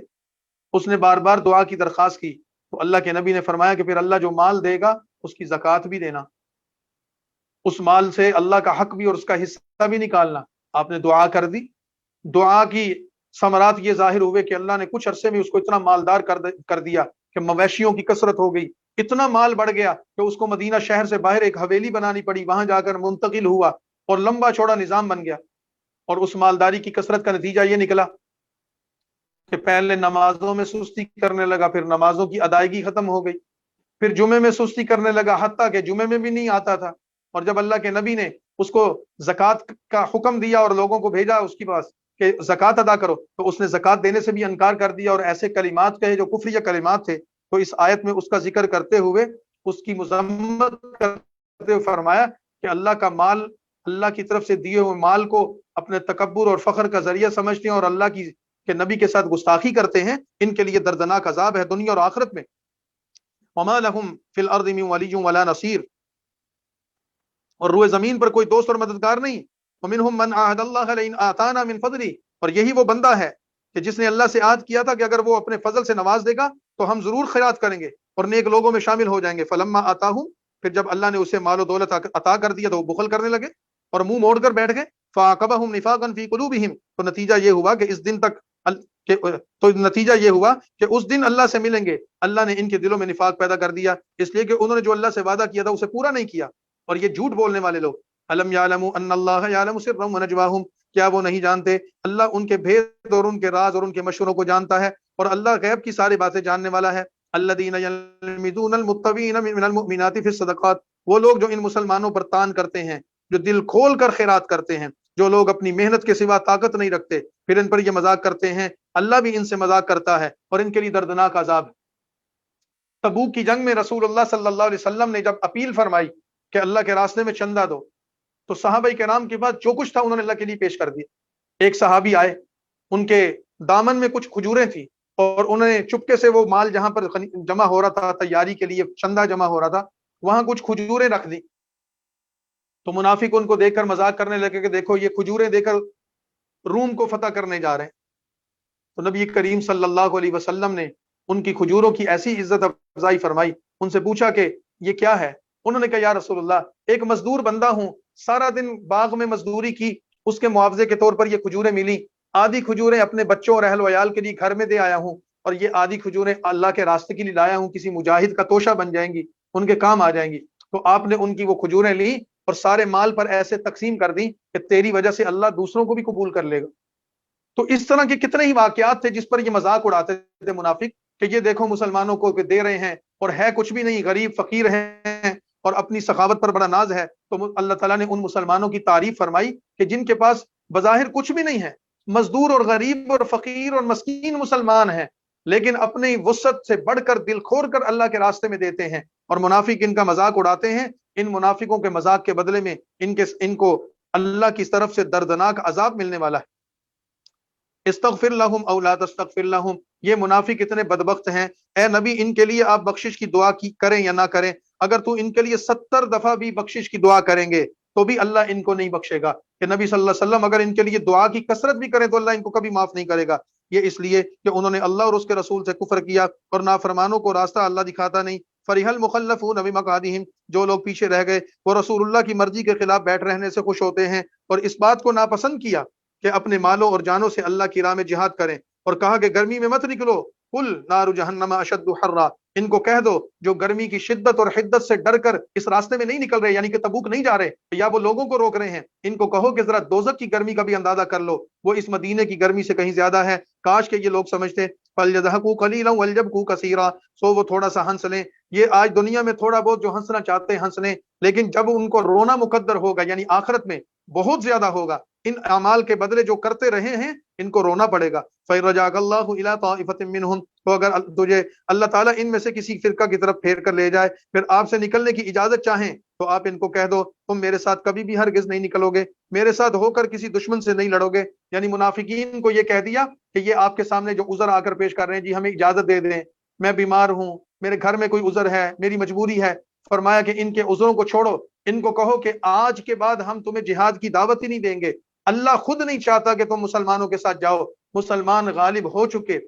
اس نے بار بار دعا کی درخواست کی، تو اللہ کے نبی نے فرمایا کہ پھر اللہ جو مال دے گا اس کی زکوٰۃ بھی دینا، اس مال سے اللہ کا حق بھی اور اس کا حصہ بھی نکالنا۔ آپ نے دعا کر دی، دعا کی ثمرات یہ ظاہر ہوئے کہ اللہ نے کچھ عرصے میں اس کو اتنا مالدار کر دیا کہ مویشیوں کی کثرت ہو گئی، اتنا مال بڑھ گیا کہ اس کو مدینہ شہر سے باہر ایک حویلی بنانی پڑی، وہاں جا کر منتقل ہوا اور لمبا چوڑا نظام بن گیا۔ اور اس مالداری کی کثرت کا نتیجہ یہ نکلا کہ پہلے نمازوں میں سستی کرنے لگا، پھر نمازوں کی ادائیگی ختم ہو گئی، پھر جمعے میں سستی کرنے لگا، حتیٰ کہ جمعے میں بھی نہیں آتا تھا۔ اور جب اللہ کے نبی نے اس کو زکوٰۃ کا حکم دیا اور لوگوں کو بھیجا اس کے پاس کہ زکوٰۃ ادا کرو، تو اس نے زکوٰۃ دینے سے بھی انکار کر دیا اور ایسے کلمات کہے جو کفریہ کلمات تھے۔ تو اس آیت میں اس کا ذکر کرتے ہوئے اس کی مذمت کرتے ہوئے فرمایا کہ اللہ کا مال، اللہ کی طرف سے دیے ہوئے مال کو اپنے تکبر اور فخر کا ذریعہ سمجھتے ہیں اور اللہ کے نبی کے ساتھ گستاخی کرتے ہیں، ان کے لیے دردناک عذاب ہے دنیا اور آخرت میں۔ وما لهم فی الارض من ولی ولا نصیر، اور روئے زمین پر کوئی دوست اور مددگار نہیں۔ ومنهم من عاهد اللہ لئن آتانا من فضلہ، اور یہی وہ بندہ ہے کہ جس نے اللہ سے عہد کیا تھا کہ اگر وہ اپنے فضل سے نواز دے گا تو ہم ضرور خیرات کریں گے اور نیک لوگوں میں شامل ہو جائیں گے. فلما آتاہم، پھر جب اللہ نے اسے مال و دولت عطا کر دیا تو وہ بخل کرنے لگے اور منہ موڑ کر بیٹھ گئے. فعاقبہم نفاقا فی قلوبہم، تو نتیجہ یہ ہوا کہ اس دن تک نتیجہ یہ ہوا کہ اس دن اللہ سے ملیں گے اللہ نے ان کے دلوں میں نفاق پیدا کر دیا، اس لیے کہ انہوں نے جو اللہ سے وعدہ کیا تھا اسے پورا نہیں کیا. اور یہ جھوٹ بولنے والے لوگ، الم یعلموا ان اللہ یعلم سرهم ونجواهم، کیا وہ نہیں جانتے اللہ ان کے بھید اور ان کے راز اور ان کے مشوروں کو جانتا ہے، اور اللہ غیب کی ساری باتیں جاننے والا ہے. الذین یلمزون المطوعین من المؤمنات فی الصدقات، وہ لوگ جو ان مسلمانوں پر تان کرتے ہیں، جو دل کھول کر خیرات کرتے ہیں، جو لوگ اپنی محنت کے سوا طاقت نہیں رکھتے پھر ان پر یہ مذاق کرتے ہیں، اللہ بھی ان سے مذاق کرتا ہے اور ان کے لیے دردناک عذاب ہے. تبوک کی جنگ میں رسول اللہ صلی اللہ علیہ وسلم نے جب اپیل فرمائی کہ اللہ کے راستے میں چندہ دو، تو صحابہ کرام کے پاس جو کچھ تھا انہوں نے اللہ کے لیے پیش کر دیا. ایک صحابی آئے، ان کے دامن میں کچھ کھجوریں تھیں اور انہوں نے چپکے سے وہ مال جہاں پر جمع ہو رہا تھا، تیاری کے لیے چندہ جمع ہو رہا تھا، وہاں کچھ کھجوریں رکھ دی. تو منافق ان کو دیکھ کر مذاق کرنے لگے کہ دیکھو یہ کھجوریں دے کر روم کو فتح کرنے جا رہے ہیں. تو نبی کریم صلی اللہ علیہ وسلم نے ان کی کھجوروں کی ایسی عزت افزائی فرمائی، ان سے پوچھا کہ یہ کیا ہے؟ انہوں نے کہا یا رسول اللہ ایک مزدور بندہ ہوں، سارا دن باغ میں مزدوری کی، اس کے معاوضے کے طور پر یہ کھجوریں ملی، آدھی کھجوریں اپنے بچوں اور اہل و عیال کے لیے گھر میں دے آیا ہوں، اور یہ آدھی کھجوریں اللہ کے راستے کے لیے لایا ہوں، کسی مجاہد کا توشہ بن جائیں گی، ان کے کام آ جائیں گی. تو آپ نے ان کی وہ کھجوریں لی اور سارے مال پر ایسے تقسیم کر دی کہ تیری وجہ سے اللہ دوسروں کو بھی قبول کر لے گا. تو اس طرح کے کتنے ہی واقعات تھے جس پر یہ مذاق اڑاتے تھے منافق کہ یہ دیکھو مسلمانوں کو دے رہے ہیں اور ہے کچھ بھی نہیں، غریب فقیر ہیں اور اپنی سخاوت پر بڑا ناز ہے. تو اللہ تعالیٰ نے ان مسلمانوں کی تعریف فرمائی کہ جن کے پاس بظاہر کچھ بھی نہیں ہے، مزدور اور غریب اور فقیر اور مسکین مسلمان ہیں، لیکن اپنی وسعت سے بڑھ کر دل کھول کر اللہ کے راستے میں دیتے ہیں. اور منافق ان کا مذاق اڑاتے ہیں. ان منافقوں کے مذاق کے بدلے میں ان کو اللہ کی طرف سے دردناک عذاب ملنے والا ہے. استغفر لهم او لا تستغفر لهم، یہ منافق اتنے بدبخت ہیں، اے نبی ان کے لیے آپ بخشش کی دعا کریں یا نہ کریں، اگر تو ان کے لیے 70 دفعہ بھی بخشش کی دعا کریں گے تو بھی اللہ ان کو نہیں بخشے گا. کہ نبی صلی اللہ علیہ وسلم اگر ان کے لیے دعا کی کثرت بھی کریں تو اللہ ان کو کبھی معاف نہیں کرے گا. یہ اس لیے کہ انہوں نے اللہ اور اس کے رسول سے کفر کیا اور نافرمانوں کو راستہ اللہ دکھاتا نہیں. فرح المخلفون بمقعدہم، جو لوگ پیچھے رہ گئے وہ رسول اللہ کی مرضی کے خلاف بیٹھ رہنے سے خوش ہوتے ہیں اور اس بات کو ناپسند کیا کہ اپنے مالوں اور جانوں سے اللہ کی راہ میں جہاد کریں، اور کہا کہ گرمی میں مت نکلو. قل نار جہنم اشد حرا، ان کو کہہ دو جو گرمی کی شدت اور حدت سے ڈر کر اس راستے میں نہیں نکل رہے، یعنی کہ تبوک نہیں جا رہے یا وہ لوگوں کو روک رہے ہیں، ان کو کہو کہ ذرا دوزخ کی گرمی کا بھی اندازہ کر لو، وہ اس مدینے کی گرمی سے کہیں زیادہ ہے. کاش کہ یہ لوگ سمجھتے. فَلْيَضْحَكُوا قَلِيلًا وَلْيَبْكُوا كَثِيرًا، سو وہ تھوڑا سا ہنس لیں. یہ آج دنیا میں تھوڑا بہت جو ہنسنا چاہتے ہیں ہنس لیں، لیکن جب ان کو رونا مقدر ہوگا یعنی آخرت میں بہت زیادہ ہوگا، ان اعمال کے بدلے جو کرتے رہے ہیں ان کو رونا پڑے گا. فَيَرْجَعَكَ اللَّهُ إِلَىٰ طَائِفَةٍ مِّنْهُمْ، تو اگر تجھے اللہ تعالیٰ ان میں سے کسی فرقہ کی طرف پھیر کر لے جائے، پھر آپ سے نکلنے کی اجازت چاہیں تو آپ ان کو کہہ دو تم میرے ساتھ کبھی بھی ہرگز نہیں نکلو گے، میرے ساتھ ہو کر کسی دشمن سے نہیں لڑو گے. یعنی منافقین کو یہ کہہ دیا کہ یہ آپ کے سامنے جو عذر آ کر پیش کر رہے ہیں، جی ہمیں اجازت دے دیں، میں بیمار ہوں، میرے گھر میں کوئی عذر ہے، میری مجبوری ہے. فرمایا کہ ان کے عذروں کو چھوڑو، ان کو کہو کہ آج کے بعد ہم تمہیں جہاد کی دعوت ہی نہیں دیں گے. اللہ خود نہیں چاہتا کہ تم مسلمانوں کے ساتھ جاؤ، مسلمان غالب ہو چکے،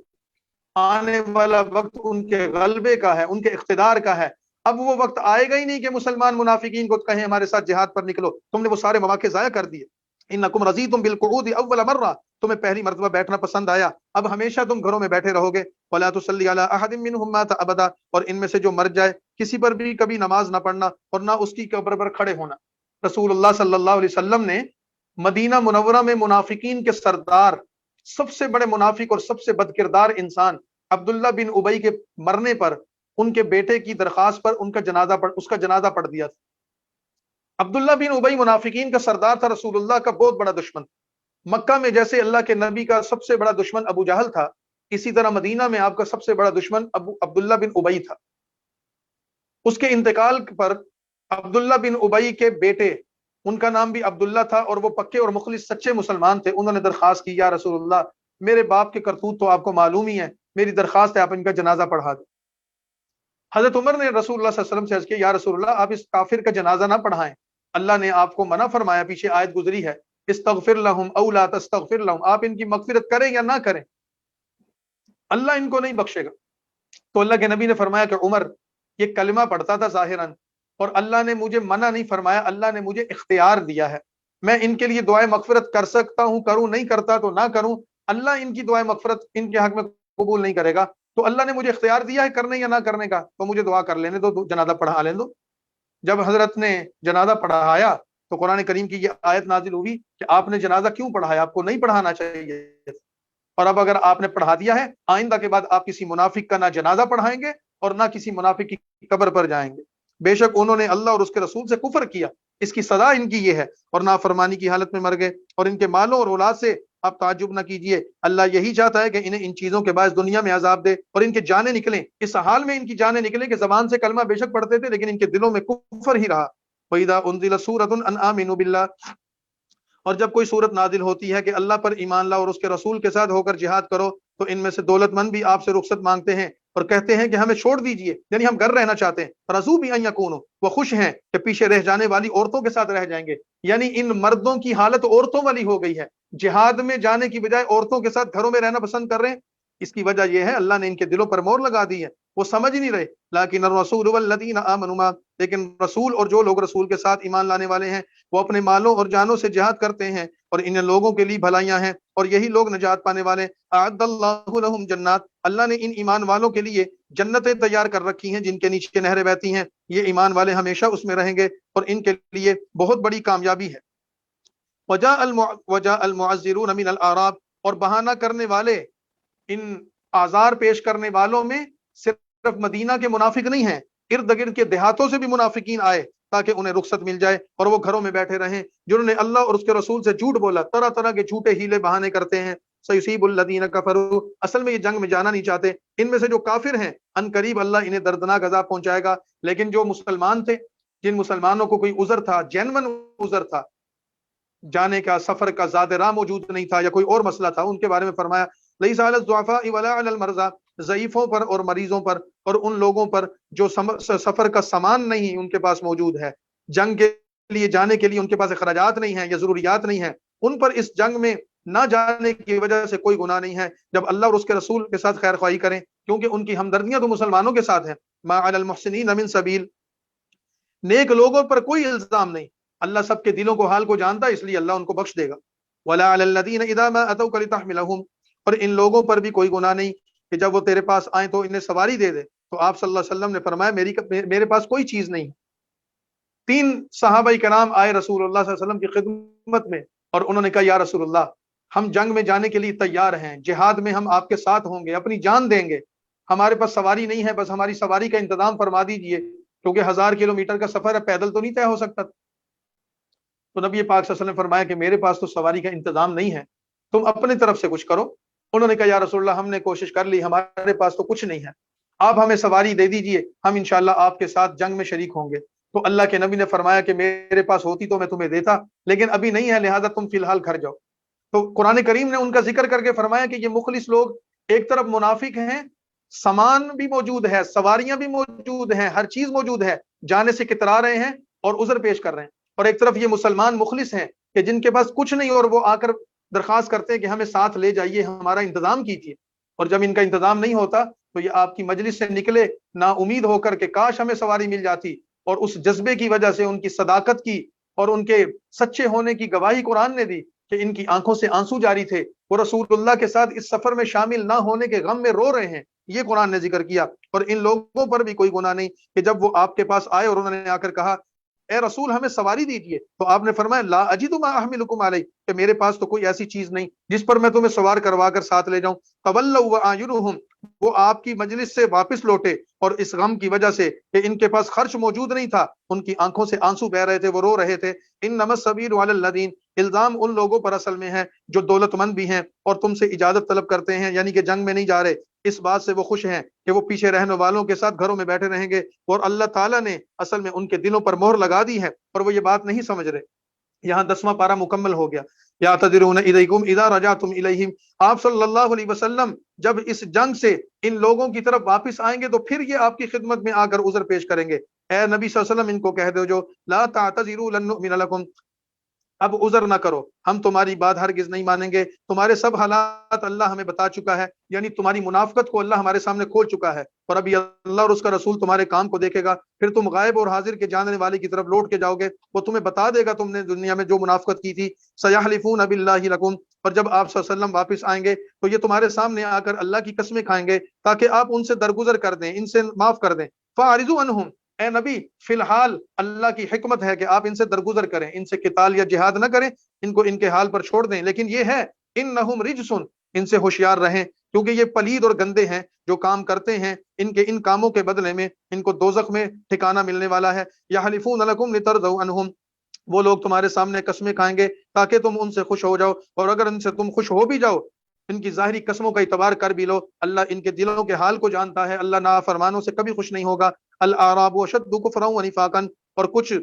آنے والا وقت ان کے غلبے کا ہے، ان کے اقتدار کا ہے. اب وہ وقت آئے گا ہی نہیں کہ مسلمان منافقین کو کہیں ہمارے ساتھ جہاد پر نکلو، تم نے وہ سارے مواقع ضائع کر دیے. انکم رضیتم بالقعود اول مرہ، تمہیں پہلی مرتبہ بیٹھنا پسند آیا، اب ہمیشہ تم گھروں میں بیٹھے رہو گے. ولا تصلی علی احد منهم مات ابدا، اور ان میں سے جو مر جائے کسی پر بھی کبھی نماز نہ پڑھنا اور نہ اس کی قبر پر کھڑے ہونا. رسول اللہ صلی اللہ علیہ وسلم نے مدینہ منورہ میں منافقین کے سردار، سب سے بڑے منافق اور سب سے بد کردار انسان عبداللہ بن ابی کے مرنے پر ان کے بیٹے کی درخواست پر اس کا جنازہ پڑھ دیا تھا. عبداللہ بن ابی منافقین کا سردار تھا، رسول اللہ کا بہت بڑا دشمن. مکہ میں جیسے اللہ کے نبی کا سب سے بڑا دشمن ابو جہل تھا، اسی طرح مدینہ میں آپ کا سب سے بڑا دشمن عبداللہ بن ابی تھا. اس کے انتقال پر عبداللہ بن ابی کے بیٹے، ان کا نام بھی عبداللہ تھا اور وہ پکے اور مخلص سچے مسلمان تھے، انہوں نے درخواست کی یا رسول اللہ میرے باپ کے کرتوت تو آپ کو معلوم ہی ہے، میری درخواست ہے آپ ان کا جنازہ پڑھا دیں. حضرت عمر نے رسول اللہ صلی اللہ علیہ وسلم سے عرض کیا یا رسول اللہ آپ اس کافر کا جنازہ نہ پڑھائیں، اللہ نے آپ کو منع فرمایا، پیچھے آیت گزری ہے استغفر لهم او لا تستغفر لهم، آپ ان کی مغفرت کریں یا نہ کریں. اللہ ان کو نہیں بخشے گا۔ تو اللہ کے نبی نے فرمایا کہ عمر یہ کلمہ پڑھتا تھا ظاہراً، اور اللہ نے مجھے منع نہیں فرمایا، اللہ نے مجھے اختیار دیا ہے، میں ان کے لیے دعائیں مغفرت کر سکتا ہوں، کروں، نہیں کرتا تو نہ کروں، اللہ ان کی دعائیں مغفرت ان کے حق میں قبول نہیں کرے گا، تو اللہ نے مجھے اختیار دیا ہے کرنے یا نہ کرنے کا، تو مجھے دعا کر لینے دو، جنازہ پڑھا لیں دو۔ جب حضرت نے جنازہ پڑھایا تو قرآن کریم کی یہ آیت نازل ہوئی کہ آپ نے جنازہ کیوں پڑھایا، آپ کو نہیں پڑھانا چاہیے، اور اب اگر آپ نے پڑھا دیا ہے، آئندہ کے بعد آپ کسی منافق کا نہ جنازہ پڑھائیں گے اور نہ کسی منافق کی قبر پر جائیں گے، بے شک انہوں نے اللہ اور اس کے رسول سے کفر کیا، اس کی سزا ان کی یہ ہے، اور نافرمانی کی حالت میں مر گئے، اور ان کے مالوں اور اولاد سے آپ تعجب نہ کیجئے، اللہ یہی چاہتا ہے کہ انہیں ان چیزوں کے باعث دنیا میں عذاب دے اور ان کے جانیں نکلیں، اس حال میں ان کی جانیں نکلیں کہ زبان سے کلمہ بے شک پڑھتے تھے لیکن ان کے دلوں میں کفر ہی رہا۔ وَإِذَا أُنزِلَ سُورَةٌ أَنْ آمِنُوا بِاللَّهِ، اور جب کوئی صورت نازل ہوتی ہے کہ اللہ پر ایمان لاؤ اور اس کے رسول کے ساتھ ہو کر جہاد کرو، تو ان میں سے دولت مند بھی آپ سے رخصت مانگتے ہیں اور کہتے ہیں کہ ہمیں چھوڑ دیجئے، یعنی ہم گھر رہنا چاہتے ہیں، رضو بھی ان یکونوا، وہ خوش ہیں کہ پیچھے رہ جانے والی عورتوں کے ساتھ رہ جائیں گے، یعنی ان مردوں کی حالت عورتوں والی ہو گئی ہے، جہاد میں جانے کی بجائے عورتوں کے ساتھ گھروں میں رہنا پسند کر رہے ہیں۔ اس کی وجہ یہ ہے اللہ نے ان کے دلوں پر مور لگا دی ہے، وہ سمجھ ہی نہیں رہے، لیکن الرسول والذین آمنوا معه، لیکن رسول اور جو لوگ رسول کے ساتھ ایمان لانے والے ہیں وہ اپنے مالوں اور جانوں سے جہاد کرتے ہیں، اور ان لوگوں کے لیے بھلائیاں ہیں اور یہی لوگ نجات پانے والے۔ اعد اللہ لهم جنات، اللہ نے ان ایمان والوں کے لیے جنتیں تیار کر رکھی ہیں جن کے نیچے نہریں بہتی ہیں، یہ ایمان والے ہمیشہ اس میں رہیں گے اور ان کے لیے بہت بڑی کامیابی ہے۔ وجاء المعذرون من الاعراب، اور بہانہ کرنے والے، ان آزار پیش کرنے والوں میں صرف مدینہ کے منافق نہیں ہیں، ارد گرد کے دیہاتوں سے بھی منافقین آئے تاکہ انہیں رخصت مل جائے اور وہ گھروں میں بیٹھے رہیں، جنہوں نے اللہ اور اس کے رسول سے جھوٹ بولا، طرح طرح کے جھوٹے ہیلے بہانے کرتے ہیں۔ سیصیب الذین کفروا، اصل میں یہ جنگ میں جانا نہیں چاہتے، ان میں سے جو کافر ہیں ان قریب اللہ انہیں دردناک عذاب پہنچائے گا، لیکن جو مسلمان تھے، جن مسلمانوں کو کوئی عذر تھا، جینون عذر تھا، جانے کا، سفر کا، زاد راہ موجود نہیں تھا یا کوئی اور مسئلہ تھا، ان کے بارے میں فرمایا لیس علی الضعفاء ولا علی المرضى، ضعیفوں پر اور مریضوں پر اور ان لوگوں پر جو سفر کا سامان نہیں ان کے پاس موجود ہے، جنگ کے لیے جانے کے لیے ان کے پاس اخراجات نہیں ہیں یا ضروریات نہیں ہیں، ان پر اس جنگ میں نہ جانے کی وجہ سے کوئی گناہ نہیں ہے، جب اللہ اور اس کے رسول کے ساتھ خیر خواہی کریں، کیونکہ ان کی ہمدردیاں تو مسلمانوں کے ساتھ ہیں۔ ما علی المحسنین من سبیل، نیک لوگوں پر کوئی الزام نہیں، اللہ سب کے دلوں کو، حال کو جانتا ہے، اس لیے اللہ ان کو بخش دے گا۔ ولا علی الذین اذا ما اتوک لتحملهم، اور ان لوگوں پر بھی کوئی گناہ نہیں کہ جب وہ تیرے پاس آئیں تو انہیں سواری دے دے، تو آپ صلی اللہ علیہ وسلم نے فرمایا میرے پاس کوئی چیز نہیں۔ تین صحابہ کرام آئے رسول اللہ صلی اللہ علیہ وسلم کی خدمت میں اور انہوں نے کہا یا رسول اللہ، ہم جنگ میں جانے کے لیے تیار ہیں، جہاد میں ہم آپ کے ساتھ ہوں گے، اپنی جان دیں گے، ہمارے پاس سواری نہیں ہے، بس ہماری سواری کا انتظام فرما دیجئے، کیونکہ 1000 کلومیٹر کا سفر ہے، پیدل تو نہیں طے ہو سکتا۔ تو نبی پاک صلی اللہ علیہ وسلم نے فرمایا کہ میرے پاس تو سواری کا انتظام نہیں ہے، تم اپنے طرف سے کچھ کرو۔ انہوں نے کہا یا رسول اللہ، ہم نے کوشش کر لی، ہمارے پاس تو کچھ نہیں ہے، آپ ہمیں سواری دے دیجئے، ہم انشاءاللہ آپ کے ساتھ جنگ میں شریک ہوں گے۔ تو اللہ کے نبی نے فرمایا کہ میرے پاس ہوتی تو میں تمہیں دیتا، لیکن ابھی نہیں ہے، لہذا تم فی الحال گھر جاؤ۔ تو قرآن کریم نے ان کا ذکر کر کے فرمایا کہ یہ مخلص لوگ ایک طرف منافق ہیں، سامان بھی موجود ہے، سواریاں بھی موجود ہیں، ہر چیز موجود ہے، جانے سے کترا رہے ہیں اور عذر پیش کر رہے ہیں، اور ایک طرف یہ مسلمان مخلص ہیں کہ جن کے پاس کچھ نہیں اور وہ آ کر درخواست کرتے ہیں کہ ہمیں ساتھ لے جائیے، ہمارا انتظام کیجیے، اور جب ان کا انتظام نہیں ہوتا تو یہ آپ کی مجلس سے نکلے نا امید ہو کر کہ کاش ہمیں سواری مل جاتی، اور اس جذبے کی وجہ سے، ان کی صداقت کی اور ان کے سچے ہونے کی گواہی قرآن نے دی کہ ان کی آنکھوں سے آنسو جاری تھے، وہ رسول اللہ کے ساتھ اس سفر میں شامل نہ ہونے کے غم میں رو رہے ہیں، یہ قرآن نے ذکر کیا۔ اور ان لوگوں پر بھی کوئی گناہ نہیں کہ جب وہ آپ کے پاس آئے اور انہوں نے آ کر کہا اے رسول ہمیں سواری دیجیے، تو آپ نے فرمایا لا اجد ما احملکم علیہ، کہ میرے پاس تو کوئی ایسی چیز نہیں جس پر میں تمہیں سوار کروا کر ساتھ لے جاؤں۔ تولوا واعینہم، وہ آپ کی مجلس سے واپس لوٹے اور اس غم کی وجہ سے کہ ان کے پاس خرچ موجود نہیں تھا، ان کی آنکھوں سے آنسو بہ رہے تھے، وہ رو رہے تھے۔ انما السبیل علی الذین، الزام ان لوگوں پر اصل میں ہے جو دولت مند بھی ہیں اور تم سے اجازت طلب کرتے ہیں، یعنی کہ جنگ میں نہیں جا رہے، اس بات سے وہ خوش ہیں کہ وہ پیچھے رہنے والوں کے ساتھ گھروں میں بیٹھے رہیں گے، اور اللہ تعالیٰ نے اصل میں ان کے دلوں پر مہر لگا دی ہے اور وہ یہ بات نہیں سمجھ رہے۔ یہاں 10واں پارہ مکمل ہو گیا۔ یعتذرون الیکم اذا رجعتم الیہم، آپ صلی اللہ علیہ وسلم جب اس جنگ سے ان لوگوں کی طرف واپس آئیں گے تو پھر یہ آپ کی خدمت میں آ کر عذر پیش کریں گے۔ اے نبی صلی اللہ علیہ وسلم ان کو کہہ دو جو لا تعتذروا لن نؤمن لکم، اب عذر نہ کرو، ہم تمہاری بات ہرگز نہیں مانیں گے، تمہارے سب حالات اللہ ہمیں بتا چکا ہے، یعنی تمہاری منافقت کو اللہ ہمارے سامنے کھول چکا ہے، اور ابھی اللہ اور اس کا رسول تمہارے کام کو دیکھے گا، پھر تم غائب اور حاضر کے جاننے والے کی طرف لوٹ کے جاؤ گے، وہ تمہیں بتا دے گا تم نے دنیا میں جو منافقت کی تھی۔ سیحلفون باللہ لکم، اور جب آپ صلی اللہ علیہ وسلم واپس آئیں گے تو یہ تمہارے سامنے آ کر اللہ کی قسمیں کھائیں گے تاکہ آپ ان سے درگزر کر دیں، ان سے معاف کر دیں۔ فاعرضوا عنہم، اے نبی فی الحال اللہ کی حکمت ہے کہ آپ ان سے درگزر کریں، ان سے قتال یا جہاد نہ کریں، ان کو ان کے حال پر چھوڑ دیں، لیکن یہ ہے انہم رجسن، ان سے ہوشیار رہیں کیونکہ یہ پلید اور گندے ہیں جو کام کرتے ہیں، ان کے ان کاموں کے بدلے میں ان کو دوزخ میں ٹھکانہ ملنے والا ہے۔ یحلفون لکم لترضوا عنہم، وہ لوگ تمہارے سامنے قسمیں کھائیں گے تاکہ تم ان سے خوش ہو جاؤ، اور اگر ان سے تم خوش ہو بھی جاؤ، ان کی ظاہری قسموں کا اعتبار کر بھی لو، اللہ ان کے دلوں کے حال کو جانتا ہے، اللہ نافرمانوں سے کبھی خوش نہیں ہوگا۔ الاعراب اشد کفرا ونفاقا، اور کچھ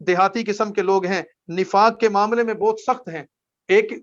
دیہاتی قسم کے لوگ ہیں نفاق کے معاملے میں بہت سخت ہیں۔ ایک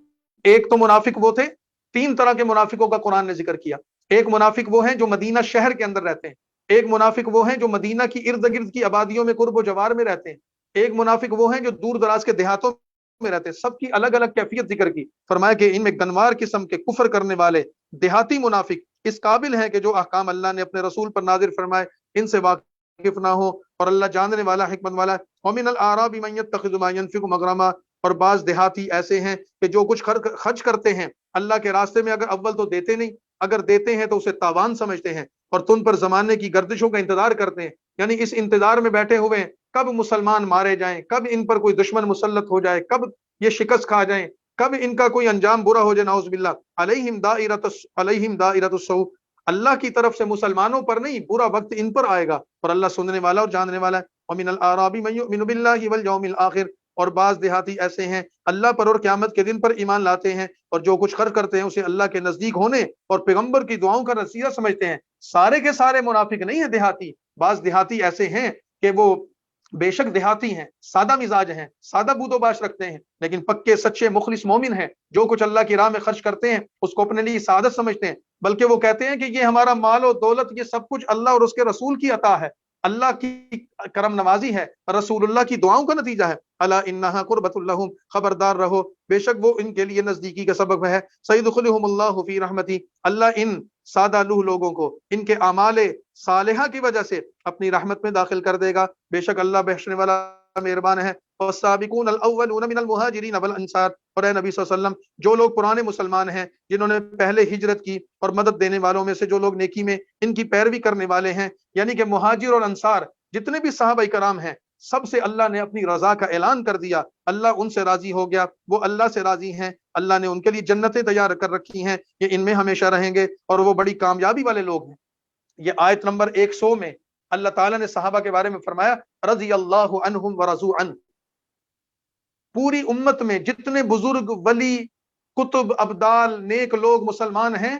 ایک تو منافق وہ تھے، تین طرح کے منافقوں کا قرآن نے ذکر کیا۔ ایک منافق وہ ہیں جو مدینہ شہر کے اندر رہتے ہیں، ایک منافق وہ ہیں جو مدینہ کی ارد گرد کی آبادیوں میں قرب و جوار میں رہتے ہیں، ایک منافق وہ ہیں جو دور دراز کے دیہاتوں میں رہتے ہیں۔ سب کی الگ الگ کیفیت ذکر کی، فرمایا کہ ان میں گنوار قسم کے کفر کرنے والے دیہاتی منافق اس قابل ہیں کہ جو احکام اللہ نے اپنے رسول پر نازل فرمائے ان سے واقف نہ ہو، اور اللہ جاننے والا حکمت والا ہے۔ ومن الاعراب من يتخذ ما ينفق مغرما، اور بعض دیہاتی ایسے ہیں کہ جو کچھ خرچ کرتے ہیں اللہ کے راستے میں، اگر اول تو دیتے نہیں، اگر دیتے ہیں تو اسے تاوان سمجھتے ہیں، اور تم پر زمانے کی گردشوں کا انتظار کرتے ہیں، یعنی اس انتظار میں بیٹھے ہوئے ہیں کب مسلمان مارے جائیں، کب ان پر کوئی دشمن مسلط ہو جائے، کب یہ شکست کھا جائیں، کب ان کا کوئی انجام برا ہو جائے، نعوذ باللہ۔ علیہم دائرۃ السوء، اللہ کی طرف سے مسلمانوں پر نہیں، برا وقت ان پر آئے گا، اور اللہ سننے والا اور جاننے والا ہے۔ ومن الاعراب من یؤمن باللہ والیوم الاخر، اور بعض دیہاتی ایسے ہیں اللہ پر اور قیامت کے دن پر ایمان لاتے ہیں، اور جو کچھ خرچ کرتے ہیں اسے اللہ کے نزدیک ہونے اور پیغمبر کی دعاؤں کا وسیلہ سمجھتے ہیں۔ سارے کے سارے منافق نہیں ہیں دیہاتی، بعض دیہاتی ایسے ہیں کہ وہ بے شک دیہاتی ہیں، سادہ مزاج ہیں، سادہ بود و باش رکھتے ہیں، لیکن پکے سچے مخلص مومن ہیں، جو کچھ اللہ کی راہ میں خرچ کرتے ہیں اس کو اپنے لیے سعادت سمجھتے ہیں، بلکہ وہ کہتے ہیں کہ یہ ہمارا مال و دولت یہ سب کچھ اللہ اور اس کے رسول کی عطا ہے، اللہ کی کرم نوازی ہے، رسول اللہ کی دعاؤں کا نتیجہ ہے۔ الا انہا قربۃ لہم، خبردار رہو بے شک وہ ان کے لیے نزدیکی کا سبب ہے۔ سیدخلہم اللہ فی رحمتی، اللہ ان سادہ لوح لوگوں کو ان کے اعمال صالحہ کی وجہ سے اپنی رحمت میں داخل کر دے گا، بے شک اللہ بخشنے والا مہربان ہے۔ والسابقون الاولون من المہاجرین والانصار، اور اے نبی صلی اللہ علیہ وسلم جو لوگ پرانے مسلمان ہیں جنہوں نے پہلے ہجرت کی اور مدد دینے والوں میں سے جو لوگ نیکی میں ان کی پیروی کرنے والے ہیں، یعنی کہ مہاجر اور انصار جتنے بھی صحابہ کرام ہیں سب سے اللہ نے اپنی رضا کا اعلان کر دیا، اللہ ان سے راضی ہو گیا، وہ اللہ سے راضی ہیں، اللہ نے ان کے لیے جنتیں تیار کر رکھی ہیں، یہ ان میں ہمیشہ رہیں گے اور وہ بڑی کامیابی والے لوگ ہیں۔ یہ آیت نمبر 100 میں اللہ تعالیٰ نے صحابہ کے بارے میں فرمایا رضی اللہ عنہم ورضوا عنہ۔ پوری امت میں جتنے بزرگ ولی کتب ابدال نیک لوگ مسلمان ہیں،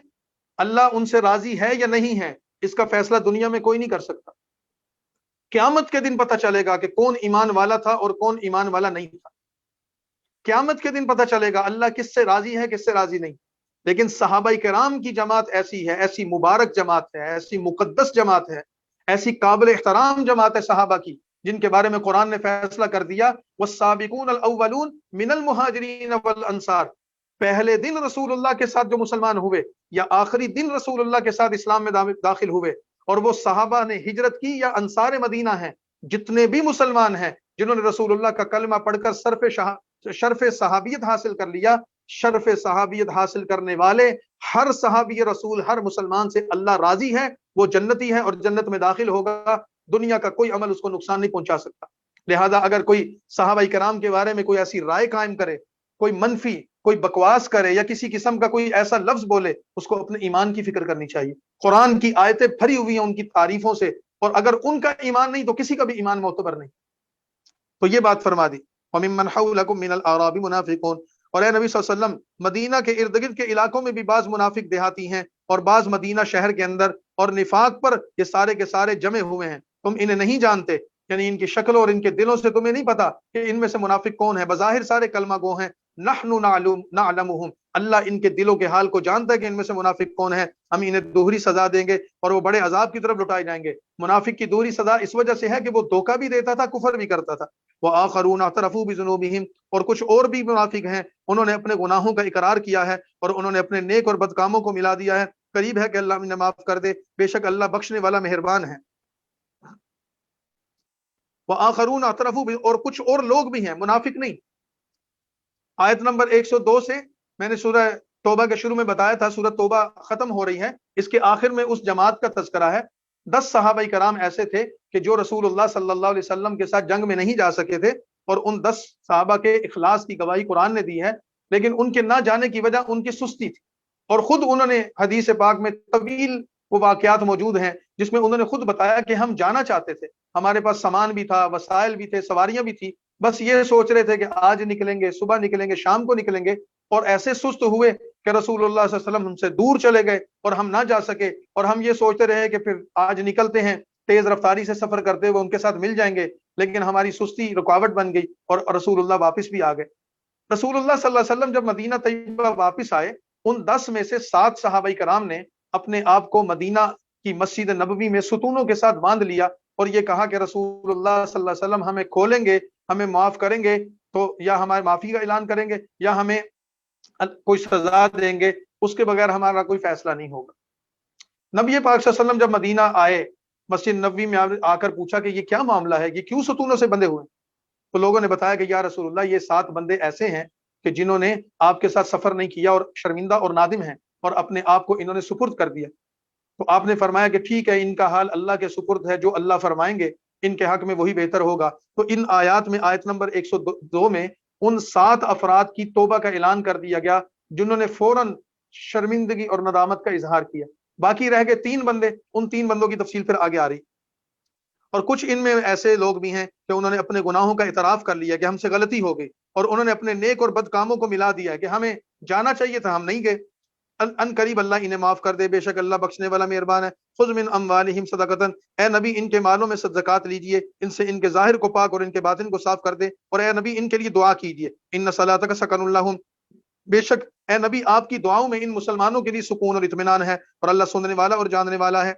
اللہ ان سے راضی ہے یا نہیں ہے اس کا فیصلہ دنیا میں کوئی نہیں کر سکتا۔ قیامت کے دن پتہ چلے گا کہ کون ایمان والا تھا اور کون ایمان والا نہیں تھا، قیامت کے دن پتہ چلے گا اللہ کس سے راضی ہے کس سے راضی نہیں۔ لیکن صحابہ کرام کی جماعت ایسی ہے، ایسی مبارک جماعت ہے، ایسی مقدس جماعت ہے، ایسی قابل احترام جماعت ہے صحابہ کی، جن کے بارے میں قرآن نے فیصلہ کر دیا والسابقون الاولون من المہاجرین والانصار، پہلے دن رسول اللہ کے ساتھ جو مسلمان ہوئے یا آخری دن رسول اللہ کے ساتھ اسلام میں داخل ہوئے، اور وہ صحابہ نے ہجرت کی یا انصار مدینہ ہیں، جتنے بھی مسلمان ہیں جنہوں نے رسول اللہ کا کلمہ پڑھ کر شرف صحابیت حاصل کر لیا، شرف صحابیت حاصل کرنے والے ہر صحابی رسول ہر مسلمان سے اللہ راضی ہے، وہ جنتی ہے اور جنت میں داخل ہوگا، دنیا کا کوئی عمل اس کو نقصان نہیں پہنچا سکتا۔ لہذا اگر کوئی صحابہ کرام کے بارے میں کوئی ایسی رائے قائم کرے، کوئی منفی کوئی بکواس کرے یا کسی قسم کا کوئی ایسا لفظ بولے، اس کو اپنے ایمان کی فکر کرنی چاہیے۔ قرآن کی آیتیں بھری ہوئی ہیں ان کی تعریفوں سے، اور اگر ان کا ایمان نہیں تو کسی کا بھی ایمان معتبر نہیں۔ تو یہ بات فرما دی وَمِمَّنْ حَوْلَكُمْ مِنَ الْأَعْرَابِ مُنَافِقُونَ، اور اے نبی صلی اللہ علیہ وسلم مدینہ کے ارد گرد کے علاقوں میں بھی بعض منافق دیہاتی ہیں اور بعض مدینہ شہر کے اندر، اور نفاق پر یہ سارے کے سارے جمع ہوئے ہیں، تم انہیں نہیں جانتے، یعنی ان کی شکل اور ان کے دلوں سے تمہیں نہیں پتا کہ ان میں سے منافق کون ہے، بظاہر سارے کلمہ گو ہیں، نحن نعلمهم، اللہ ان کے دلوں کے حال کو جانتا ہے کہ ان میں سے منافق کون ہے، ہم انہیں دوہری سزا دیں گے اور وہ بڑے عذاب کی طرف لٹائے جائیں گے۔ منافق کی دوہری سزا اس وجہ سے ہے کہ وہ دھوکہ بھی دیتا تھا، کفر بھی کرتا تھا، وآخرون اعترفوا بذنوبہم، اور کچھ اور بھی منافق ہیں، انہوں نے اپنے گناہوں کا اقرار کیا ہے اور انہوں نے اپنے نیک اور بد کاموں کو ملا دیا ہے۔ قریب ہے کہ اللہ انہیں معاف کر دے، بے شک اللہ بخشنے والا مہربان ہے۔ وآخرون اعترفوا اور کچھ اور لوگ بھی ہیں، منافق نہیں۔ آیت نمبر 102 سے میں نے سورہ توبہ کے شروع میں بتایا تھا، سورہ توبہ ختم ہو رہی ہے، اس کے آخر میں اس جماعت کا تذکرہ ہے۔ 10 صحابہ کرام ایسے تھے کہ جو رسول اللہ صلی اللہ علیہ وسلم کے ساتھ جنگ میں نہیں جا سکے تھے، اور ان 10 صحابہ کے اخلاص کی گواہی قرآن نے دی ہے، لیکن ان کے نہ جانے کی وجہ ان کی سستی تھی، اور خود انہوں نے حدیث پاک میں طویل وہ واقعات موجود ہیں جس میں انہوں نے خود بتایا کہ ہم جانا چاہتے تھے، ہمارے پاس سامان بھی تھا، وسائل بھی تھے، سواریاں بھی تھی، بس یہ سوچ رہے تھے کہ آج نکلیں گے، صبح نکلیں گے، شام کو نکلیں گے، اور ایسے سست ہوئے کہ رسول اللہ صلی اللہ علیہ وسلم ہم سے دور چلے گئے اور ہم نہ جا سکے، اور ہم یہ سوچتے رہے کہ پھر آج نکلتے ہیں، تیز رفتاری سے سفر کرتے ہوئے ان کے ساتھ مل جائیں گے، لیکن ہماری سستی رکاوٹ بن گئی اور رسول اللہ واپس بھی آ گئے۔ رسول اللہ صلی اللہ علیہ وسلم جب مدینہ طیبہ واپس آئے، ان 10 میں سے 7 صحابہ کرام نے اپنے آپ کو مدینہ کی مسجد نبوی میں ستونوں کے ساتھ باندھ لیا اور یہ کہا کہ رسول اللہ صلی اللہ علیہ وسلم ہمیں کھولیں گے، ہمیں معاف کریں گے تو یا ہمارے معافی کا اعلان کریں گے یا ہمیں کوئی سزا دیں گے، اس کے بغیر ہمارا کوئی فیصلہ نہیں ہوگا۔ نبی پاک صلی اللہ علیہ وسلم جب مدینہ آئے، مسجد نبوی میں آ کر پوچھا کہ یہ کیا معاملہ ہے، یہ کیوں ستونوں سے بندھے ہوئے ہیں؟ تو لوگوں نے بتایا کہ یا رسول اللہ یہ 7 بندے ایسے ہیں کہ جنہوں نے آپ کے ساتھ سفر نہیں کیا اور شرمندہ اور نادم ہیں، اور اپنے آپ کو انہوں نے سپرد کر دیا۔ تو آپ نے فرمایا کہ ٹھیک ہے، ان کا حال اللہ کے سپرد ہے، جو اللہ فرمائیں گے ان کے حق میں وہی بہتر ہوگا۔ تو ان آیات میں آیت نمبر 102 میں ان 7 افراد کی توبہ کا اعلان کر دیا گیا جنہوں نے فوراً شرمندگی اور ندامت کا اظہار کیا۔ باقی رہ گئے 3 بندے، ان 3 بندوں کی تفصیل پھر آگے آ رہی۔ اور کچھ ان میں ایسے لوگ بھی ہیں کہ انہوں نے اپنے گناہوں کا اعتراف کر لیا کہ ہم سے غلطی ہو گئی، اور انہوں نے اپنے نیک اور بد کاموں کو ملا دیا ہے کہ ہمیں جانا چاہیے تھا، ہم نہیں گئے۔ ان قریب اللہ انہیں معاف کر دے، بے شک اللہ بخشنے والا مہربان ہے۔ خذ من اموالہم صدقۃ، اے نبی ان کے مالوں میں زکوٰۃ لیجئے، ان سے ان کے ظاہر کو پاک اور ان کے باطن کو صاف کر دے، اور اے نبی ان کے لیے دعا کیجئے۔ ان صلاتک سکن لہم، بے شک اے نبی آپ کی دعاؤں میں ان مسلمانوں کے لیے سکون اور اطمینان ہے، اور اللہ سننے والا اور جاننے والا ہے۔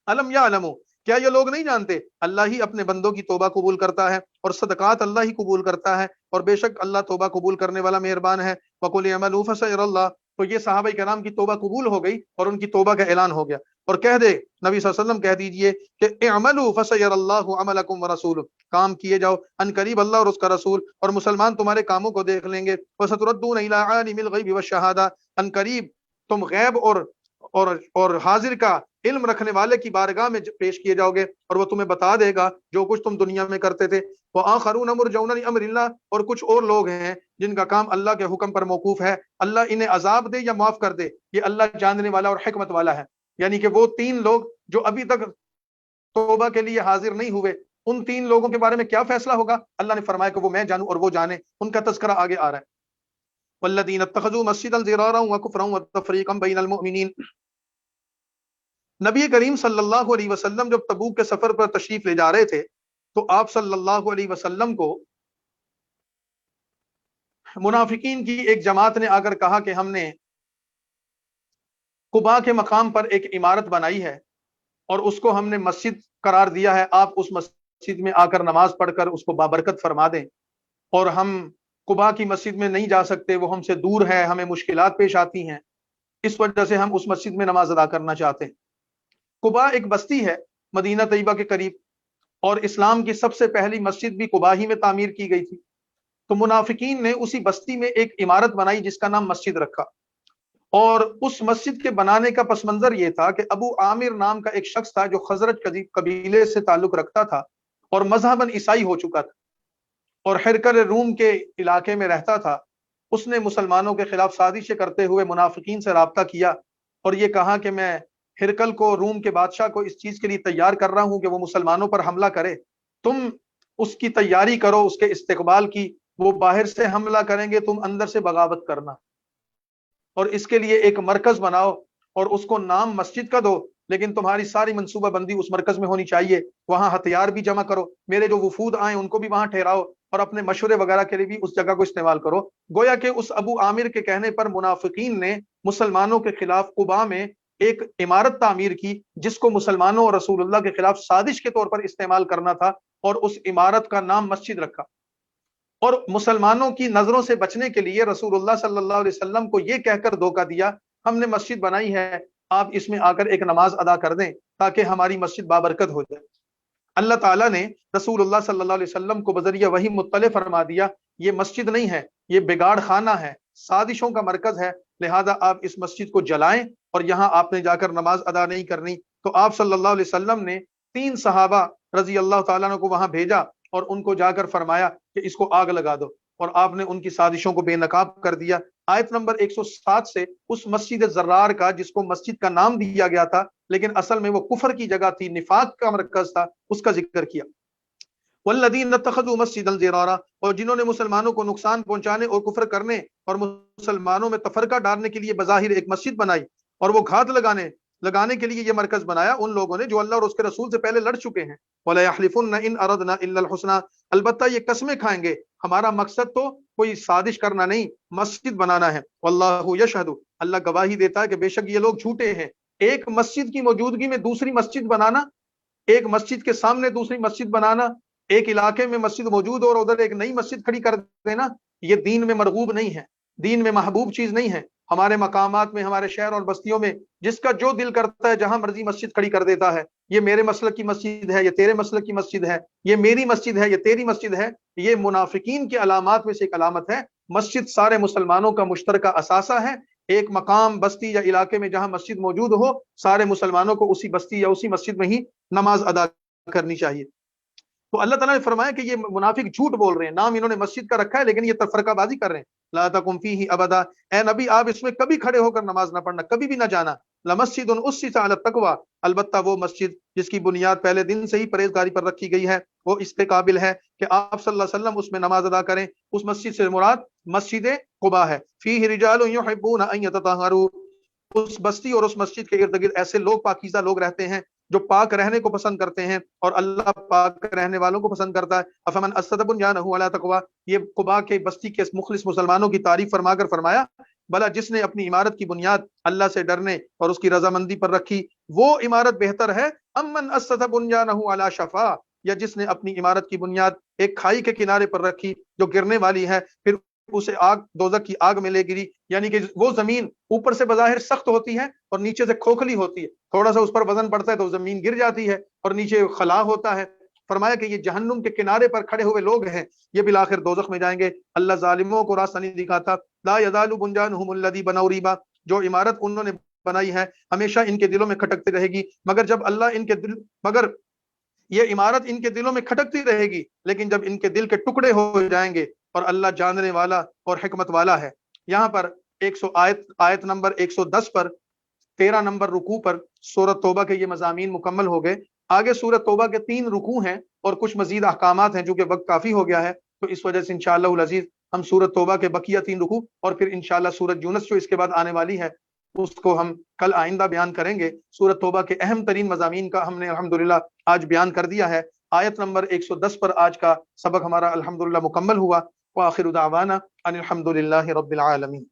علم یعلموا، کیا یہ لوگ نہیں جانتے اللہ ہی اپنے بندوں کی توبہ قبول کرتا ہے اور صدقات اللہ ہی قبول کرتا ہے، اور بے شک اللہ توبہ قبول کرنے والا مہربان ہے۔ وَقُلْ اعْمَلُوا فَسَيَرَى اللَّهُ، تو یہ صحابہ کرام کی توبہ قبول ہو گئی اور ان کی توبہ کا اعلان ہو گیا، اور کہہ دے نبی صلی اللہ علیہ وسلم کہہ دیجئے کہ اعملوا فَسَيَرَى اللَّهُ عَمَلَكُمْ وَرَسُولُهُ، کام کیے جاؤ، ان قریب اللہ اور اس کا رسول اور مسلمان تمہارے کاموں کو دیکھ لیں گے۔ وَسَتُرَدُّونَ إِلَىٰ عَالِمِ الْغَيْبِ وَالشَّهَادَةِ، ان قریب تم غیب اور حاضر کا علم رکھنے والے کی بارگاہ میں پیش کیے جاؤ گے، اور وہ تمہیں بتا دے گا جو کچھ تم دنیا میں کرتے تھے۔ وآخرون مرجون لامر اللہ، اور کچھ اور لوگ ہیں جن کا کام اللہ کے حکم پر موقوف ہے، اللہ انہیں عذاب دے یا معاف کر دے، یہ اللہ جاننے والا اور حکمت والا ہے۔ یعنی کہ وہ 3 لوگ جو ابھی تک توبہ کے لیے حاضر نہیں ہوئے، ان 3 لوگوں کے بارے میں کیا فیصلہ ہوگا؟ اللہ نے فرمایا کہ وہ میں جانوں اور وہ جانے، ان کا تذکرہ آگے آ رہا ہے۔ والذین اتخذوا مسجدا ضرارا وکفرا وتفریقا بین المؤمنین، نبی کریم صلی اللہ علیہ وسلم جب تبوک کے سفر پر تشریف لے جا رہے تھے تو آپ صلی اللہ علیہ وسلم کو منافقین کی ایک جماعت نے آ کر کہا کہ ہم نے قباء کے مقام پر ایک عمارت بنائی ہے اور اس کو ہم نے مسجد قرار دیا ہے، آپ اس مسجد میں آ کر نماز پڑھ کر اس کو بابرکت فرما دیں، اور ہم قباء کی مسجد میں نہیں جا سکتے، وہ ہم سے دور ہے، ہمیں مشکلات پیش آتی ہیں، اس وجہ سے ہم اس مسجد میں نماز ادا کرنا چاہتے ہیں۔ قباء ایک بستی ہے مدینہ طیبہ کے قریب، اور اسلام کی سب سے پہلی مسجد بھی قباء ہی میں تعمیر کی گئی تھی۔ تو منافقین نے اسی بستی میں ایک عمارت بنائی جس کا نام مسجد رکھا، اور اس مسجد کے بنانے کا پس منظر یہ تھا کہ ابو عامر نام کا ایک شخص تھا جو خزرج قبیلے سے تعلق رکھتا تھا اور مذہباً عیسائی ہو چکا تھا اور ہرکل روم کے علاقے میں رہتا تھا۔ اس نے مسلمانوں کے خلاف سازشیں کرتے ہوئے منافقین سے رابطہ کیا اور یہ کہا کہ میں ہرکل کو، روم کے بادشاہ کو، اس چیز کے لیے تیار کر رہا ہوں کہ وہ مسلمانوں پر حملہ کرے، تم اس کی تیاری کرو، اس کے استقبال کی، وہ باہر سے حملہ کریں گے، تم اندر سے بغاوت کرنا، اور اس کے لیے ایک مرکز بناؤ اور اس کو نام مسجد کا دو، لیکن تمہاری ساری منصوبہ بندی اس مرکز میں ہونی چاہیے، وہاں ہتھیار بھی جمع کرو، میرے جو وفود آئیں ان کو بھی وہاں ٹھہراؤ، اور اپنے مشورے وغیرہ کے لیے بھی اس جگہ کو استعمال کرو۔ گویا کہ اس ابو عامر کے کہنے پر منافقین نے مسلمانوں کے خلاف قباء میں ایک عمارت تعمیر کی جس کو مسلمانوں اور رسول اللہ کے خلاف سازش کے طور پر استعمال کرنا تھا، اور اس عمارت کا نام مسجد رکھا، اور مسلمانوں کی نظروں سے بچنے کے لیے رسول اللہ صلی اللہ علیہ وسلم کو یہ کہہ کر دھوکہ دیا، ہم نے مسجد بنائی ہے، آپ اس میں آ کر ایک نماز ادا کر دیں تاکہ ہماری مسجد بابرکت ہو جائے۔ اللہ تعالیٰ نے رسول اللہ صلی اللہ علیہ وسلم کو بذریعہ وحی مطلع فرما دیا، یہ مسجد نہیں ہے، یہ بگاڑ خانہ ہے، سازشوں کا مرکز ہے، لہذا آپ اس مسجد کو جلائیں اور یہاں آپ نے جا کر نماز ادا نہیں کرنی۔ تو آپ صلی اللہ علیہ وسلم نے 3 صحابہ رضی اللہ تعالیٰ عنہ کو وہاں بھیجا اور ان کو جا کر فرمایا کہ اس کو آگ لگا دو، اور آپ نے ان کی سازشوں کو بے نقاب کر دیا۔ آیت نمبر 107 سے اس مسجد زرار کا، جس کو مسجد کا نام دیا گیا تھا لیکن اصل میں وہ کفر کی جگہ تھی، نفاق کا مرکز تھا، اس کا ذکر کیا۔ والذین اتخذوا مسجدا ضرارا، اور جنہوں نے مسلمانوں کو نقصان پہنچانے اور کفر کرنے اور مسلمانوں میں تفرقہ ڈالنے کے لیے بظاہر ایک مسجد بنائی، اور وہ گھات لگانے کے لیے یہ مرکز بنایا ان لوگوں نے جو اللہ اور اس کے رسول سے پہلے لڑ چکے ہیں۔ وَلَا يَحْلِفُنَّ إِنْ أَرَدْنَا إِلَّا الْحُسْنَى، البتہ یہ قسمیں کھائیں گے، ہمارا مقصد تو کوئی سازش کرنا نہیں، مسجد بنانا ہے۔ وَاللَّهُ يَشْهَدُ، اللہ گواہی دیتا ہے کہ بے شک یہ لوگ جھوٹے ہیں۔ ایک مسجد کی موجودگی میں دوسری مسجد بنانا، ایک مسجد کے سامنے دوسری مسجد بنانا، ایک علاقے میں مسجد موجود اور ادھر ایک نئی مسجد کھڑی کر دینا، یہ دین میں مرغوب نہیں ہے، دین میں محبوب چیز نہیں ہے۔ ہمارے مقامات میں، ہمارے شہر اور بستیوں میں جس کا جو دل کرتا ہے جہاں مرضی مسجد کھڑی کر دیتا ہے، یہ میرے مسلک کی مسجد ہے، یہ تیرے مسلک کی مسجد ہے، یہ میری مسجد ہے، یہ تیری مسجد ہے۔ یہ منافقین کی علامات میں سے ایک علامت ہے۔ مسجد سارے مسلمانوں کا مشترکہ اثاثہ ہے۔ ایک مقام، بستی یا علاقے میں جہاں مسجد موجود ہو، سارے مسلمانوں کو اسی بستی یا اسی مسجد میں ہی نماز ادا کرنی چاہیے۔ تو اللہ تعالیٰ نے فرمایا کہ یہ منافق جھوٹ بول رہے ہیں، نام انہوں نے مسجد کا رکھا ہے لیکن یہ تفرقہ بازی کر رہے ہیں۔ لا تقم فیہ ابدا، اے نبی آپ اس میں کبھی کھڑے ہو کر نماز نہ پڑھنا، کبھی بھی نہ جانا۔ لمسجد اسست علی التقوی، البتہ وہ مسجد جس کی بنیاد پہلے دن سے ہی پرہیزگاری پر رکھی گئی ہے، وہ اس پہ قابل ہے کہ آپ صلی اللہ علیہ وسلم اس میں نماز ادا کریں۔ اس مسجد سے مراد مسجد قباء ہے۔ فیہ رجال یحبون ان یتطہروا، اس بستی اور اس مسجد کے ارد گرد ایسے لوگ، پاکیزہ لوگ رہتے ہیں جو پاک رہنے کو پسند کرتے ہیں، اور اللہ پاک رہنے والوں کو پسند کرتا ہے۔ افمن اسس بنیانہ علی تقوی، یہ قباء کے بستی کے مخلص مسلمانوں کی تعریف فرما کر فرمایا بھلا جس نے اپنی عمارت کی بنیاد اللہ سے ڈرنے اور اس کی رضامندی پر رکھی، وہ عمارت بہتر ہے، امن اسس بنیانہ علی شفا، یا جس نے اپنی عمارت کی بنیاد ایک کھائی کے کنارے پر رکھی جو گرنے والی ہے، پھر اسے آگ، دوزخ کی آگ میں لے گری۔ یعنی کہ وہ زمین اوپر سے بظاہر سخت ہوتی ہے اور نیچے سے کھوکھلی ہوتی ہے، تھوڑا سا اس پر وزن پڑتا ہے تو زمین گر جاتی ہے اور نیچے خلا ہوتا ہے۔ فرمایا کہ یہ جہنم کے کنارے پر کھڑے ہوئے لوگ ہیں، یہ بالآخر دوزخ میں جائیں گے۔ اللہ ظالموں کو راستہ نہیں دکھاتا۔ لا یزال بنیانہم الذی بنوا ریبا، جو عمارت انہوں نے بنائی ہے ہمیشہ ان کے دلوں میں کھٹکتی رہے گی، مگر یہ عمارت ان کے دلوں میں کھٹکتی رہے گی، لیکن جب ان کے دل کے ٹکڑے ہو جائیں گے، اور اللہ جاننے والا اور حکمت والا ہے۔ یہاں پر آیت نمبر 110 پر 13 نمبر رکوع پر سورۃ توبہ کے یہ مضامین مکمل ہو گئے۔ آگے سورۃ توبہ کے 3 رکوع ہیں اور کچھ مزید احکامات ہیں، جو کہ وقت کافی ہو گیا ہے، تو اس وجہ سے انشاءاللہ العزیز ہم سورۃ توبہ کے بقیہ 3 رکوع اور پھر انشاءاللہ سورۃ یونس جو اس کے بعد آنے والی ہے اس کو ہم کل آئندہ بیان کریں گے۔ سورۃ توبہ کے اہم ترین مضامین کا ہم نے الحمدللہ آج بیان کر دیا ہے۔ آیت نمبر 110 پر آج کا سبق ہمارا الحمدللہ مکمل ہوا۔ وآخر دعوانا ان الحمدللہ رب العالمین۔